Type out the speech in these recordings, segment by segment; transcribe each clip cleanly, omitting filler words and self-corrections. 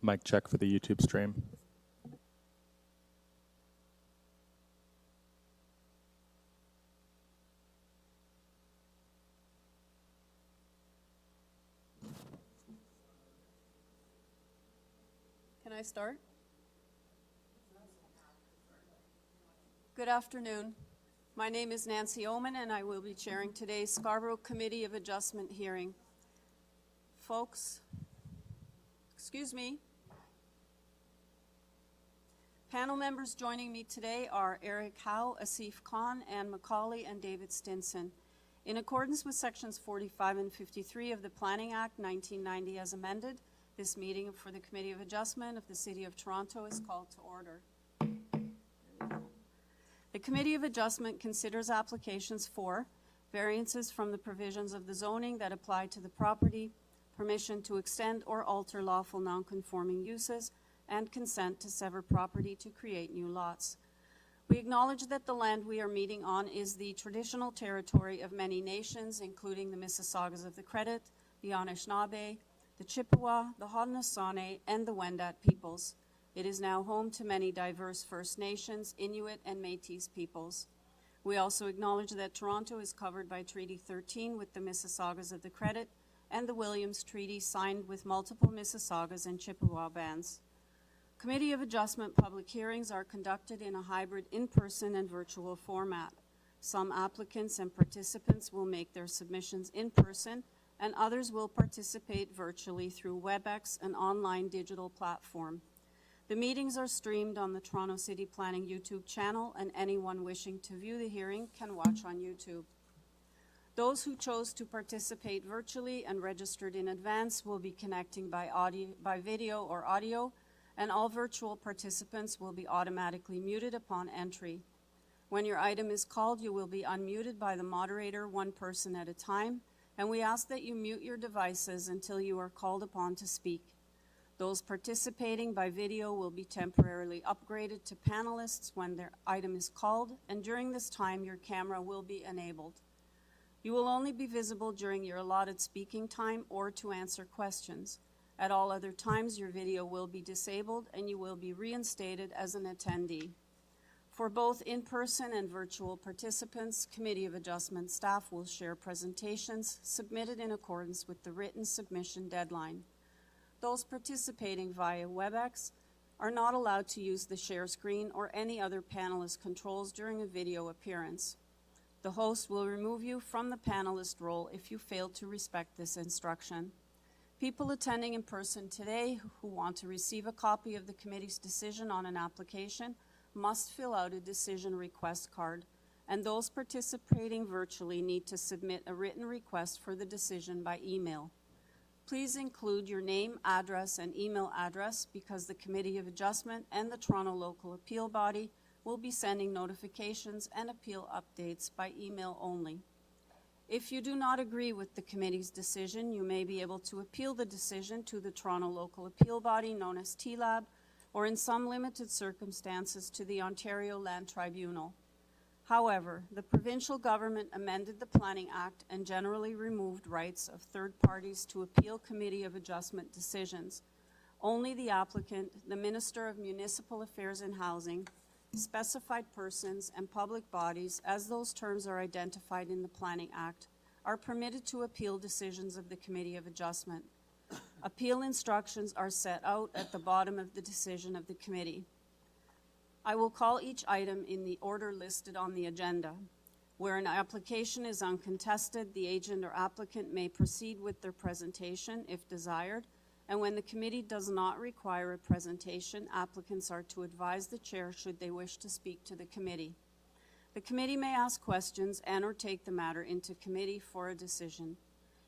Mic check for the YouTube stream. Can I start? Good afternoon. My name is Nancy Oman, and I will be chairing today's Scarborough Committee of Adjustment hearing. Folks, excuse me. Panel members joining me today are Eric Howe, Asif Khan, Ann Macaulay, and David Stinson. In accordance with Sections 45 and 53 of the Planning Act 1990 as amended, this meeting for the Committee of Adjustment of the City of Toronto is called to order. The Committee of Adjustment considers applications for variances from the provisions of the zoning that apply to the property, permission to extend or alter lawful non-conforming uses, and consent to sever property to create new lots. We acknowledge that the land we are meeting on is the traditional territory of many nations, including the Mississaugas of the Credit, the Anishinaabe, the Chippewa, the Haudenosaunee, and the Wendat peoples. It is now home to many diverse First Nations, Inuit, and Métis peoples. We also acknowledge that Toronto is covered by Treaty 13 with the Mississaugas of the Credit and the Williams Treaty signed with multiple Mississaugas and Chippewa bands. Committee of Adjustment public hearings are conducted in a hybrid in-person and virtual format. Some applicants and participants will make their submissions in person, and others will participate virtually through WebEx, an online digital platform. The meetings are streamed on the Toronto City Planning YouTube channel, and anyone wishing to view the hearing can watch on YouTube. Those who chose to participate virtually and registered in advance will be connecting by video or audio, and all virtual participants will be automatically muted upon entry. When your item is called, you will be unmuted by the moderator, one person at a time, and we ask that you mute your devices until you are called upon to speak. Those participating by video will be temporarily upgraded to panelists when their item is called, and during this time your camera will be enabled. You will only be visible during your allotted speaking time or to answer questions. At all other times, your video will be disabled and you will be reinstated as an attendee. For both in-person and virtual participants, Committee of Adjustment staff will share presentations submitted in accordance with the written submission deadline. Those participating via WebEx are not allowed to use the share screen or any other panelist controls during a video appearance. The host will remove you from the panelist role if you fail to respect this instruction. People attending in person today who want to receive a copy of the committee's decision on an application must fill out a decision request card, and those participating virtually need to submit a written request for the decision by email. Please include your name, address, and email address because the Committee of Adjustment and the Toronto Local Appeal Body will be sending notifications and appeal updates by email only. If you do not agree with the committee's decision, you may be able to appeal the decision to the Toronto Local Appeal Body, known as TLAB, or in some limited circumstances to the Ontario Land Tribunal. However, the provincial government amended the Planning Act and generally removed rights of third parties to appeal Committee of Adjustment decisions. Only the applicant, the Minister of Municipal Affairs and Housing, specified persons, and public bodies, as those terms are identified in the Planning Act, are permitted to appeal decisions of the Committee of Adjustment. Appeal instructions are set out at the bottom of the decision of the committee. I will call each item in the order listed on the agenda. Where an application is uncontested, the agent or applicant may proceed with their presentation if desired, and when the committee does not require a presentation, applicants are to advise the chair should they wish to speak to the committee. The committee may ask questions and/or take the matter into committee for a decision.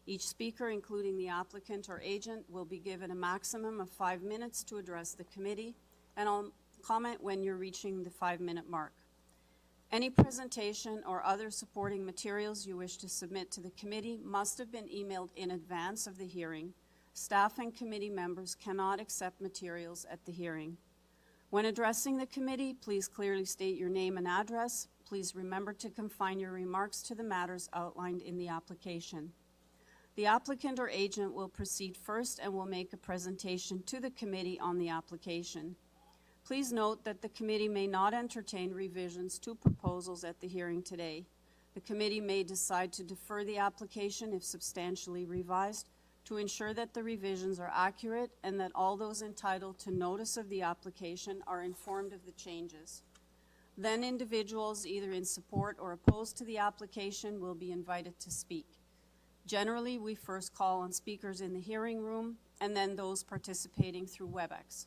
Each speaker, including the applicant or agent, will be given a maximum of 5 minutes to address the committee, and I'll comment when you're reaching the 5-minute mark. Any presentation or other supporting materials you wish to submit to the committee must have been emailed in advance of the hearing. Staff and committee members cannot accept materials at the hearing. When addressing the committee, please clearly state your name and address. Please remember to confine your remarks to the matters outlined in the application. The applicant or agent will proceed first and will make a presentation to the committee on the application. Please note that the committee may not entertain revisions to proposals at the hearing today. The committee may decide to defer the application if substantially revised to ensure that the revisions are accurate and that all those entitled to notice of the application are informed of the changes. Then individuals either in support or opposed to the application will be invited to speak. Generally, we first call on speakers in the hearing room and then those participating through WebEx.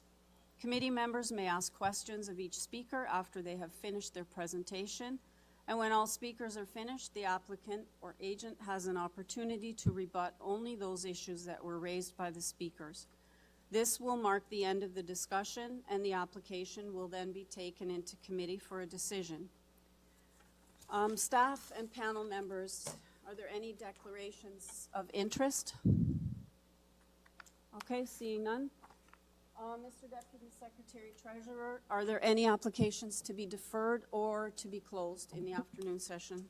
Committee members may ask questions of each speaker after they have finished their presentation, and when all speakers are finished, the applicant or agent has an opportunity to rebut only those issues that were raised by the speakers. This will mark the end of the discussion, and the application will then be taken into committee for a decision. Staff and panel members, are there any declarations of interest? Okay, seeing none. Mr. Deputy Secretary Treasurer, are there any applications to be deferred or to be closed in the afternoon session?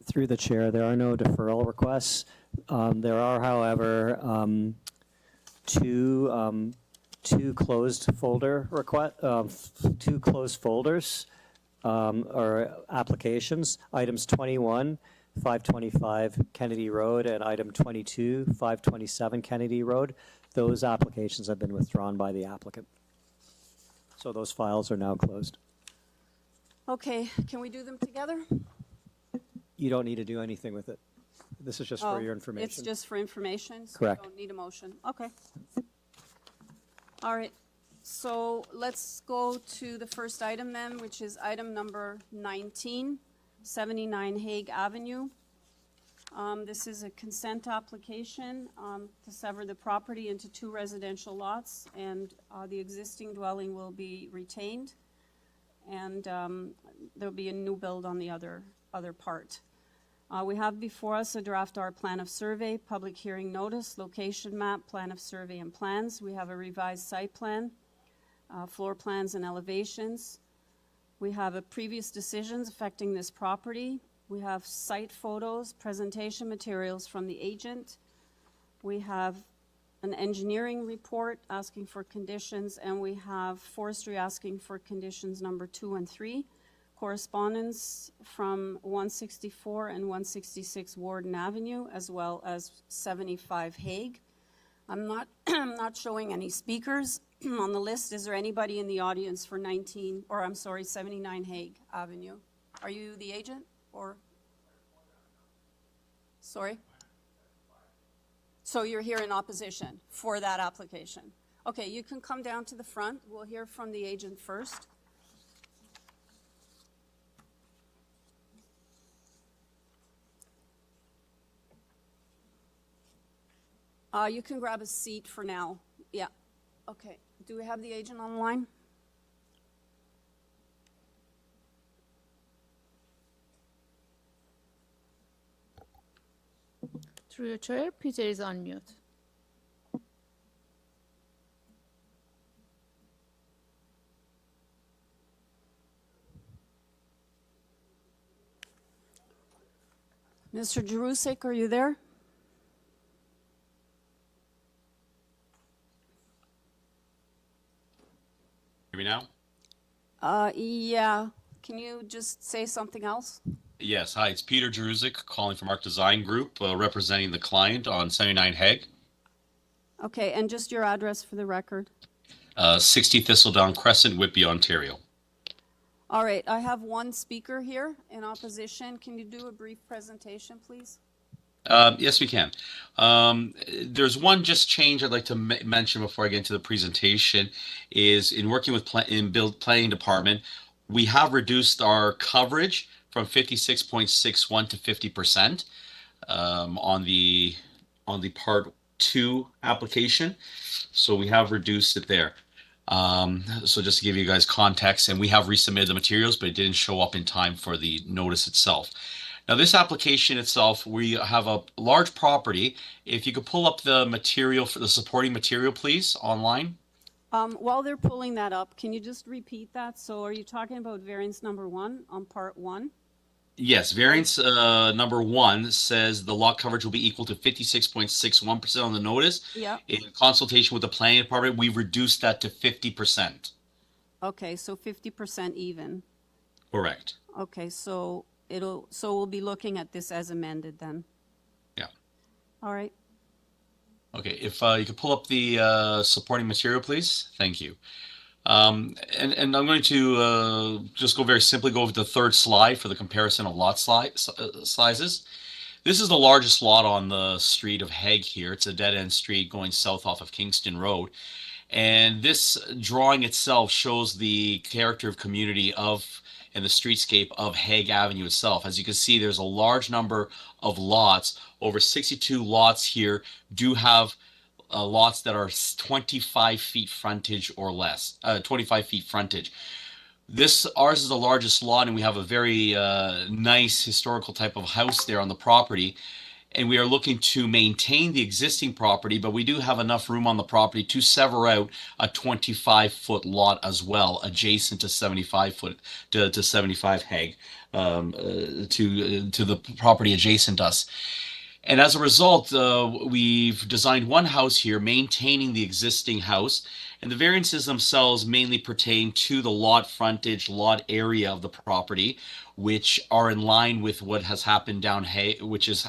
Through the chair, there are no deferral requests. There are, however, two closed folder two closed folders or applications. Items 21, 525 Kennedy Road, and item 22, 527 Kennedy Road. Those applications have been withdrawn by the applicant. So those files are now closed. Okay, can we do them together? You don't need to do anything with it. This is just for your information. It's just for information? So Correct. you don't need a motion. Okay. All right. So let's go to the first item then, which is item number 19, 79 Haig Avenue. This is a consent application to sever the property into 2 residential lots, and the existing dwelling will be retained, and there'll be a new build on the other part. We have before us a draft R plan of survey, public hearing notice, location map, plan of survey and plans. We have a revised site plan, floor plans and elevations. We have a previous decisions affecting this property. We have site photos, presentation materials from the agent. We have an engineering report asking for conditions, and we have forestry asking for conditions number 2 and 3. Correspondence from 164 and 166 Warden Avenue, as well as 75 Haig. I'm not showing any speakers on the list. Is there anybody in the audience for 79 Haig Avenue? Are you the agent? Or, sorry? So you're here in opposition for that application. Okay, you can come down to the front. We'll hear from the agent first. You can grab a seat for now. Yeah, okay. Do we have the agent on the line? Through your chair, Peter is on mute. Mr. Jarusik, are you there? Hear me now? Yeah. Can you just say something else? Yes. Hi, it's Peter Jaruzik calling from Arc Design Group, representing the client on 79 Haig. Okay, and just your address for the record. 60 Thistledown Crescent, Whitby, Ontario. All right, I have one speaker here in opposition. Can you do a brief presentation, please? Yes, we can. There's one just change I'd like to mention before I get into the presentation is in working with planning department, we have reduced our coverage from 56.61 to 50% on the part 2 application. So we have reduced it there. So just to give you guys context, and we have resubmitted the materials, but it didn't show up in time for the notice itself. Now this application itself, we have a large property. If you could pull up the material for the supporting material, please, online. While they're pulling that up, can you just repeat that? So are you talking about variance number 1 on part 1? Yes, variance number one says the lot coverage will be equal to 56.61% on the notice. Yeah. In consultation with the planning department, we've reduced that to 50%. Okay, so 50% even. Correct. Okay, so we'll be looking at this as amended then. Yeah. All right. Okay, if you could pull up the supporting material, please. Thank you. And I'm going to just go very simply go over the third slide for the comparison of lot sizes. This is the largest lot on the street of Haig here. It's a dead-end street going south off of Kingston Road. And this drawing itself shows the character of community of and the streetscape of Haig Avenue itself. As you can see, there's a large number of lots. Over 62 lots here do have lots that are 25 feet frontage or less, 25 feet frontage. Ours is the largest lot, and we have a very nice historical type of house there on the property. And we are looking to maintain the existing property, but we do have enough room on the property to sever out a 25-foot lot as well, adjacent to 75 foot to 75 Haig, to the property adjacent to us. And as a result, we've designed one house here, maintaining the existing house. And the variances themselves mainly pertain to the lot frontage, lot area of the property, which are in line with what has happened down Hay, which is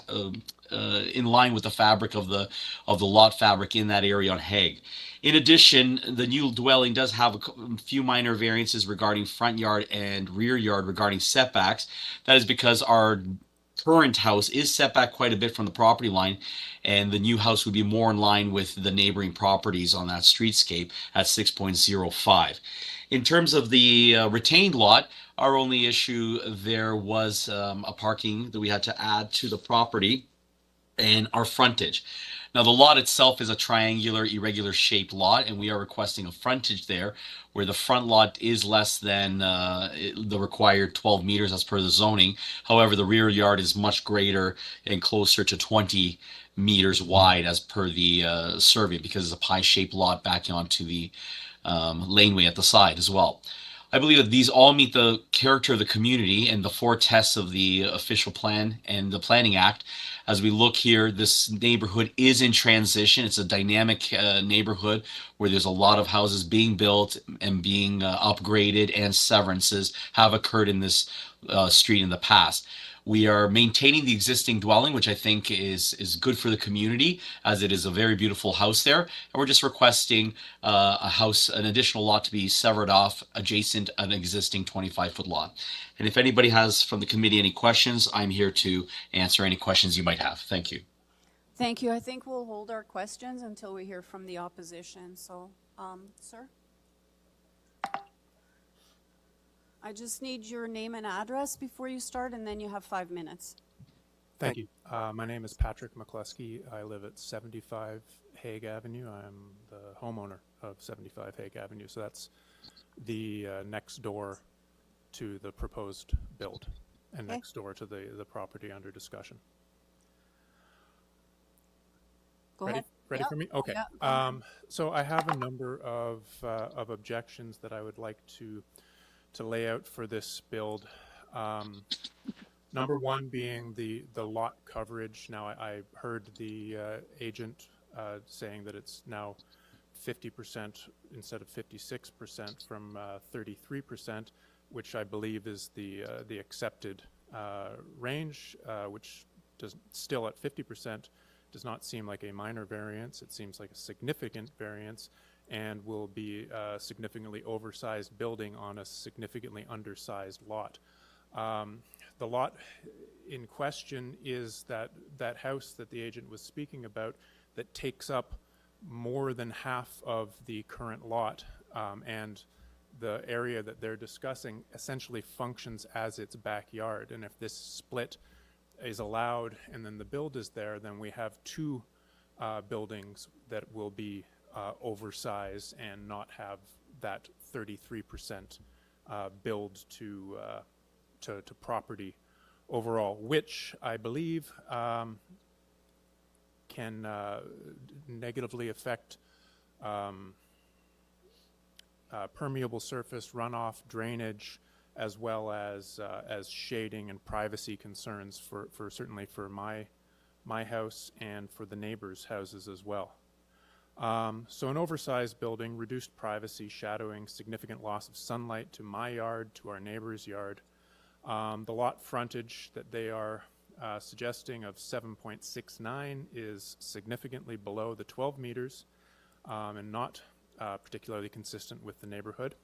in line with the fabric of the lot fabric in that area on Haig. In addition, the new dwelling does have a few minor variances regarding front yard and rear yard regarding setbacks. That is because our current house is set back quite a bit from the property line, and the new house would be more in line with the neighboring properties on that streetscape at 6.05. In terms of the retained lot, our only issue there was a parking that we had to add to the property and our frontage. Now, the lot itself is a triangular, irregular shaped lot, and we are requesting a frontage there where the front lot is less than the required 12 meters as per the zoning. However, the rear yard is much greater and closer to 20 meters wide as per the survey, because it's a pie-shaped lot backing onto the laneway at the side as well. I believe that these all meet the character of the community and the four tests of the official plan and the Planning Act. As we look here, this neighborhood is in transition. It's a dynamic neighborhood where there's a lot of houses being built and being upgraded, and severances have occurred in this street in the past. We are maintaining the existing dwelling, which I think is good for the community, as it is a very beautiful house there. And we're just requesting an additional lot to be severed off adjacent an existing 25-foot lot. And if anybody has from the committee any questions, I'm here to answer any questions you might have. Thank you. Thank you. I think we'll hold our questions until we hear from the opposition. So, sir? I just need your name and address before you start, and then you have 5 minutes. Thank you. My name is Patrick McCluskey. I live at 75 Haig Avenue. I'm the homeowner of 75 Haig Avenue. So that's the next door to the proposed build, and Okay. next door to the property under discussion. Go Ready? ahead. Ready Yeah. for me? Okay. Yeah, go ahead. So I have a number of objections that I would like to lay out for this build. Number one being the lot coverage. Now, I heard the agent saying that it's now 50% instead of 56% from 33%, which I believe is the accepted range, which does still at 50% does not seem like a minor variance. It seems like a significant variance, and will be a significantly oversized building on a significantly undersized lot. The lot in question is that house that the agent was speaking about that takes up more than half of the current lot, and the area that they're discussing essentially functions as its backyard. And if this split is allowed and then the build is there, then we have two buildings that will be oversized and not have that 33% build to property overall, which I believe can negatively affect permeable surface, runoff, drainage, as well as shading and privacy concerns for certainly for my house and for the neighbors' houses as well. So an oversized building, reduced privacy, shadowing, significant loss of sunlight to my yard, to our neighbor's yard. The lot frontage that they are suggesting of 7.69 is significantly below the 12 meters and not particularly consistent with the neighborhood.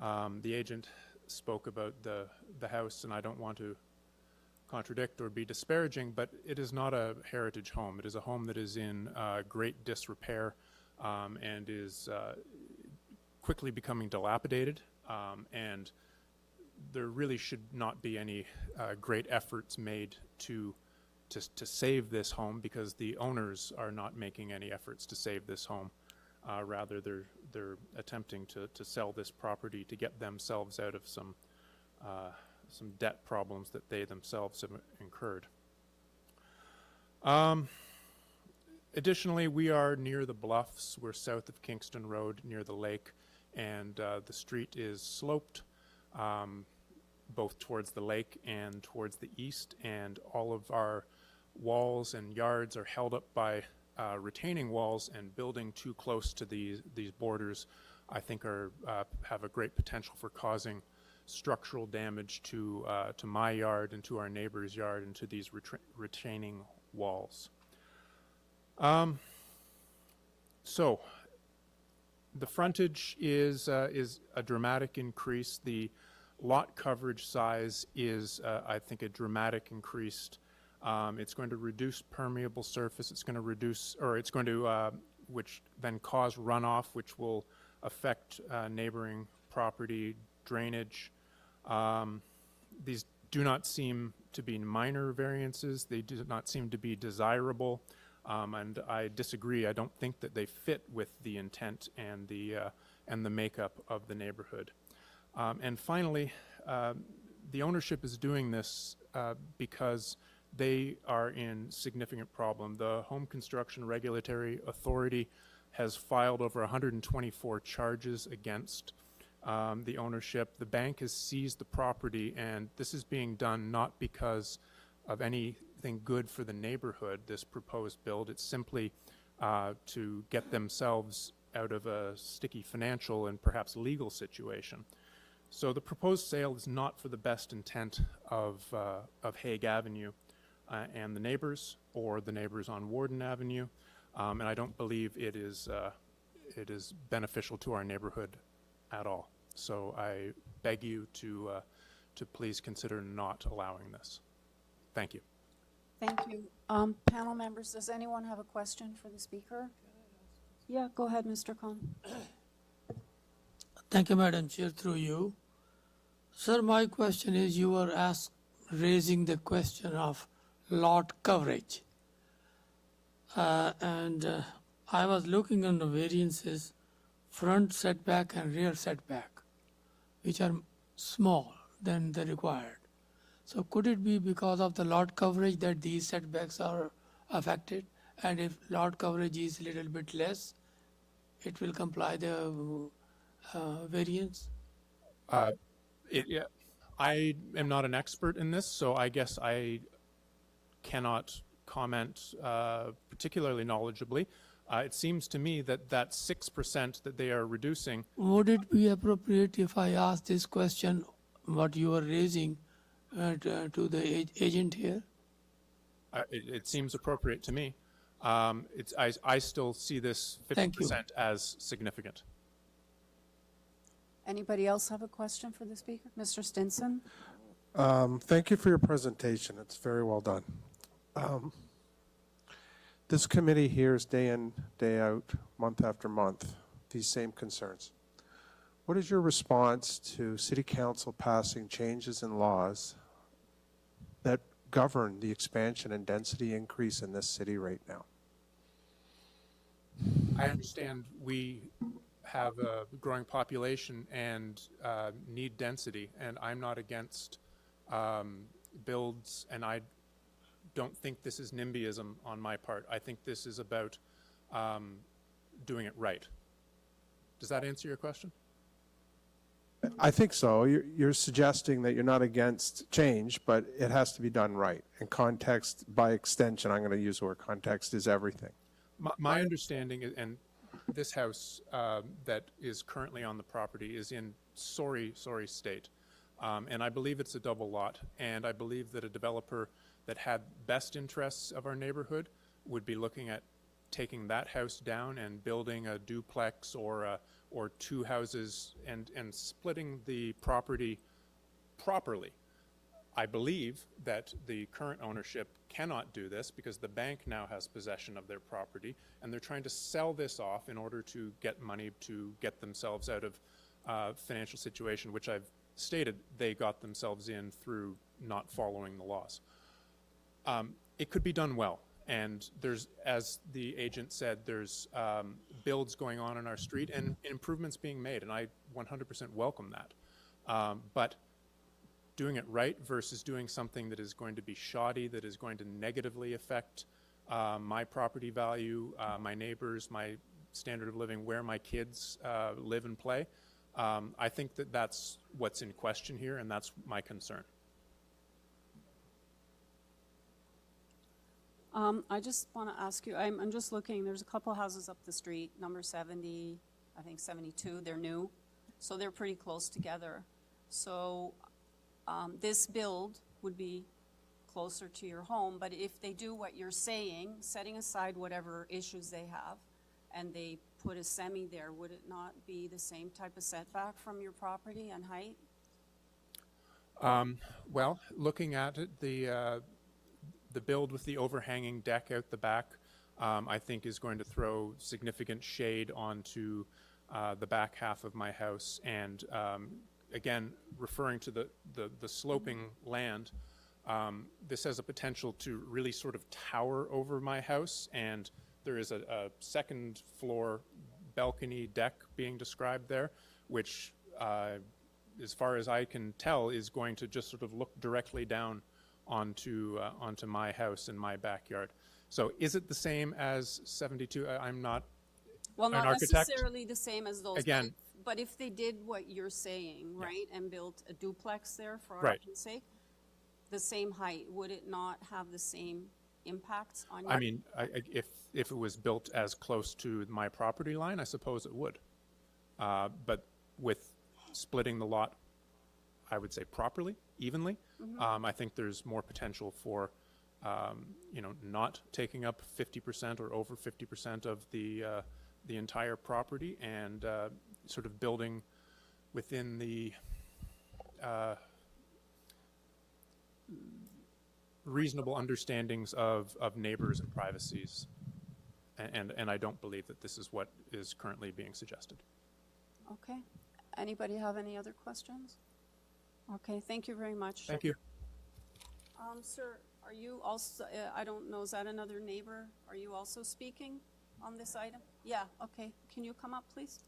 The agent spoke about the house, and I don't want to contradict or be disparaging, but it is not a heritage home. It is a home that is in great disrepair and is quickly becoming dilapidated, and there really should not be any great efforts made to save this home, because the owners are not making any efforts to save this home. Rather, they're attempting to sell this property to get themselves out of some debt problems that they themselves have incurred. Additionally, we are near the bluffs. We're south of Kingston Road, near the lake, and the street is sloped both towards the lake and towards the east, and all of our walls and yards are held up by retaining walls, and building too close to these borders, I think, have a great potential for causing structural damage to my yard and to our neighbor's yard and to these retaining walls. So the frontage is a dramatic increase. The lot coverage size is, I think, a dramatic increase. It's going to reduce permeable surface. It's going to reduce, or it's going to, which then cause runoff, which will affect neighboring property, drainage. These do not seem to be minor variances. They do not seem to be desirable, and I disagree. I don't think that they fit with the intent and the makeup of the neighborhood. And finally, the ownership is doing this because they are in significant problem. The Home Construction Regulatory Authority has filed over 124 charges against the ownership. The bank has seized the property, and this is being done not because of anything good for the neighborhood, this proposed build. It's simply to get themselves out of a sticky financial and perhaps legal situation. So the proposed sale is not for the best intent of Haig Avenue and the neighbors, or the neighbors on Warden Avenue, and I don't believe it is beneficial to our neighborhood at all. So I beg you to please consider not allowing this. Thank you. Thank you. Panel members, does anyone have a question for the speaker? Yeah, go ahead, Mr. Khan. Thank you, Madam Chair, through you. Sir, my question is, you were raising the question of lot coverage. And I was looking on the variances, front setback and rear setback, which are small than the required. So could it be because of the lot coverage that these setbacks are affected? And if lot coverage is a little bit less, it will comply the variance? Yeah, I am not an expert in this, so I guess I cannot comment particularly knowledgeably. It seems to me that 6% that they are reducing. Would it be appropriate if I ask this question, what you are raising, to the agent here? It seems appropriate to me. I still see this 50% as significant. Anybody else have a question for the speaker? Mr. Stinson? Thank you for your presentation. It's very well done. This committee hears day in, day out, month after month, these same concerns. What is your response to City Council passing changes in laws that govern the expansion and density increase in this city right now? I understand we have a growing population and need density, and I'm not against builds, and I don't think this is NIMBYism on my part. I think this is about doing it right. Does that answer your question? I think so. You're suggesting that you're not against change, but it has to be done right. And context, by extension, I'm going to use the word context, is everything. My understanding, and this house that is currently on the property is in sorry state. And I believe it's a double lot, and I believe that a developer that had best interests of our neighborhood would be looking at taking that house down and building a duplex or two houses and splitting the property properly. I believe that the current ownership cannot do this because the bank now has possession of their property, and they're trying to sell this off in order to get money to get themselves out of financial situation, which I've stated they got themselves in through not following the laws. It could be done well, and there's, as the agent said, there's builds going on in our street and improvements being made, and I 100% welcome that. But doing it right versus doing something that is going to be shoddy, that is going to negatively affect my property value, my neighbors, my standard of living, where my kids live and play. I think that that's what's in question here, and that's my concern. I just want to ask you, I'm just looking, there's a couple houses up the street, number 70, I think 72, they're new, so they're pretty close together. So this build would be closer to your home, but if they do what you're saying, setting aside whatever issues they have, and they put a semi there, would it not be the same type of setback from your property and height? Well, looking at it, the build with the overhanging deck out the back, I think is going to throw significant shade onto the back half of my house. And again, referring to the sloping land, this has a potential to really sort of tower over my house, and there is a second floor balcony deck being described there, which as far as I can tell is going to just sort of look directly down onto my house and my backyard. So is it the same as 72? I'm not Well, an not architect. necessarily the same as those. Again. But if they did what you're saying, right, and built a duplex there, for Right. argument's sake, the same height, would it not have the same impacts on you? I mean, if it was built as close to my property line, I suppose it would. But with splitting the lot, I would say properly, evenly, I think there's more potential for, not taking up 50% or over 50% of the entire property, and sort of building within the reasonable understandings of neighbors and privacies. And I don't believe that this is what is currently being suggested. Okay. Anybody have any other questions? Okay, thank you very much. Thank you. Sir, are you also, I don't know, is that another neighbor? Are you also speaking on this item? Yeah, okay. Can you come up, please?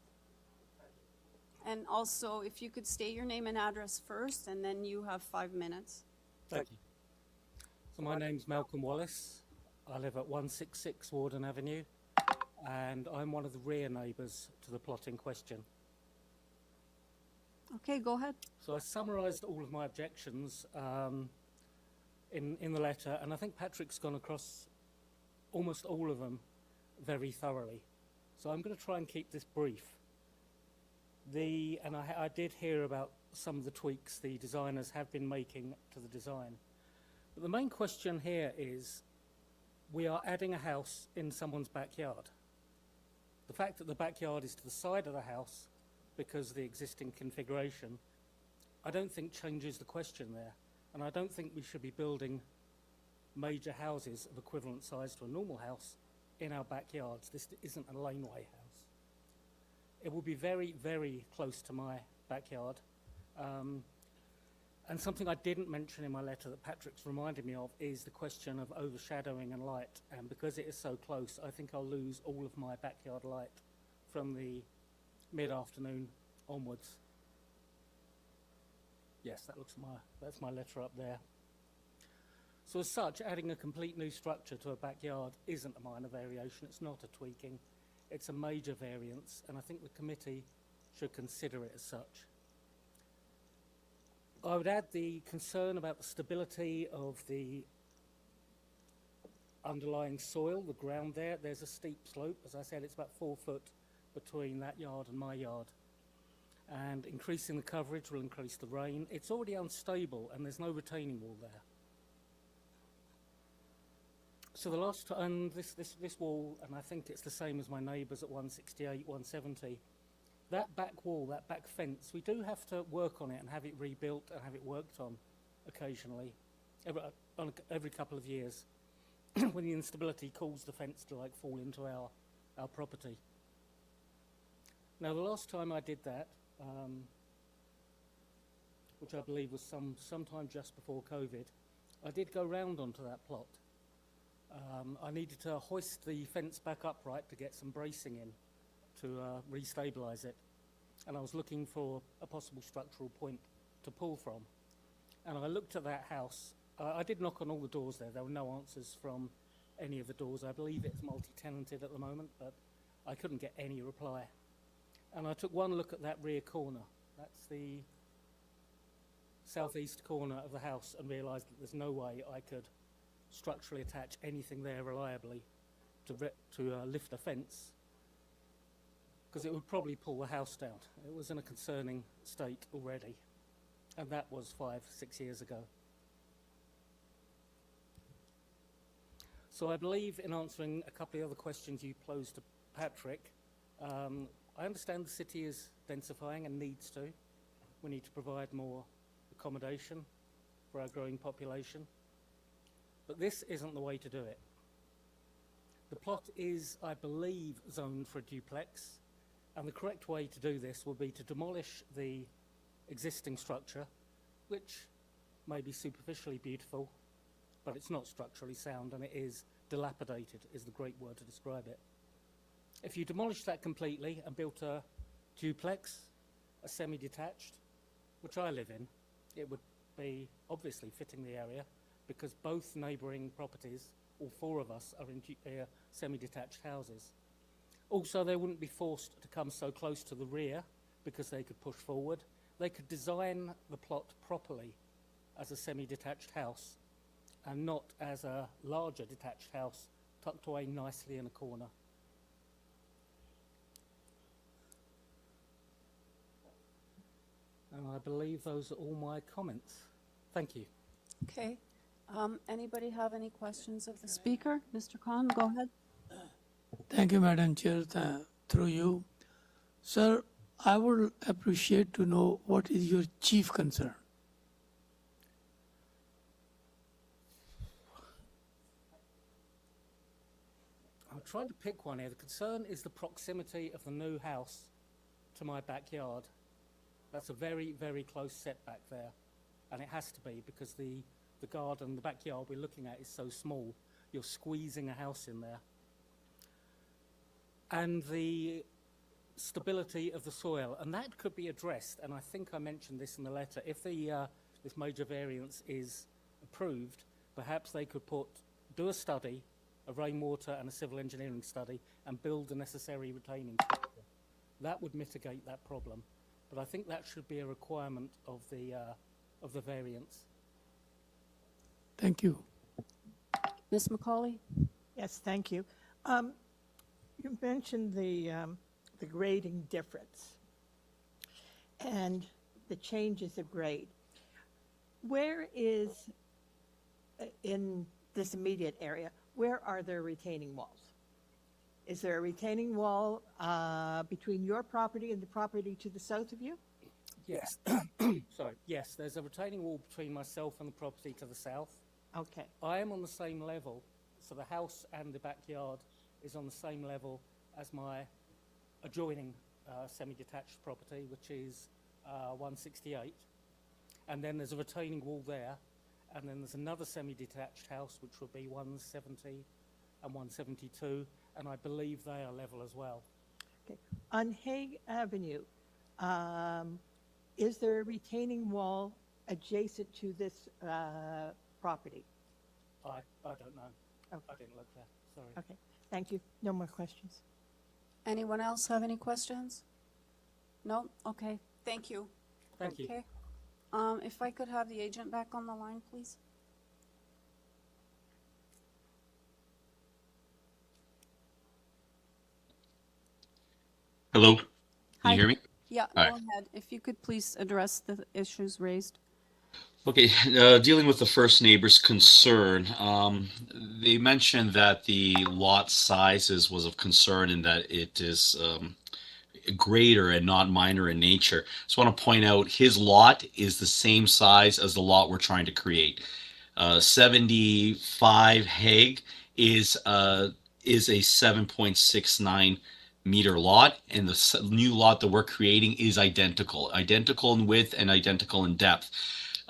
And also, if you could state your name and address first, and then you have 5 minutes. Thank you. So my name's Malcolm Wallace. I live at 166 Warden Avenue, and I'm one of the rear neighbours to the plot in question. Okay, go ahead. So I summarised all of my objections in the letter, and I think Patrick's gone across almost all of them very thoroughly. So I'm going to try and keep this brief. I did hear about some of the tweaks the designers have been making to the design. But the main question here is, we are adding a house in someone's backyard. The fact that the backyard is to the side of the house because of the existing configuration, I don't think changes the question there. And I don't think we should be building major houses of equivalent size to a normal house in our backyards. This isn't a laneway house. It will be very, very close to my backyard. And something I didn't mention in my letter that Patrick's reminded me of is the question of overshadowing and light. And because it is so close, I think I'll lose all of my backyard light from the mid-afternoon onwards. Yes, that's my letter up there. So as such, adding a complete new structure to a backyard isn't a minor variation. It's not a tweaking. It's a major variance, and I think the committee should consider it as such. I would add the concern about the stability of the underlying soil, the ground there. There's a steep slope. As I said, it's about 4 foot between that yard and my yard. And increasing the coverage will increase the rain. It's already unstable and there's no retaining wall there. So the last time, this wall, and I think it's the same as my neighbours at 168, 170, that back wall, that back fence, we do have to work on it and have it rebuilt and have it worked on occasionally, every couple of years, when the instability caused the fence to like fall into our property. Now the last time I did that, which I believe was sometime just before COVID, I did go round onto that plot. I needed to hoist the fence back upright to get some bracing in to re-stabilise it. And I was looking for a possible structural point to pull from. And I looked at that house. I did knock on all the doors there. There were no answers from any of the doors. I believe it's multi-tenanted at the moment, but I couldn't get any reply. And I took one look at that rear corner. That's the southeast corner of the house, and realised that there's no way I could structurally attach anything there reliably to lift a fence, because it would probably pull the house down. It was in a concerning state already, and that was 5-6 years ago. So I believe, in answering a couple of other questions you posed to Patrick, I understand the city is densifying and needs to. We need to provide more accommodation for our growing population. But this isn't the way to do it. The plot is, I believe, zoned for a duplex, and the correct way to do this will be to demolish the existing structure, which may be superficially beautiful, but it's not structurally sound, and it is dilapidated, is the great word to describe it. If you demolish that completely and built a duplex, a semi-detached, which I live in, it would be obviously fitting the area, because both neighbouring properties, all 4 of us, are in semi-detached houses. Also, they wouldn't be forced to come so close to the rear because they could push forward. They could design the plot properly as a semi-detached house and not as a larger detached house tucked away nicely in a corner. And I believe those are all my comments. Thank you. Okay. Anybody have any questions of the speaker? Mr. Khan, go ahead. Thank you, Madam Chair, through you. Sir, I would appreciate to know what is your chief concern. I'm trying to pick one here. The concern is the proximity of the new house to my backyard. That's a very, very close setback there. And it has to be, because the garden, the backyard we're looking at is so small. You're squeezing a house in there. And the stability of the soil, and that could be addressed, and I think I mentioned this in the letter. If this major variance is approved, perhaps they could do a study, a rainwater and a civil engineering study, and build the necessary retaining structure. That would mitigate that problem. But I think that should be a requirement of the variance. Thank you. Ms. Macaulay? Yes, thank you. You mentioned the grading difference and the changes of grade. Where is, in this immediate area, where are there retaining walls? Is there a retaining wall between your property and the property to the south of you? Yes. Sorry. Yes, there's a retaining wall between myself and the property to the south. Okay. I am on the same level, so the house and the backyard is on the same level as my adjoining semi-detached property, which is 168. And then there's a retaining wall there, and then there's another semi-detached house, which would be 170 and 172, and I believe they are level as well. Okay. On Haig Avenue, is there a retaining wall adjacent to this property? I don't know. Okay. I didn't look there. Sorry. Okay, thank you. No more questions. Anyone else have any questions? No? Okay, thank you. Thank you. Okay. If I could have the agent back on the line, please. Hello, can Hi. you hear me? Yeah, Hi. go ahead. If you could please address the issues raised. Okay, dealing with the first neighbor's concern, they mentioned that the lot sizes was of concern and that it is greater and not minor in nature. So I want to point out his lot is the same size as the lot we're trying to create. 75 Haig is a 7.69 meter lot, and the new lot that we're creating is identical in width and identical in depth.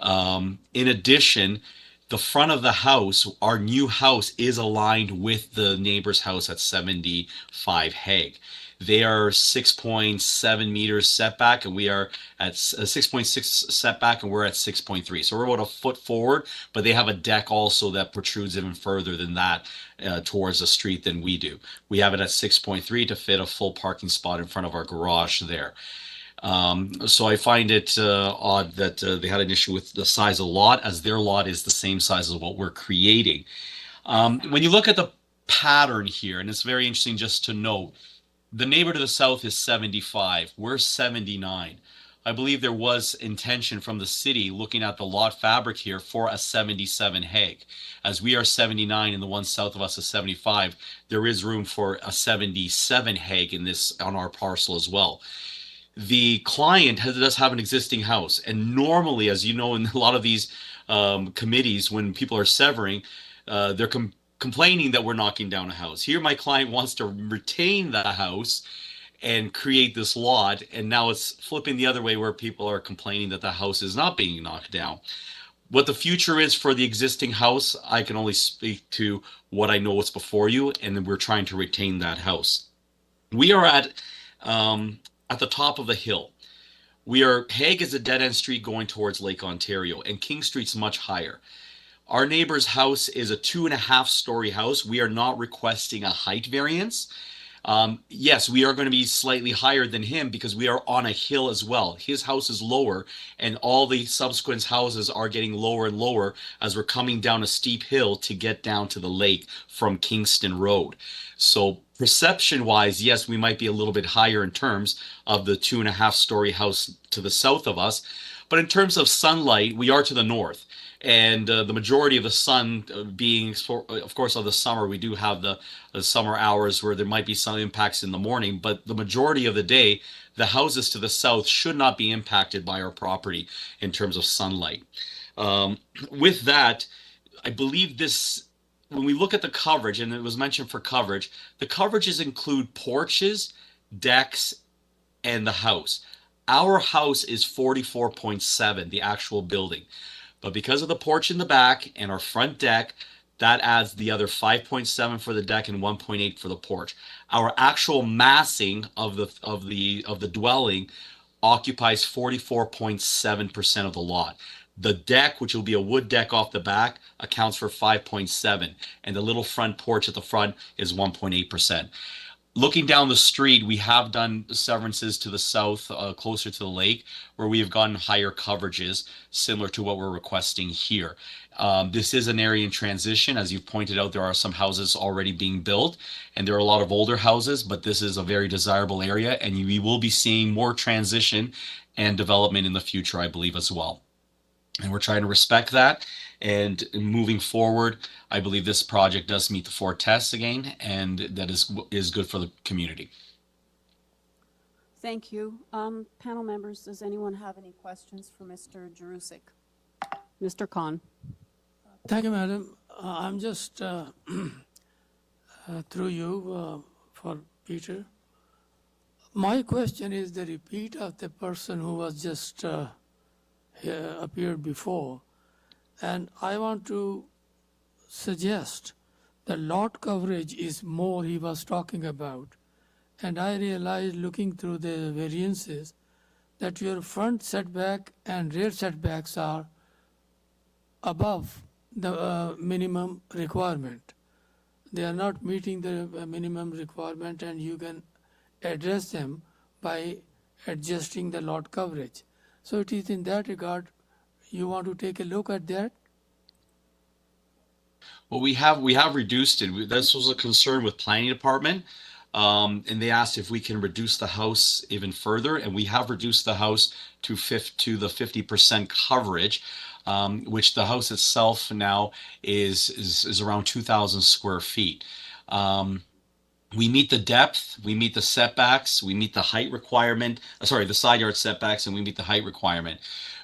In addition, the front of the house, our new house, is aligned with the neighbor's house at 75 Haig. They are 6.7 meters setback, and we are at 6.6 setback, and we're at 6.3. So we're about a foot forward, but they have a deck also that protrudes even further than that towards the street than we do. We have it at 6.3 to fit a full parking spot in front of our garage there. So I find it odd that they had an issue with the size of the lot, as their lot is the same size as what we're creating. When you look at the pattern here, and it's very interesting just to note, the neighbor to the south is 75. We're 79. I believe there was intention from the city looking at the lot fabric here for a 77 Haig. As we are 79 and the one south of us is 75, there is room for a 77 Haig in this on our parcel as well. The client does have an existing house, and normally, as you know, in a lot of these committees, when people are severing, they're complaining that we're knocking down a house. Here, my client wants to retain the house and create this lot, and now it's flipping the other way where people are complaining that the house is not being knocked down. What the future is for the existing house, I can only speak to what I know what's before you, and then we're trying to retain that house. We are at the top of the hill. Haig is a dead-end street going towards Lake Ontario, and King Street's much higher. Our neighbor's house is a 2.5-story house. We are not requesting a height variance. Yes, we are going to be slightly higher than him because we are on a hill as well. His house is lower, and all the subsequent houses are getting lower and lower as we're coming down a steep hill to get down to the lake from Kingston Road. So perception-wise, yes, we might be a little bit higher in terms of the 2.5-story house to the south of us. But in terms of sunlight, we are to the north. And the majority of the sun being, of course, of the summer, we do have the summer hours where there might be some impacts in the morning, but the majority of the day, the houses to the south should not be impacted by our property in terms of sunlight. With that, I believe this, when we look at the coverage, and it was mentioned for coverage, the coverages include porches, decks, and the house. Our house is 44.7, the actual building. But because of the porch in the back and our front deck, that adds the other 5.7 for the deck and 1.8 for the porch. Our actual massing of the dwelling occupies 44.7% of the lot. The deck, which will be a wood deck off the back, accounts for 5.7, and the little front porch at the front is 1.8%. Looking down the street, we have done severances to the south, closer to the lake, where we have gotten higher coverages, similar to what we're requesting here. This is an area in transition. As you pointed out, there are some houses already being built, and there are a lot of older houses, but this is a very desirable area, and we will be seeing more transition and development in the future, I believe, as well. And we're trying to respect that. And moving forward, I believe this project does meet the 4 tests again, and that is good for the community. Thank you. Panel members, does anyone have any questions for Mr. Jarusik? Mr. Khan. Thank you, madam. I'm just through you for Peter. My question is the repeat of the person who was just appeared before. And I want to suggest the lot coverage is more he was talking about. And I realized looking through the variances that your front setback and rear setbacks are above the minimum requirement. They are not meeting the minimum requirement, and you can address them by adjusting the lot coverage. So it is in that regard You want to take a look at that? Well, we have reduced it. This was a concern with planning department. And they asked if we can reduce the house even further, and we have reduced the house to the 50% coverage, which the house itself now is around 2,000 square feet. We meet the depth, we meet the setbacks, we meet the height requirement, the side yard setbacks, and we meet the height requirement.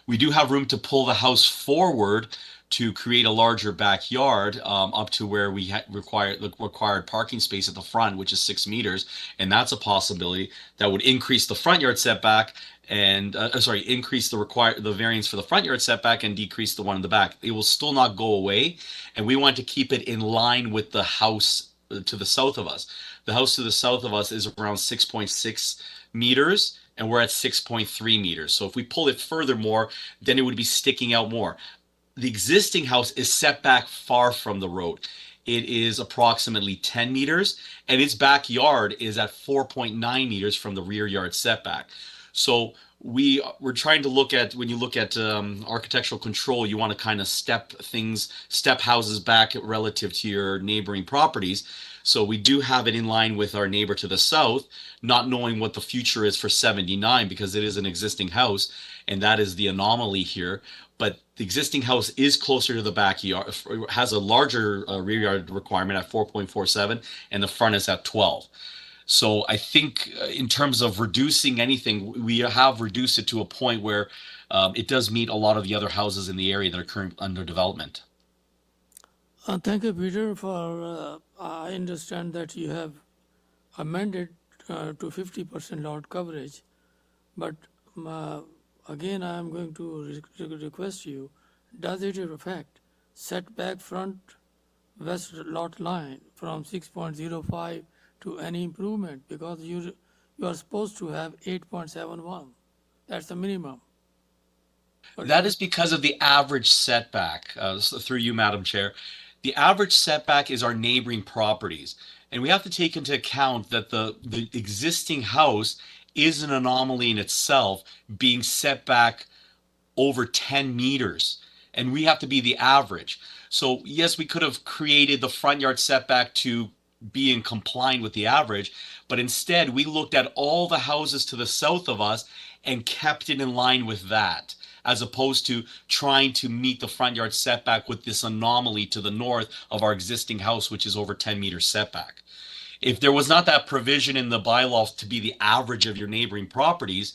We do have room to pull the house forward to create a larger backyard, up to where we require the required parking space at the front, which is 6 meters, and that's a possibility that would increase the front yard setback and increase the variance for the front yard setback and decrease the one in the back. It will still not go away, and we want to keep it in line with the house to the south of us. The house to the south of us is around 6.6 meters, and we're at 6.3 meters. So if we pull it furthermore, then it would be sticking out more. The existing house is set back far from the road. It is approximately 10 meters, and its backyard is at 4.9 meters from the rear yard setback. So we're trying to look at, when you look at architectural control, you want to kind of step houses back relative to your neighboring properties. So we do have it in line with our neighbor to the south, not knowing what the future is for 79, because it is an existing house, and that is the anomaly here. But the existing house is closer to the backyard, has a larger rear yard requirement at 4.47, and the front is at 12. So I think in terms of reducing anything, we have reduced it to a point where it does meet a lot of the other houses in the area that are currently under development. Thank you, Peter, for I understand that you have amended to 50% lot coverage, but again, I am going to request you, does it affect setback front west lot line from 6.05 to any improvement? Because you are supposed to have 8.71. That's the minimum. But That is because of the average setback, through you, Madam Chair. The average setback is our neighboring properties. And we have to take into account that the existing house is an anomaly in itself, being set back over 10 meters. And we have to be the average. So yes, we could have created the front yard setback to be in compliance with the average, but instead we looked at all the houses to the south of us and kept it in line with that, as opposed to trying to meet the front yard setback with this anomaly to the north of our existing house, which is over 10 meters setback. If there was not that provision in the bylaws to be the average of your neighboring properties,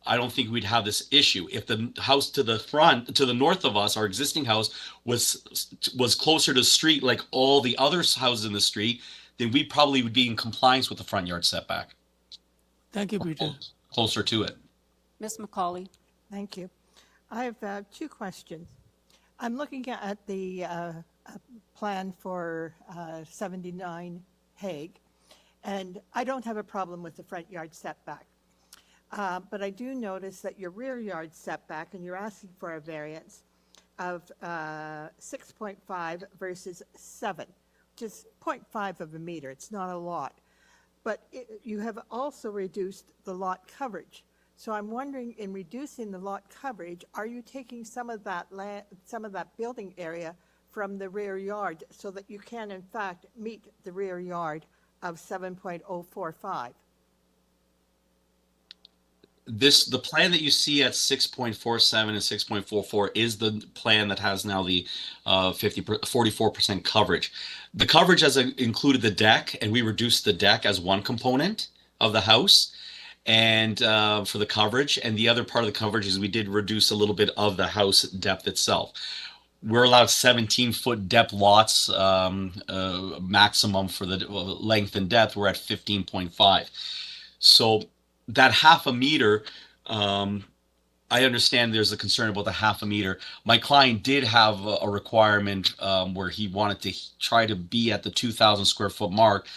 I don't think we'd have this issue. If the house to the north of us, our existing house, was closer to the street like all the other houses in the street, then we probably would be in compliance with the front yard setback. thank you, Peter. Closer to it. Ms. McCauley? Thank you. I have two questions. I'm looking at the plan for 79 Haig, and I don't have a problem with the front yard setback. But I do notice that your rear yard setback, and you're asking for a variance of 6.5 versus 7, which is 0.5 of a meter. It's not a lot. But you have also reduced the lot coverage. So I'm wondering, in reducing the lot coverage, are you taking some of that building area from the rear yard so that you can, in fact, meet the rear yard of 7.045? The plan that you see at 6.47 and 6.44 is the plan that has now the 44% coverage. The coverage has included the deck, and we reduced the deck as one component of the house, and for the coverage. And the other part of the coverage is we did reduce a little bit of the house depth itself. We're allowed 17-foot depth lots maximum for the length and depth. We're at 15.5. So that half a meter, I understand there's a concern about the half a meter. My client did have a requirement where he wanted to try to be at the 2,000 square foot mark.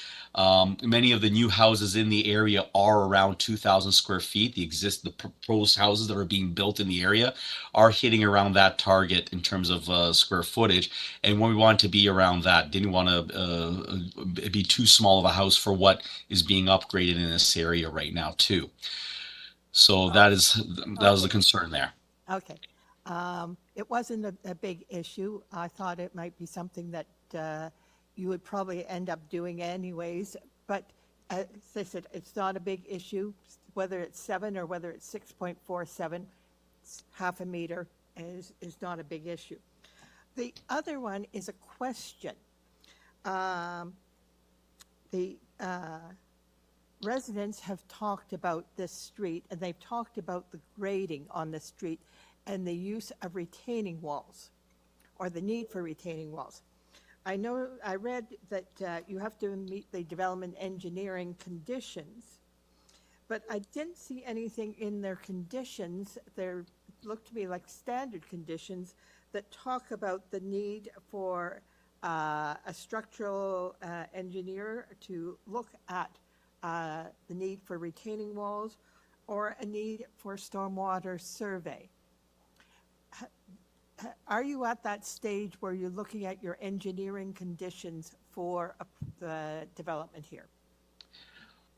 Many of the new houses in the area are around 2,000 square feet. The proposed houses that are being built in the area are hitting around that target in terms of square footage. And when we want to be around that, didn't want to be too small of a house for what is being upgraded in this area right now too. So that was the concern there. Okay. it wasn't a big issue. I thought it might be something that you would probably end up doing anyways. But as I said, it's not a big issue, whether it's 7 or whether it's 6.47, half a meter is not a big issue. The other one is a question. The residents have talked about this street, and they've talked about the grading on the street and the use of retaining walls, or the need for retaining walls. I know, I read that you have to meet the development engineering conditions, but I didn't see anything in their conditions. They look to me like standard conditions that talk about the need for a structural engineer to look at the need for retaining walls or a need for stormwater survey. Are you at that stage where you're looking at your engineering conditions for the development here?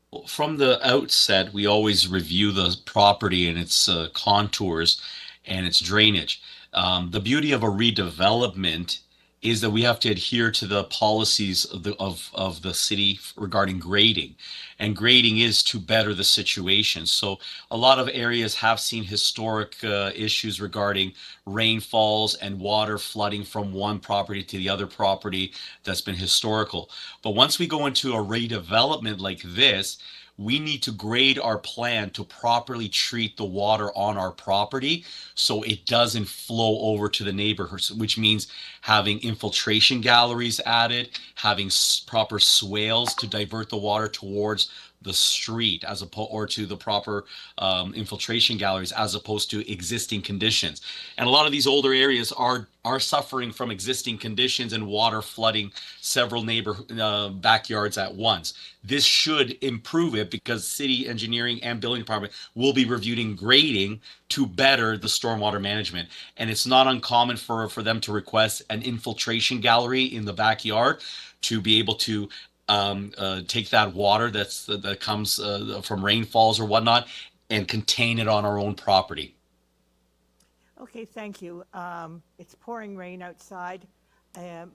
Well, from the outset, we always review the property and its contours and its drainage. The beauty of a redevelopment is that we have to adhere to the policies of the city regarding grading. And grading is to better the situation. So a lot of areas have seen historic issues regarding rainfalls and water flooding from one property to the other property that's been historical. But once we go into a redevelopment like this, we need to grade our plan to properly treat the water on our property so it doesn't flow over to the neighborhoods, which means having infiltration galleries added, having proper swales to divert the water towards the street as opposed or to the proper infiltration galleries as opposed to existing conditions. And a lot of these older areas are suffering from existing conditions and water flooding several neighbor backyards at once. This should improve it because city engineering and building department will be reviewing grading to better the stormwater management. And it's not uncommon for them to request an infiltration gallery in the backyard to be able to take that water that comes from rainfalls or whatnot and contain it on our own property. Okay, thank you. It's pouring rain outside.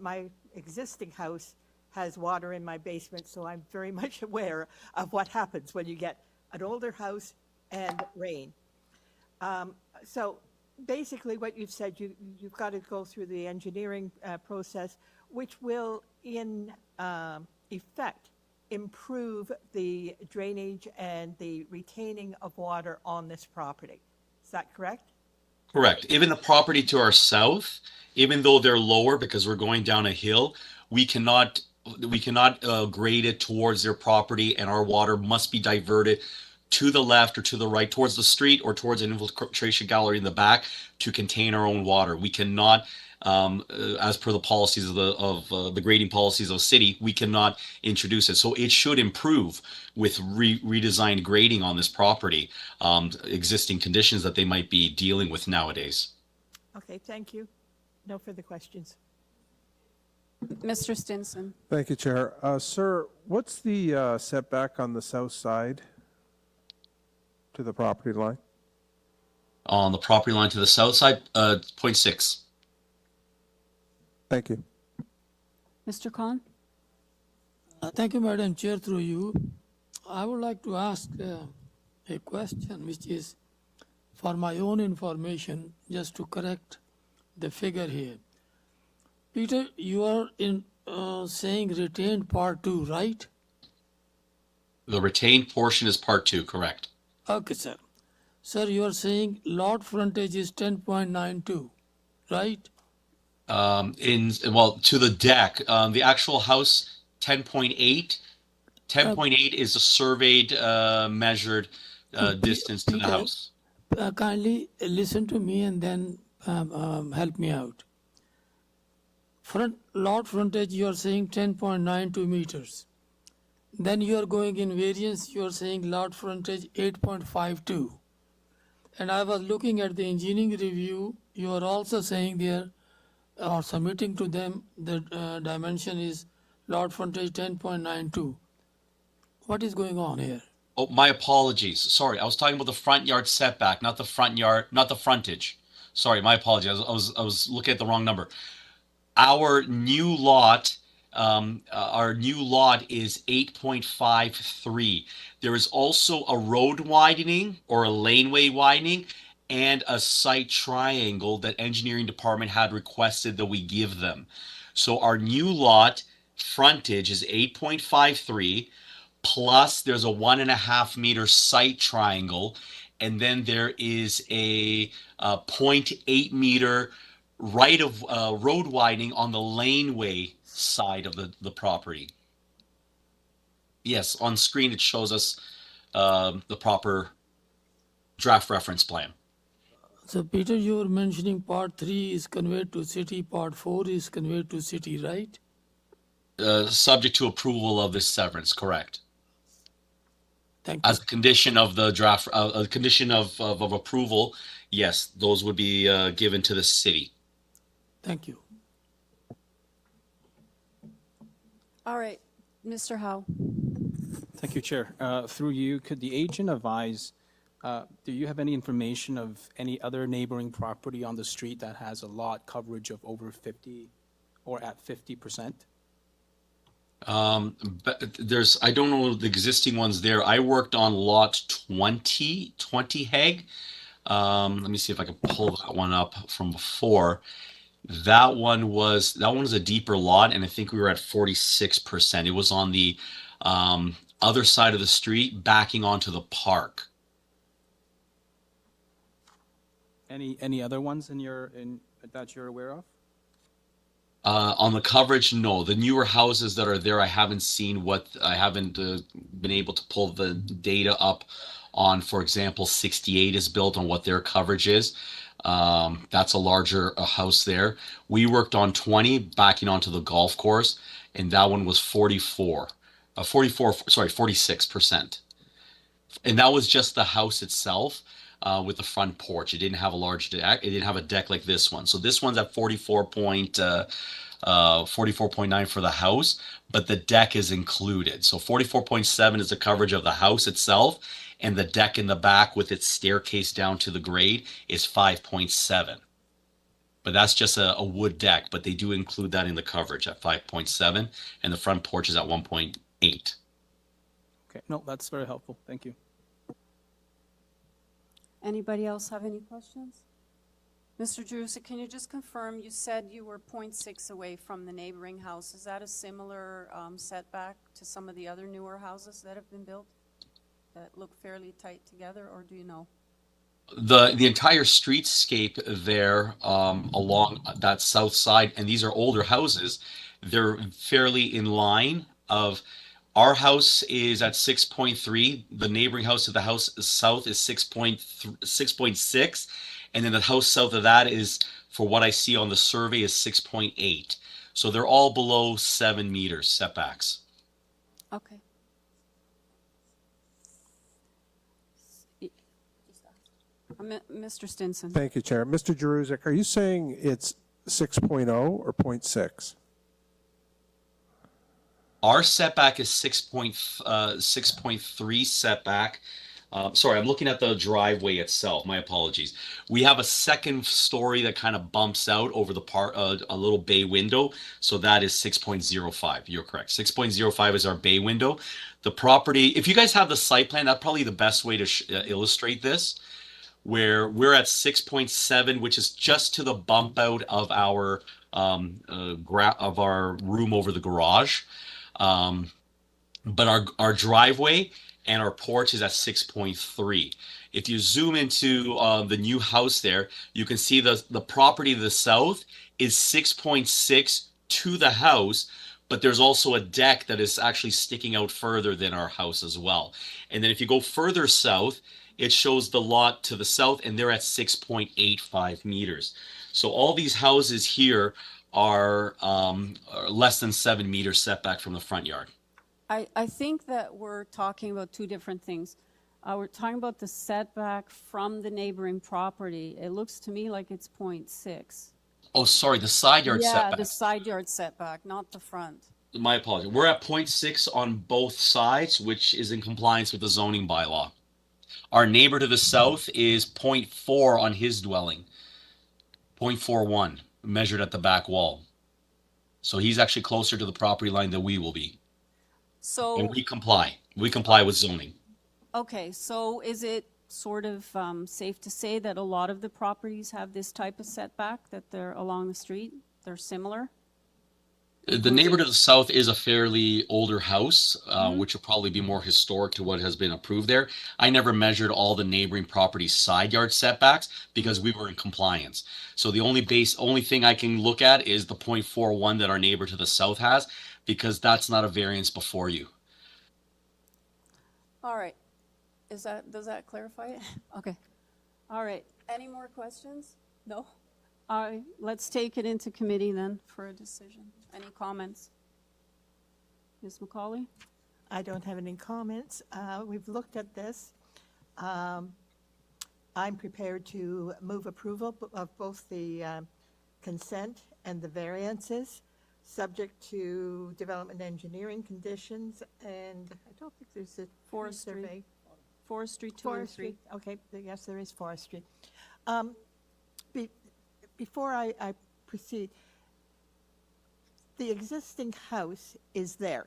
My existing house has water in my basement, so I'm very much aware of what happens when you get an older house and rain. So basically what you've said, you've got to go through the engineering process, which will in effect improve the drainage and the retaining of water on this property. Is that correct? Correct. Even the property to our south, even though they're lower because we're going down a hill, we cannot grade it towards their property, and our water must be diverted to the left or to the right towards the street or towards an infiltration gallery in the back to contain our own water. We cannot, as per the policies of the grading policies of the city, we cannot introduce it. So it should improve with redesigned grading on this property, existing conditions that they might be dealing with nowadays. Okay, thank you. No further questions. Mr. Stinson. Thank you, Chair. Sir, what's the setback on the south side to the property line? On the property line to the south side, 0.6. Thank you. Mr. Khan? Thank you, Madam Chair, through you. I would like to ask a question, which is for my own information, just to correct the figure here. Peter, you are saying retained part 2, right? The retained portion is part 2, correct? Okay, sir. Sir, you are saying lot frontage is 10.92, right? To the deck, the actual house 10.8. 10.8 is the surveyed measured distance to the Peter, house. Kindly listen to me and then help me out. Lot frontage, you are saying 10.92 meters. Then you are going in variance, you are saying lot frontage 8.52. And I was looking at the engineering review, you are also saying there, or submitting to them, the dimension is lot frontage 10.92. What is going on here? Oh, my apologies. Sorry, I was talking about the front yard setback, not the front yard, not the frontage. Sorry, my apologies. I was looking at the wrong number. Our new lot, is 8.53. There is also a road widening or a laneway widening and a site triangle that engineering department had requested that we give them. So our new lot frontage is 8.53, plus there's a 1.5 meter site triangle, and then there is a 0.8 meter right of road widening on the laneway side of the property. Yes, on screen it shows us the proper draft reference plan. So Peter, you were mentioning part 3 is conveyed to city, part 4 is conveyed to city, right? Subject to approval of this severance, correct? Thank you. As a condition of the draft, a condition of approval, yes, those would be given to the city. Thank you. All right, Mr. Howe. Thank you, Chair. Through you, could the agent advise, do you have any information of any other neighboring property on the street that has a lot coverage of over 50 or at 50%? But I don't know the existing ones there. I worked on lot 20 Haig. Let me see if I can pull that one up from before. That one was a deeper lot, and I think we were at 46%. It was on the other side of the street, backing onto the park. Any other ones that you're aware of? On the coverage, no. The newer houses that are there, I haven't been able to pull the data up on. For example, 68 is built on what their coverage is. That's a larger house there. We worked on 20 backing onto the golf course, and that one was 46%. And that was just the house itself with the front porch. It didn't have a large deck. It didn't have a deck like this one. So this one's at 44.9 for the house, but the deck is included. So 44.7 is the coverage of the house itself, and the deck in the back with its staircase down to the grade is 5.7. But that's just a wood deck, but they do include that in the coverage at 5.7, and the front porch is at 1.8. Okay, no, that's very helpful. Thank you. Anybody else have any questions? Mr. Drusa, can you just confirm, you said you were 0.6 away from the neighboring house. Is that a similar setback to some of the other newer houses that have been built that look fairly tight together, or do you know? The entire streetscape there along that south side, and these are older houses, they're fairly in line of. Our house is at 6.3. The neighboring house to the house south is 6.6. And then the house south of that is, for what I see on the survey, is 6.8. So they're all below 7 meters setbacks. Okay. Mr. Stinson. Thank you, Chair. Mr. Jeruzek, are you saying it's 6.0 or 0.6? Our setback is 6.3 setback. Sorry, I'm looking at the driveway itself. My apologies. We have a second story that kind of bumps out over the a little bay window. So that is 6.05. You're correct. 6.05 is our bay window. The property, if you guys have the site plan, that's probably the best way to illustrate this, where we're at 6.7, which is just to the bump out of our room over the garage. But our driveway and our porch is at 6.3. If you zoom into the new house there, you can see the property to the south is 6.6 to the house, but there's also a deck that is actually sticking out further than our house as well. And then if you go further south, it shows the lot to the south, and they're at 6.85 meters. So all these houses here are less than 7 meters setback from the front yard. I think that we're talking about two different things. We're talking about the setback from the neighboring property. It looks to me like it's 0.6. Oh, sorry, the side yard setback. Yeah, the side yard setback, not the front. My apologies. We're at 0.6 on both sides, which is in compliance with the zoning bylaw. Our neighbor to the south is 0.4 on his dwelling. .41 measured at the back wall. So he's actually closer to the property line than we will be. So. And we comply. We comply with zoning. Okay, so is it sort of safe to say that a lot of the properties have this type of setback, that they're along the street? They're similar? The neighbor to the south is a fairly older house, which will probably be more historic to what has been approved there. I never measured all the neighboring properties' side yard setbacks because we were in compliance. So the only thing I can look at is the .41 that our neighbor to the south has, because that's not a variance before you. All right. Does that clarify it? Okay. All right. Any more questions? No? All right. Let's take it into committee then for a decision. Any comments? Ms. McCauley? I don't have any comments. We've looked at this. I'm prepared to move approval of both the consent and the variances, subject to development engineering conditions, and I don't think there's a Forestry. survey. Forestry 2 and 3. Okay, yes, there is forestry. Before I proceed, the existing house is there.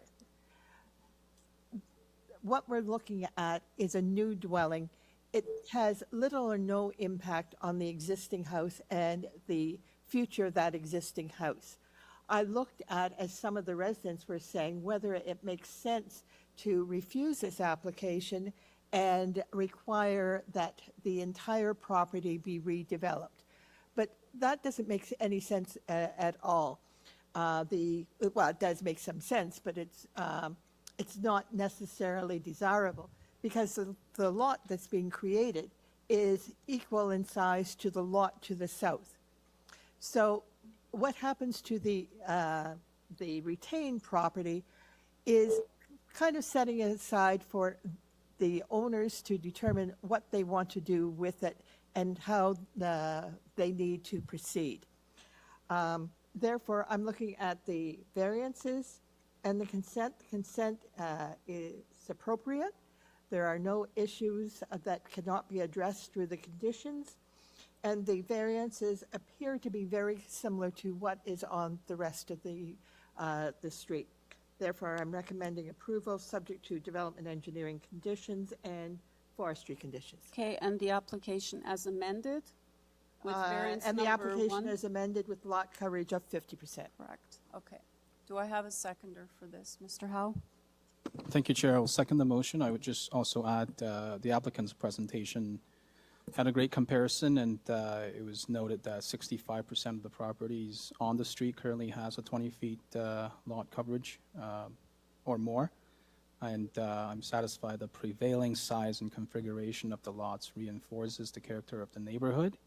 What we're looking at is a new dwelling. It has little or no impact on the existing house and the future of that existing house. I looked at, as some of the residents were saying, whether it makes sense to refuse this application and require that the entire property be redeveloped. But that doesn't make any sense at all. Well, it does make some sense, but it's not necessarily desirable, because the lot that's being created is equal in size to the lot to the south. So what happens to the retained property is kind of setting it aside for the owners to determine what they want to do with it and how they need to proceed. Therefore, I'm looking at the variances and the consent. The consent is appropriate. There are no issues that cannot be addressed through the conditions, and the variances appear to be very similar to what is on the rest of the street. Therefore, I'm recommending approval subject to development engineering conditions and forestry conditions. Okay, and the application as amended with variance And the number application 1? is amended with lot coverage of 50%. Correct. Okay. Do I have a seconder for this? Mr. Howe? Thank you, Chair. I will second the motion. I would just also add the applicant's presentation had a great comparison, and it was noted that 65% of the properties on the street currently has a 20 feet lot coverage or more. And I'm satisfied the prevailing size and configuration of the lots reinforces the character of the neighborhood,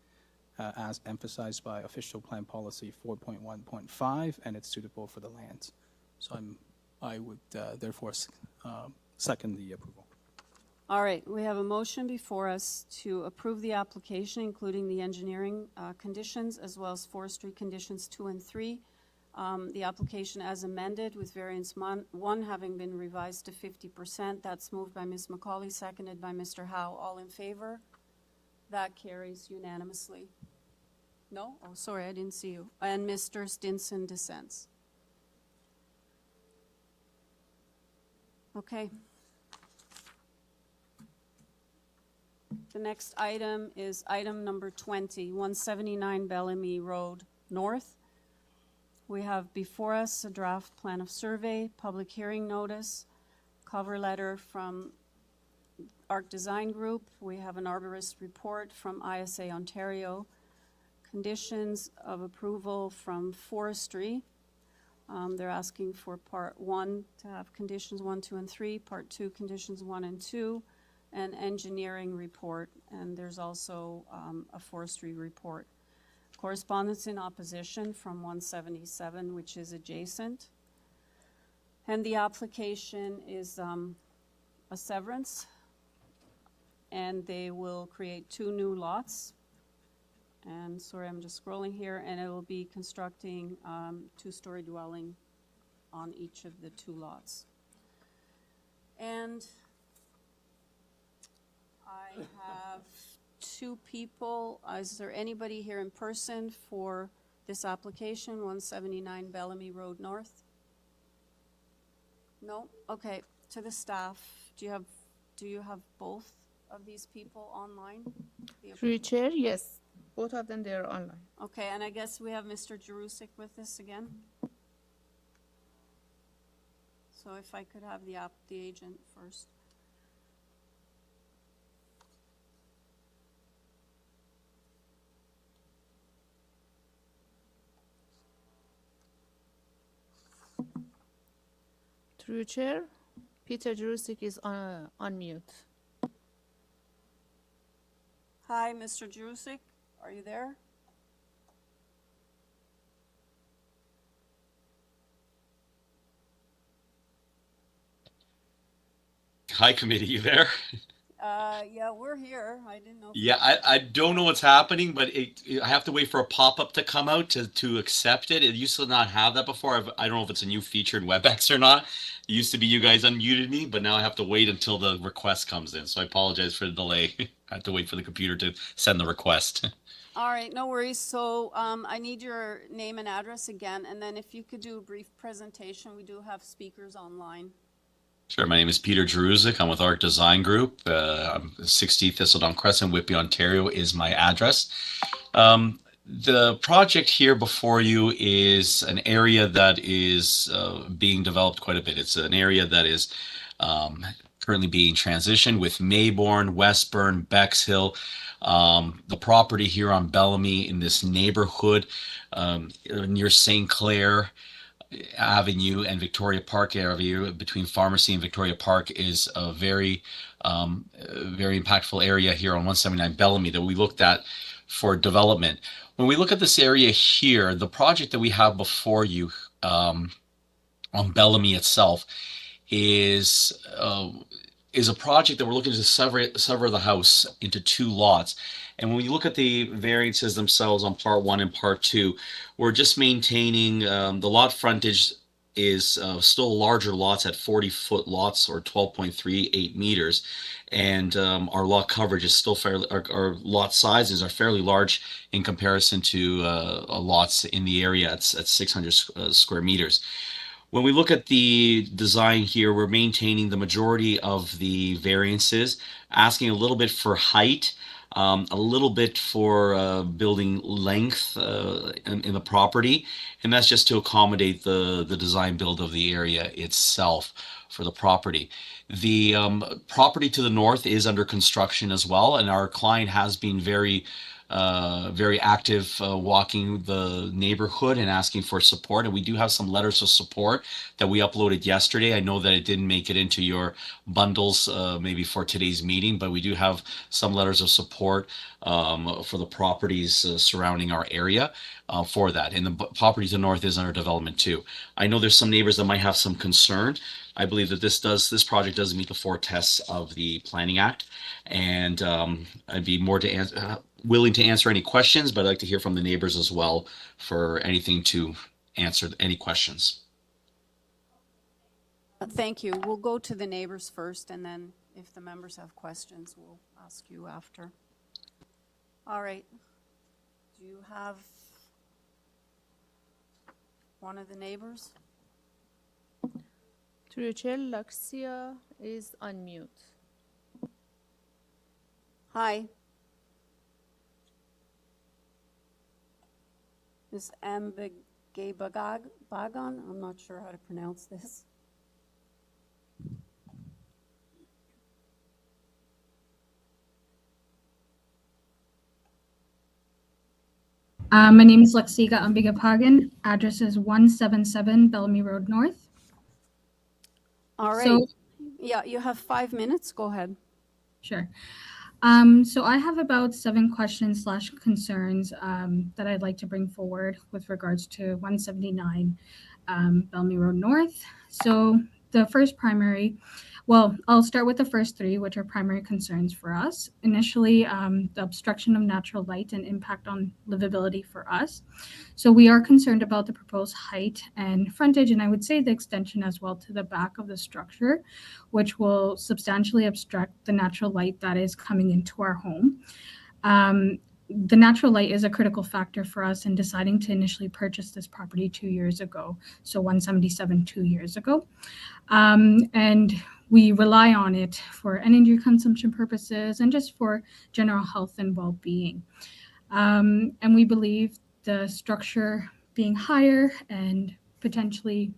as emphasized by official plan policy 4.1.5, and it's suitable for the lands. So I would therefore second the approval. All right, we have a motion before us to approve the application, including the engineering conditions as well as forestry conditions 2 and 3. The application as amended with variance 1 having been revised to 50%. That's moved by Ms. McCauley, seconded by Mr. Howe. All in favor? That carries unanimously. No? Oh, sorry, I didn't see you. And Mr. Stinson dissents. Okay. The next item is item number 20, 179 Bellamy Road North. We have before us a draft plan of survey, public hearing notice, cover letter from Arc Design Group. We have an arborist report from ISA Ontario, conditions of approval from forestry. They're asking for part 1 to have conditions 1, 2, and 3, part 2 conditions 1 and 2, and engineering report, and there's also a forestry report. Correspondence in opposition from 177, which is adjacent. And the application is a severance, and they will create 2 new lots. And sorry, I'm just scrolling here, and it will be constructing 2-story dwelling on each of the 2 lots. And I have 2 people. Is there anybody here in person for this application, 179 Bellamy Road North? No? Okay, to the staff, do you have both of these people online? Through your chair, yes. Both of them, they're online. Okay, and I guess we have Mr. Jerusik with us again. So if I could have the agent first. Through your chair, Peter Jerusik is on mute. Hi, Mr. Jerusik, are you there? Hi, committee, you there? Yeah, we're here. I didn't know. Yeah, I don't know what's happening, but I have to wait for a pop-up to come out to accept it. It used to not have that before. I don't know if it's a new feature in WebEx or not. It used to be you guys unmuted me, but now I have to wait until the request comes in. So I apologize for the delay. I have to wait for the computer to send the request. All right, no worries. So I need your name and address again, and then if you could do a brief presentation. We do have speakers online. Sure. My name is Peter Jerusik. I'm with Arc Design Group. I'm 60 Thistledown Crescent, Whitby, Ontario is my address. The project here before you is an area that is being developed quite a bit. It's an area that is currently being transitioned with Mayborn, Westburn, Bexhill. The property here on Bellamy in this neighborhood near St. Clair Avenue and Victoria Park area, between Pharmacy and Victoria Park, is a very impactful area here on 179 Bellamy that we looked at for development. When we look at this area here, the project that we have before you on Bellamy itself is a project that we're looking to sever the house into 2 lots. And when we look at the variances themselves on part 1 and part 2, we're just maintaining the lot frontage is still larger lots at 40-foot lots or 12.38 meters. And our lot coverage is still fairly, our lot sizes are fairly large in comparison to lots in the area at 600 square meters. When we look at the design here, we're maintaining the majority of the variances, asking a little bit for height, a little bit for building length in the property, and that's just to accommodate the design build of the area itself for the property. The property to the north is under construction as well, and our client has been very active walking the neighborhood and asking for support. And we do have some letters of support that we uploaded yesterday. I know that it didn't make it into your bundles maybe for today's meeting, but we do have some letters of support for the properties surrounding our area for that. And the property to the north is under development too. I know there's some neighbors that might have some concern. I believe that this project does meet the 4 tests of the Planning Act, and I'd be more willing to answer any questions, but I'd like to hear from the neighbors as well for anything to answer any questions. Thank you. We'll go to the neighbors first, and then if the members have questions, we'll ask you after. All right. Do you have one of the neighbors? Through your chair, Luxia is on mute. Hi. Ms. Bagan, I'm not sure how to pronounce this. My name is Lexiga Ambigapagan. Address is 177 Bellamy Road North. All right. So, yeah, you have 5 minutes. Go ahead. sure. So I have about 7 questions / concerns that I'd like to bring forward with regards to 179 Bellamy Road North. So the first primary, well, I'll start with the first 3, which are primary concerns for us. Initially, the obstruction of natural light and impact on livability for us. So we are concerned about the proposed height and frontage, and I would say the extension as well to the back of the structure, which will substantially obstruct the natural light that is coming into our home. The natural light is a critical factor for us in deciding to initially purchase this property 2 years ago, so 177 2 years ago. And we rely on it for energy consumption purposes and just for general health and well-being. And we believe the structure being higher and potentially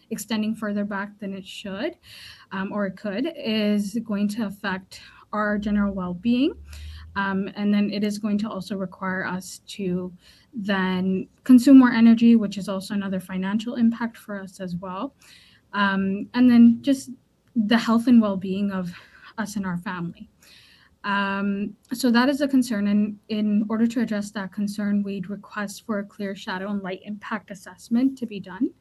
extending further back than it should, or it could, is going to affect our general well-being. And then it is going to also require us to then consume more energy, which is also another financial impact for us as well. And then just the health and well-being of us and our family. So that is a concern. And in order to address that concern, we'd request for a clear shadow and light impact assessment to be done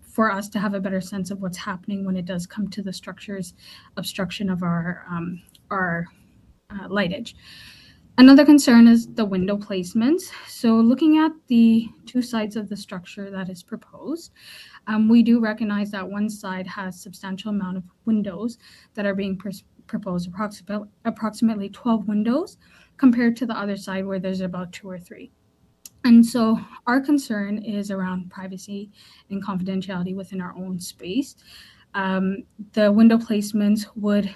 for us to have a better sense of what's happening when it does come to the structure's obstruction of our lightage. Another concern is the window placements. So looking at the two sides of the structure that is proposed, we do recognize that one side has substantial amount of windows that are being proposed, approximately 12 windows, compared to the other side where there's about 2 or 3. And so our concern is around privacy and confidentiality within our own space. The window placements would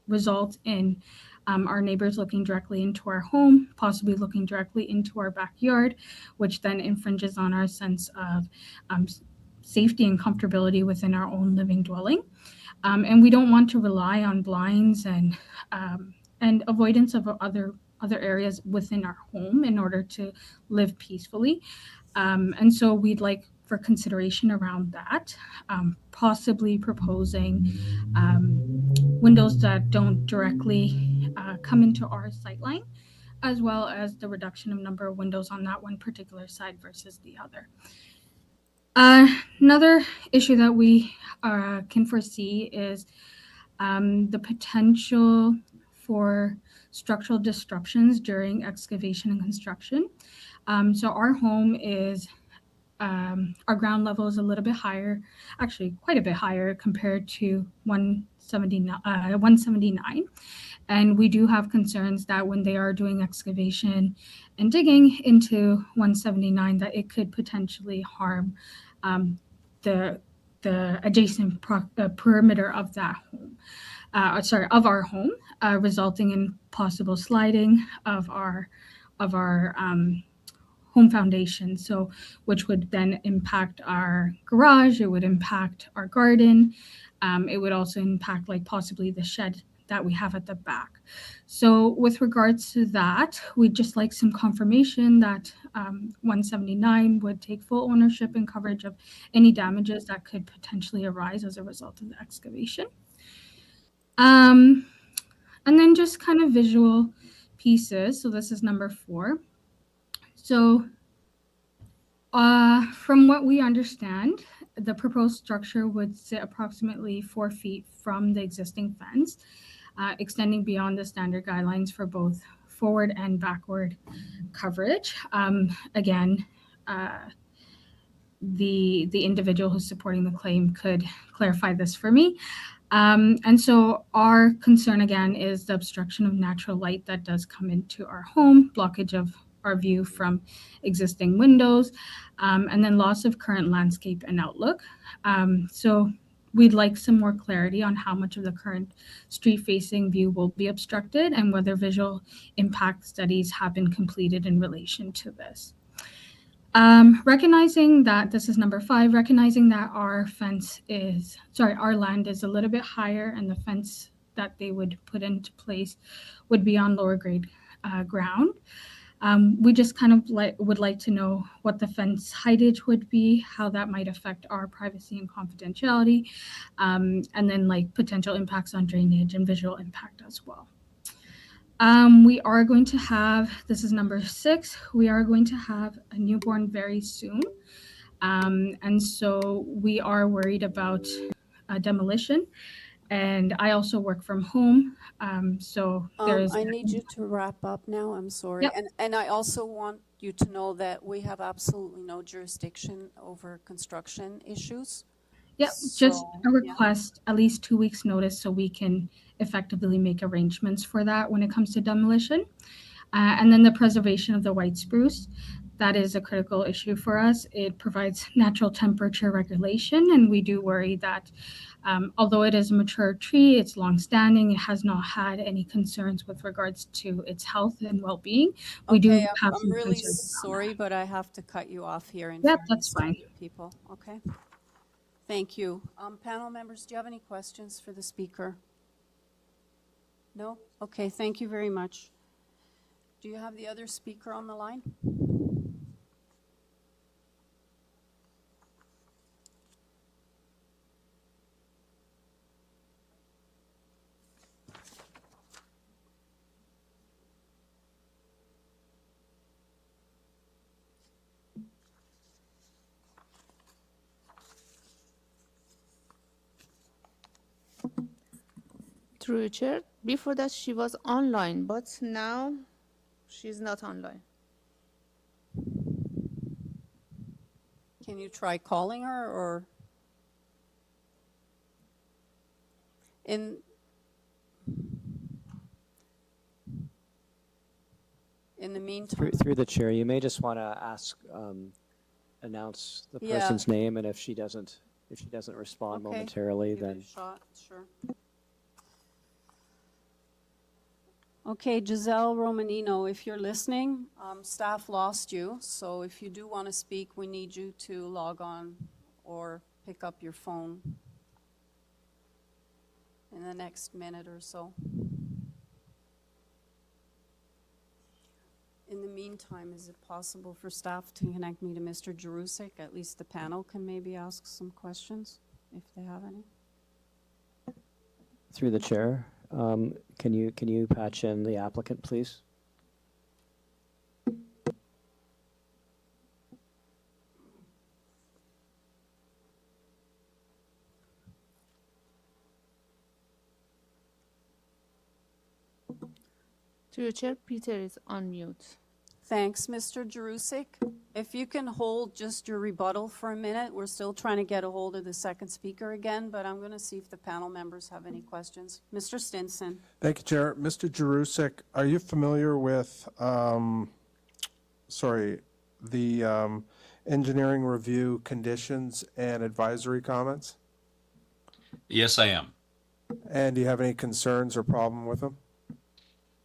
result in our neighbors looking directly into our home, possibly looking directly into our backyard, which then infringes on our sense of safety and comfortability within our own living dwelling. And we don't want to rely on blinds and avoidance of other areas within our home in order to live peacefully. And so we'd like for consideration around that, possibly proposing windows that don't directly come into our sightline, as well as the reduction of number of windows on that one particular side versus the other. Another issue that we can foresee is the potential for structural disruptions during excavation and construction. So our home is, our ground level is a little bit higher, actually quite a bit higher compared to 179. And we do have concerns that when they are doing excavation and digging into 179, that it could potentially harm the adjacent perimeter of that home, of our home, resulting in possible sliding of our home foundation. So, which would then impact our garage. It would impact our garden. It would also impact possibly the shed that we have at the back. So with regards to that, we'd just like some confirmation that 179 would take full ownership and coverage of any damages that could potentially arise as a result of the excavation. And then just kind of visual pieces. So this is number 4. So from what we understand, the proposed structure would sit approximately 4 feet from the existing fence, extending beyond the standard guidelines for both forward and backward coverage. Again, the individual who's supporting the claim could clarify this for me. And so our concern again is the obstruction of natural light that does come into our home, blockage of our view from existing windows, and then loss of current landscape and outlook. So we'd like some more clarity on how much of the current street-facing view will be obstructed and whether visual impact studies have been completed in relation to this. Recognizing that, this is number 5, recognizing that our land is a little bit higher and the fence that they would put into place would be on lower grade ground. We just kind of would like to know what the fence heightage would be, how that might affect our privacy and confidentiality, and then potential impacts on drainage and visual impact as well. We are going to have, this is number 6, we are going to have a newborn very soon. And so we are worried about demolition. And I also work from home. So there's. I need you to wrap up now. I'm sorry. Yep. And I also want you to know that we have absolutely no jurisdiction over construction issues. Yep, just So, a yeah. request, at least 2 weeks' notice, so we can effectively make arrangements for that when it comes to demolition. And then the preservation of the white spruce, that is a critical issue for us. It provides natural temperature regulation, and we do worry that although it is a mature tree, it's long-standing, it has not had any concerns with regards to its health and well-being. We do Okay, have I'm some really concerns around sorry, that. but I have to cut you off here in Yep, fairness that's to fine. other people, okay? Thank you. Panel members, do you have any questions for the speaker? No? Okay, thank you very much. Do you have the other speaker on the line? Through your chair. Before that, she was online, but now she's not online. Can you try calling her, or? In the meantime, Through the chair, you may just want to ask, announce the Yeah. person's name, and if she doesn't respond Okay. momentarily, give it a then shot, sure. Okay, Giselle Romanino, if you're listening, staff lost you, so if you do want to speak, we need you to log on or pick up your phone in the next minute or so. In the meantime, is it possible for staff to connect me to Mr. Jerusik? At least the panel can maybe ask some questions, if they have any. through the chair, can you patch in the applicant, please? Through your chair, Peter is on mute. Thanks, Mr. Jerusik. If you can hold just your rebuttal for a minute, we're still trying to get a hold of the second speaker again, but I'm going to see if the panel members have any questions. Mr. Stinson. Thank you, Chair. Mr. Jerusik, are you familiar with, the engineering review conditions and advisory comments? Yes, I am. And do you have any concerns or problem with them?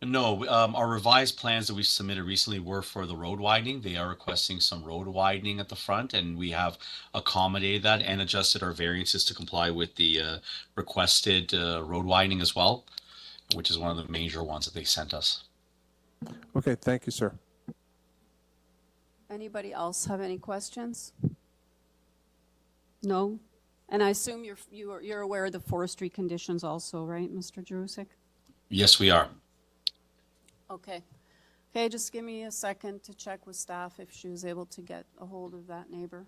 No, our revised plans that we submitted recently were for the road widening. They are requesting some road widening at the front, and we have accommodated that and adjusted our variances to comply with the requested road widening as well, which is one of the major ones that they sent us. Okay, thank you, sir. Anybody else have any questions? No? And I assume you're aware of the forestry conditions also, right, Mr. Jerusik? Yes, we are. Okay. Okay, just give me a second to check with staff if she was able to get a hold of that neighbor.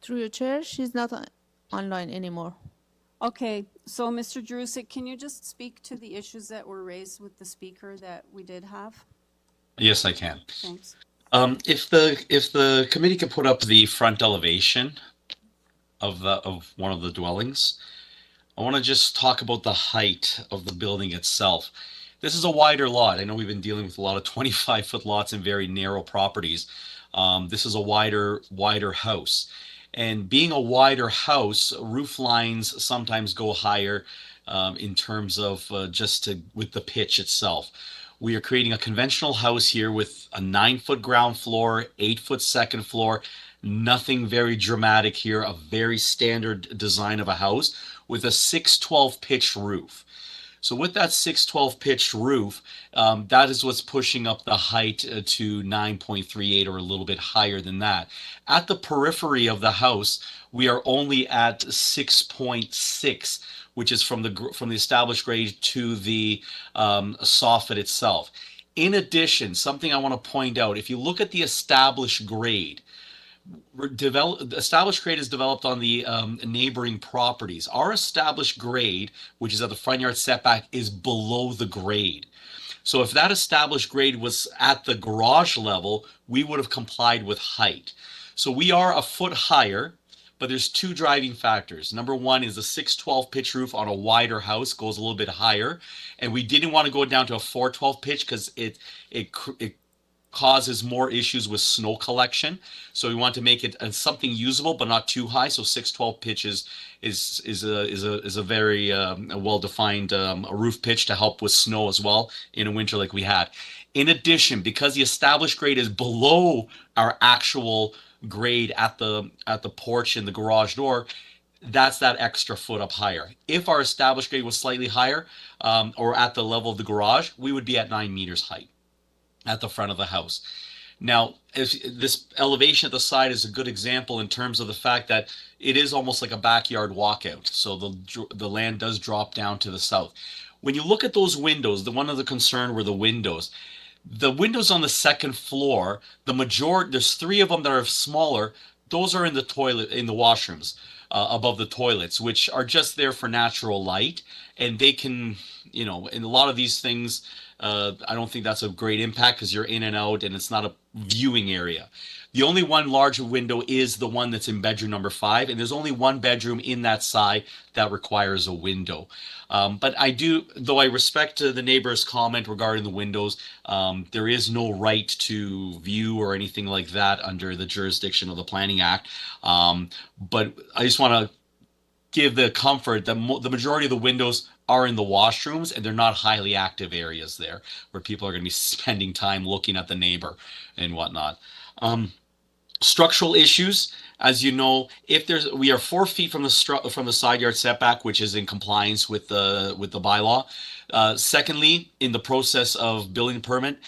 Through your chair, she's not online anymore. Okay, so Mr. Jerusik, can you just speak to the issues that were raised with the speaker that we did have? Yes, I can. Thanks. If the committee could put up the front elevation of one of the dwellings, I want to just talk about the height of the building itself. This is a wider lot. I know we've been dealing with a lot of 25-foot lots and very narrow properties. This is a wider house. And being a wider house, roof lines sometimes go higher in terms of with the pitch itself. We are creating a conventional house here with a 9-foot ground floor, 8-foot second floor, nothing very dramatic here, a very standard design of a house with a 612 pitched roof. So with that 612 pitched roof, that is what's pushing up the height to 9.38 or a little bit higher than that. At the periphery of the house, we are only at 6.6, which is from the established grade to the soffit itself. In addition, something I want to point out, if you look at the established grade, established grade is developed on the neighboring properties. Our established grade, which is at the front yard setback, is below the grade. So if that established grade was at the garage level, we would have complied with height. So we are a foot higher, but there's two driving factors. Number one is a 612 pitch roof on a wider house goes a little bit higher, and we didn't want to go down to a 412 pitch because it causes more issues with snow collection. So we want to make it something usable but not too high. So 612 pitch is a very well-defined roof pitch to help with snow as well in a winter like we had. In addition, because the established grade is below our actual grade at the porch and the garage door, that's that extra foot up higher. If our established grade was slightly higher or at the level of the garage, we would be at 9 meters height at the front of the house. Now, if this elevation at the side is a good example in terms of the fact that it is almost like a backyard walkout. So the land does drop down to the south. When you look at those windows, the one of the concern were the windows. The windows on the second floor, there's 3 of them that are smaller. Those are in the toilet, in the washrooms, above the toilets, which are just there for natural light. And they can, in a lot of these things, I don't think that's a great impact because you're in and out and it's not a viewing area. The only one large window is the one that's in bedroom number 5, and there's only one bedroom in that side that requires a window. But though I respect the neighbor's comment regarding the windows, there is no right to view or anything like that under the jurisdiction of the Planning Act. But I just want to give the comfort that the majority of the windows are in the washrooms, and they're not highly active areas there where people are going to be spending time looking at the neighbor and whatnot. Structural issues, as you know, we are 4 feet from the side yard setback, which is in compliance with the bylaw. Secondly, in the process of building permit,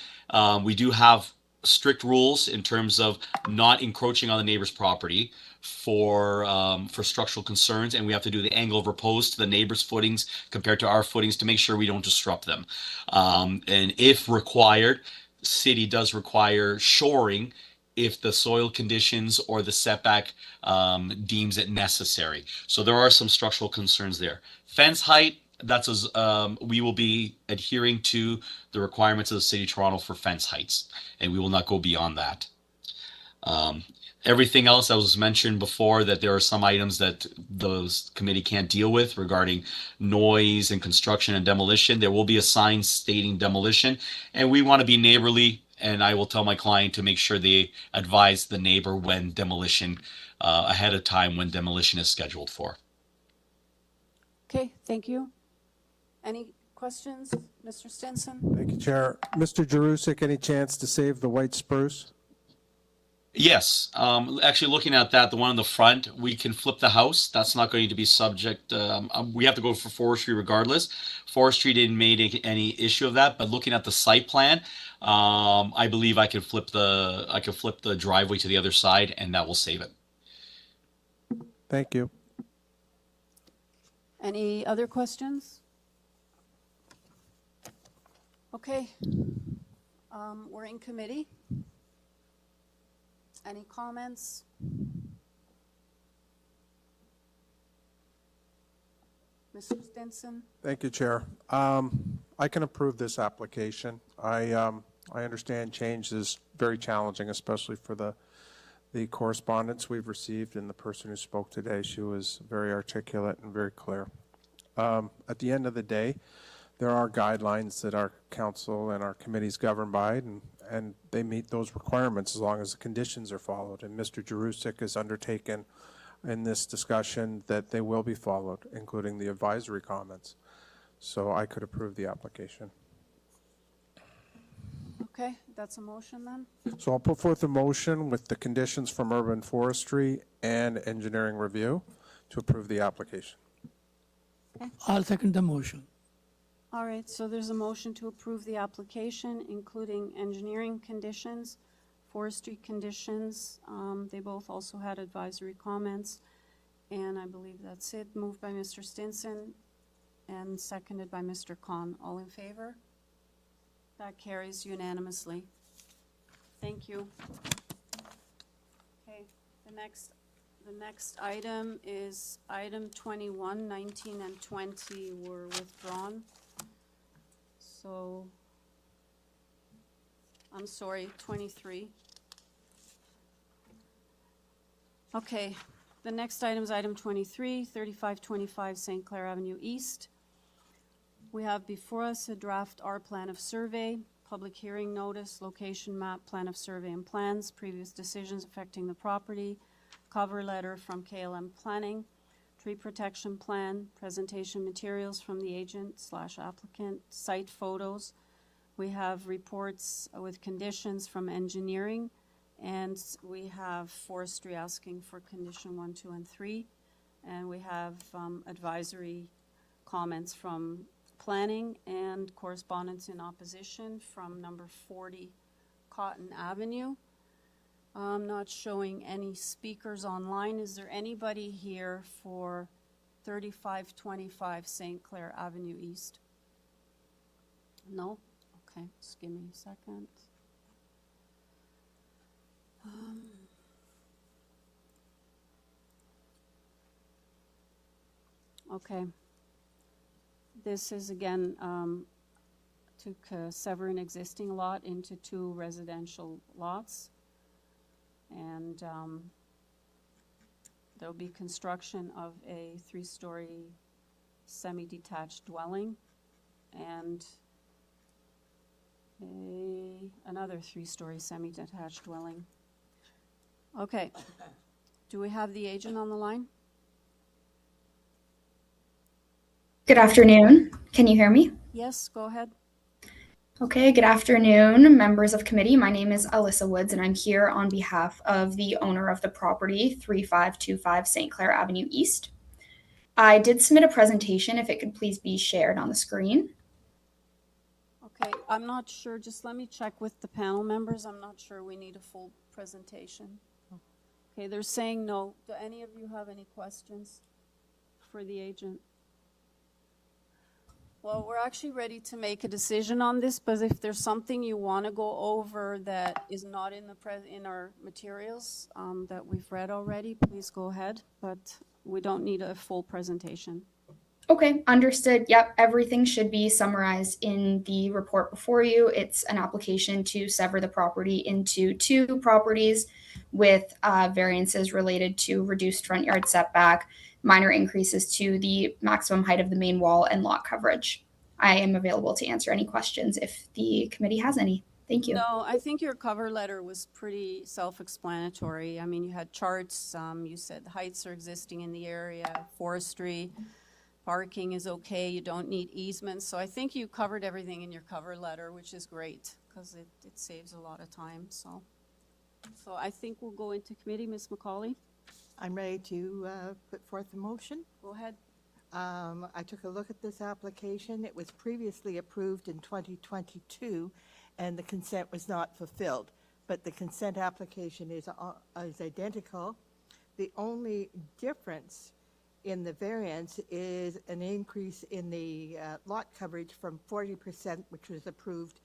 we do have strict rules in terms of not encroaching on the neighbor's property for structural concerns, and we have to do the angle of repose to the neighbor's footings compared to our footings to make sure we don't disrupt them. And if required, city does require shoring if the soil conditions or the setback deems it necessary. So there are some structural concerns there. Fence height, we will be adhering to the requirements of the City of Toronto for fence heights, and we will not go beyond that. Everything else that was mentioned before, that there are some items that the committee can't deal with regarding noise and construction and demolition. There will be a sign stating demolition, and we want to be neighborly, and I will tell my client to make sure they advise the neighbor when demolition, ahead of time when demolition is scheduled for. Okay, thank you. Any questions, Mr. Stinson? Thank you, Chair. Mr. Jerusik, any chance to save the white spruce? Yes, actually looking at that, the one in the front, we can flip the house. That's not going to be subject. We have to go for forestry regardless. Forestry didn't make any issue of that, but looking at the site plan, I believe I can flip the driveway to the other side, and that will save it. Thank you. Any other questions? Okay, we're in committee. Any comments? Mr. Stinson? Thank you, Chair. I can approve this application. I understand change is very challenging, especially for the correspondence we've received, and the person who spoke today, she was very articulate and very clear. At the end of the day, there are guidelines that our council and our committees govern by, and they meet those requirements as long as the conditions are followed. And Mr. Jerusik has undertaken in this discussion that they will be followed, including the advisory comments. So I could approve the application. Okay, that's a motion then. So I'll put forth a motion with the conditions from urban forestry and engineering review to approve the application. I'll second the motion. All right, so there's a motion to approve the application, including engineering conditions, forestry conditions. They both also had advisory comments, and I believe that's it. Moved by Mr. Stinson and seconded by Mr. Khan. All in favor? That carries unanimously. Thank you. Okay, the next item is item 21, 19, and 20 were withdrawn. So I'm sorry, 23. Okay, the next item is item 23, 3525 St. Clair Avenue East. We have before us a draft R plan of survey, public hearing notice, location map, plan of survey and plans, previous decisions affecting the property, cover letter from KLM Planning, tree protection plan, presentation materials from the agent/applicant, site photos. We have reports with conditions from engineering, and we have forestry asking for condition 1, 2, and 3. And we have advisory comments from planning and correspondence in opposition from number 40 Cotton Avenue. I'm not showing any speakers online. Is there anybody here for 3525 St. Clair Avenue East? No? Okay, just give me a second. Okay. This is again to sever an existing lot into 2 residential lots. And there'll be construction of a 3-story semi-detached dwelling and another 3-story semi-detached dwelling. Okay. Do we have the agent on the line? Good afternoon. Can you hear me? Yes, go ahead. Okay, good afternoon, members of committee. My name is Alyssa Woods, and I'm here on behalf of the owner of the property, 3525 St. Clair Avenue East. I did submit a presentation, if it could please be shared on the screen. Okay, I'm not sure. Just let me check with the panel members. I'm not sure we need a full presentation. Okay, they're saying no. Do any of you have any questions for the agent? Well, we're actually ready to make a decision on this, but if there's something you want to go over that is not in our materials that we've read already, please go ahead, but we don't need a full presentation. Okay, understood. Yep, everything should be summarized in the report before you. It's an application to sever the property into 2 properties with variances related to reduced front yard setback, minor increases to the maximum height of the main wall, and lot coverage. I am available to answer any questions if the committee has any. Thank you. No, I think your cover letter was pretty self-explanatory. I mean, you had charts, you said heights are existing in the area, forestry, parking is okay, you don't need easements. So I think you covered everything in your cover letter, which is great because it saves a lot of time. So I think we'll go into committee. Ms. McCauley? I'm ready to put forth a motion. Go ahead. I took a look at this application. It was previously approved in 2022, and the consent was not fulfilled. But the consent application is identical. The only difference in the variance is an increase in the lot coverage from 40%, which was approved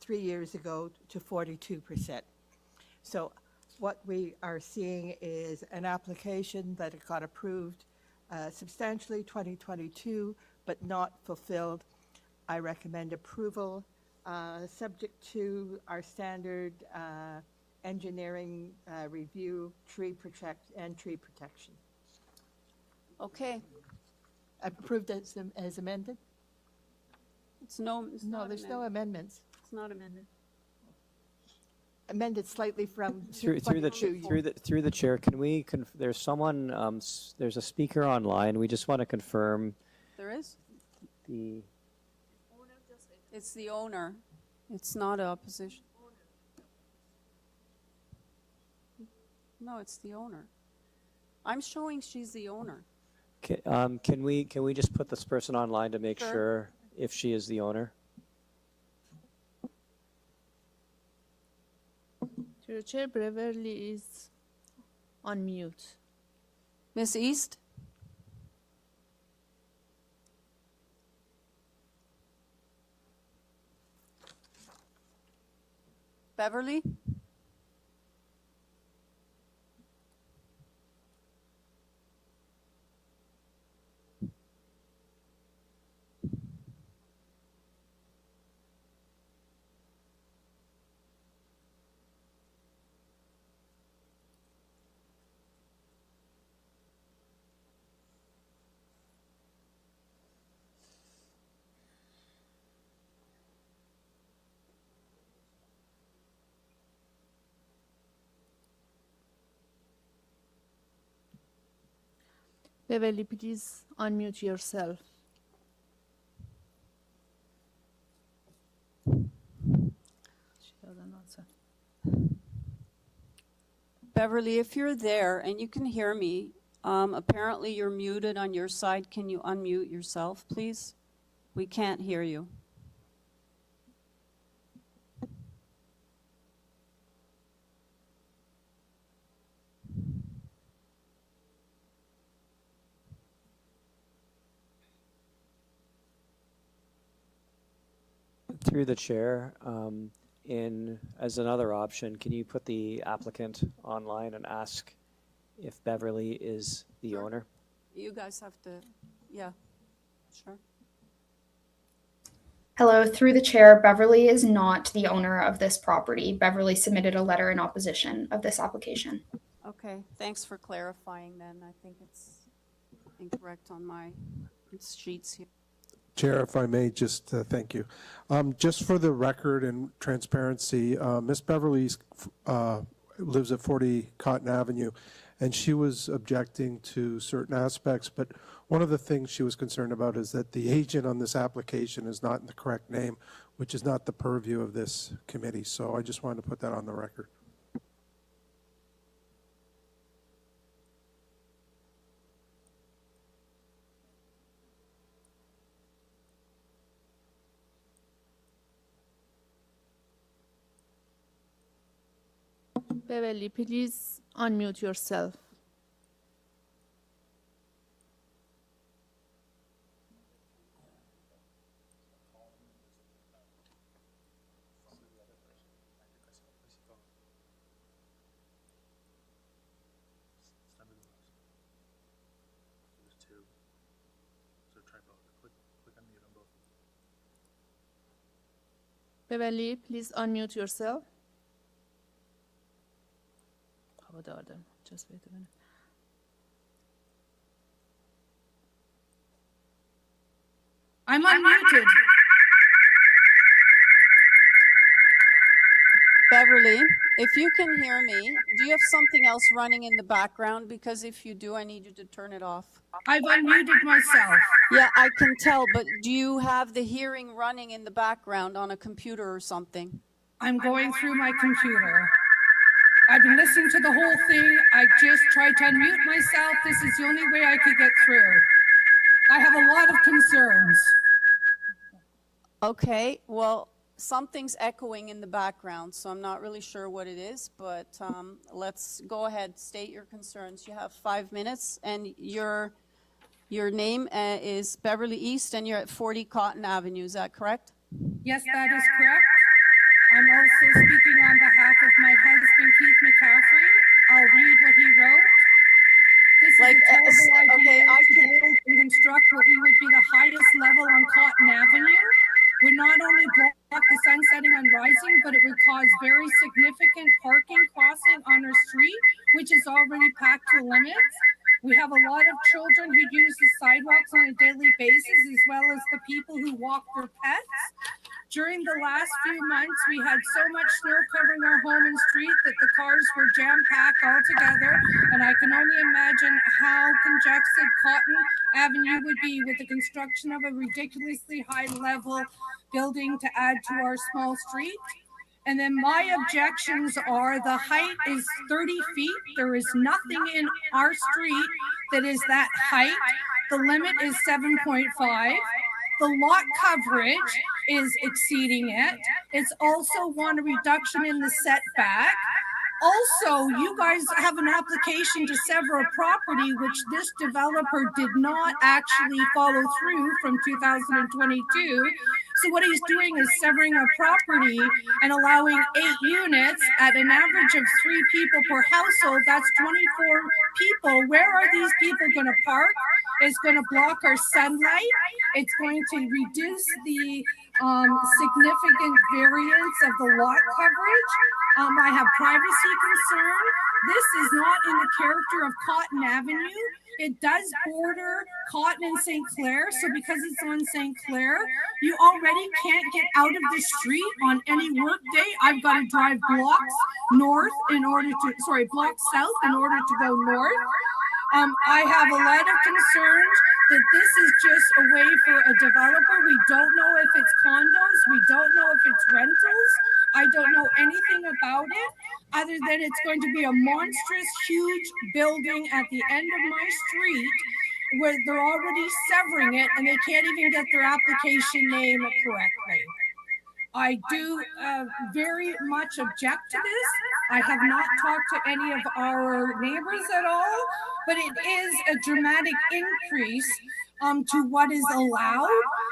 3 years ago, to 42%. So what we are seeing is an application that got approved substantially 2022, but not fulfilled. I recommend approval, subject to our standard engineering review, tree protection. Okay. Approved as amended? No, There's no amendments. It's not amended. Amended slightly from Through the chair, can we, there's someone, there's a speaker online. We just want to confirm There is? the, It's the owner. It's not opposition. No, it's the owner. I'm showing she's the owner. can we just put this person online to make Sure. sure if she is the owner? Through the chair, Beverly is on mute. Miss East? Beverly? Beverly, please unmute yourself. She doesn't answer. Beverly, if you're there and you can hear me, apparently you're muted on your side. Can you unmute yourself, please? We can't hear you. Through the chair, as another option, can you put the applicant online and ask if Beverly is the Sure. owner? You guys have to, yeah, sure. Hello, through the chair, Beverly is not the owner of this property. Beverly submitted a letter in opposition of this application. Okay, thanks for clarifying then. I think it's incorrect on my sheets here. Chair, if I may, just thank you. Just for the record and transparency, Miss Beverly lives at 40 Cotton Avenue, and she was objecting to certain aspects, but one of the things she was concerned about is that the agent on this application is not in the correct name, which is not the purview of this committee. So I just wanted to put that on the record. Beverly, please unmute yourself. Beverly, please unmute yourself. Just wait a minute. I'm unmuted. Beverly, if you can hear me, do you have something else running in the background? Because if you do, I need you to turn it off. I've unmuted myself. Yeah, I can tell, but do you have the hearing running in the background on a computer or something? I'm going through my computer. I've been listening to the whole thing. I just tried to unmute myself. This is the only way I could get through. I have a lot of concerns. Okay, well, something's echoing in the background, so I'm not really sure what it is, but let's go ahead, state your concerns. You have 5 minutes, and your name is Beverly East, and you're at 40 Cotton Avenue, is that correct? Yes, that is correct. I'm also speaking on behalf of my husband, Keith McCaffrey. I'll read what he wrote. This is a terrible idea to build and construct what we would be the highest level on Cotton Avenue. Would not only block the sun setting on Rising, but it would cause very significant parking crossing on our street, which is already packed to limits. We have a lot of children who use the sidewalks on a daily basis, as well as the people who walk their pets. During the last few months, we had so much snow covering our home and street that the cars were jam-packed all together, and I can only imagine how congested Cotton Avenue would be with the construction of a ridiculously high-level building to add to our small street. And then my objections are the height is 30 feet. There is nothing in our street that is that height. The limit is 7.5. The lot coverage is exceeding it. It's also want a reduction in the setback. Also, you guys have an application to sever a property, which this developer did not actually follow through from 2022. So what he's doing is severing a property and allowing 8 units at an average of 3 people per household. That's 24 people. Where are these people going to park? It's going to block our sunlight. It's going to reduce the significant variance of the lot coverage. I have privacy concern. This is not in the character of Cotton Avenue. It does border Cotton and St. Clair, so because it's on St. Clair, you already can't get out of the street on any work day. I've got to drive blocks north in order to, blocks south in order to go north. I have a lot of concerns that this is just a way for a developer. We don't know if it's condos. We don't know if it's rentals. I don't know anything about it other than it's going to be a monstrous, huge building at the end of my street where they're already severing it and they can't even get their application name correctly. I do very much object to this. I have not talked to any of our neighbors at all, but it is a dramatic increase to what is allowed.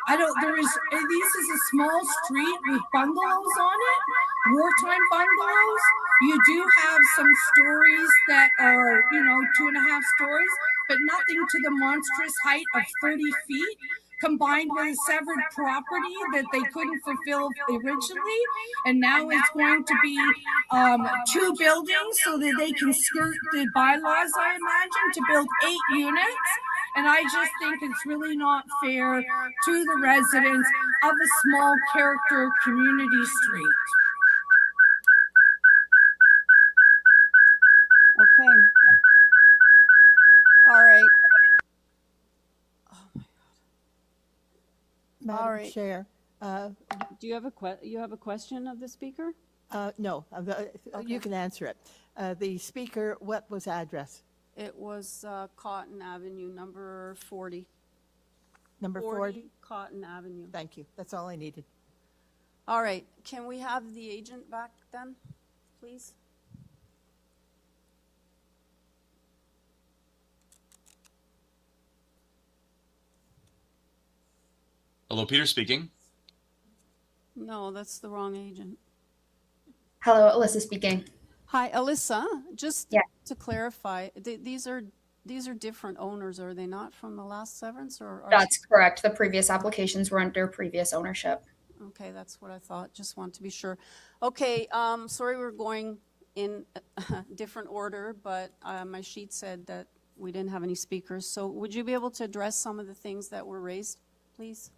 This is a small street with bungalows on it, wartime bungalows. You do have some stories that are, 2.5 stories, but nothing to the monstrous height of 30 feet. Combined with a severed property that they couldn't fulfill originally. And now it's going to be 2 buildings so that they can skirt the bylaws, I imagine, to build 8 units. And I just think it's really not fair to the residents of a small character community street. Okay. All right. Madam All right. Chair, Do you have a question of the speaker? no, you can answer it. The speaker, what was address? It was Cotton Avenue, number 40. Number 40? Cotton Avenue. Thank you. That's all I needed. All right, can we have the agent back then, please? Hello, Peter speaking. No, that's the wrong agent. Hello, Alyssa speaking. Hi, Alyssa, just Yeah. to clarify, these are different owners, are they not, from the last severance, or? That's correct. The previous applications were under previous ownership. Okay, that's what I thought, just want to be sure. Okay, sorry we're going in a different order, but my sheet said that we didn't have any speakers, so would you be able to address some of the things that were raised, please?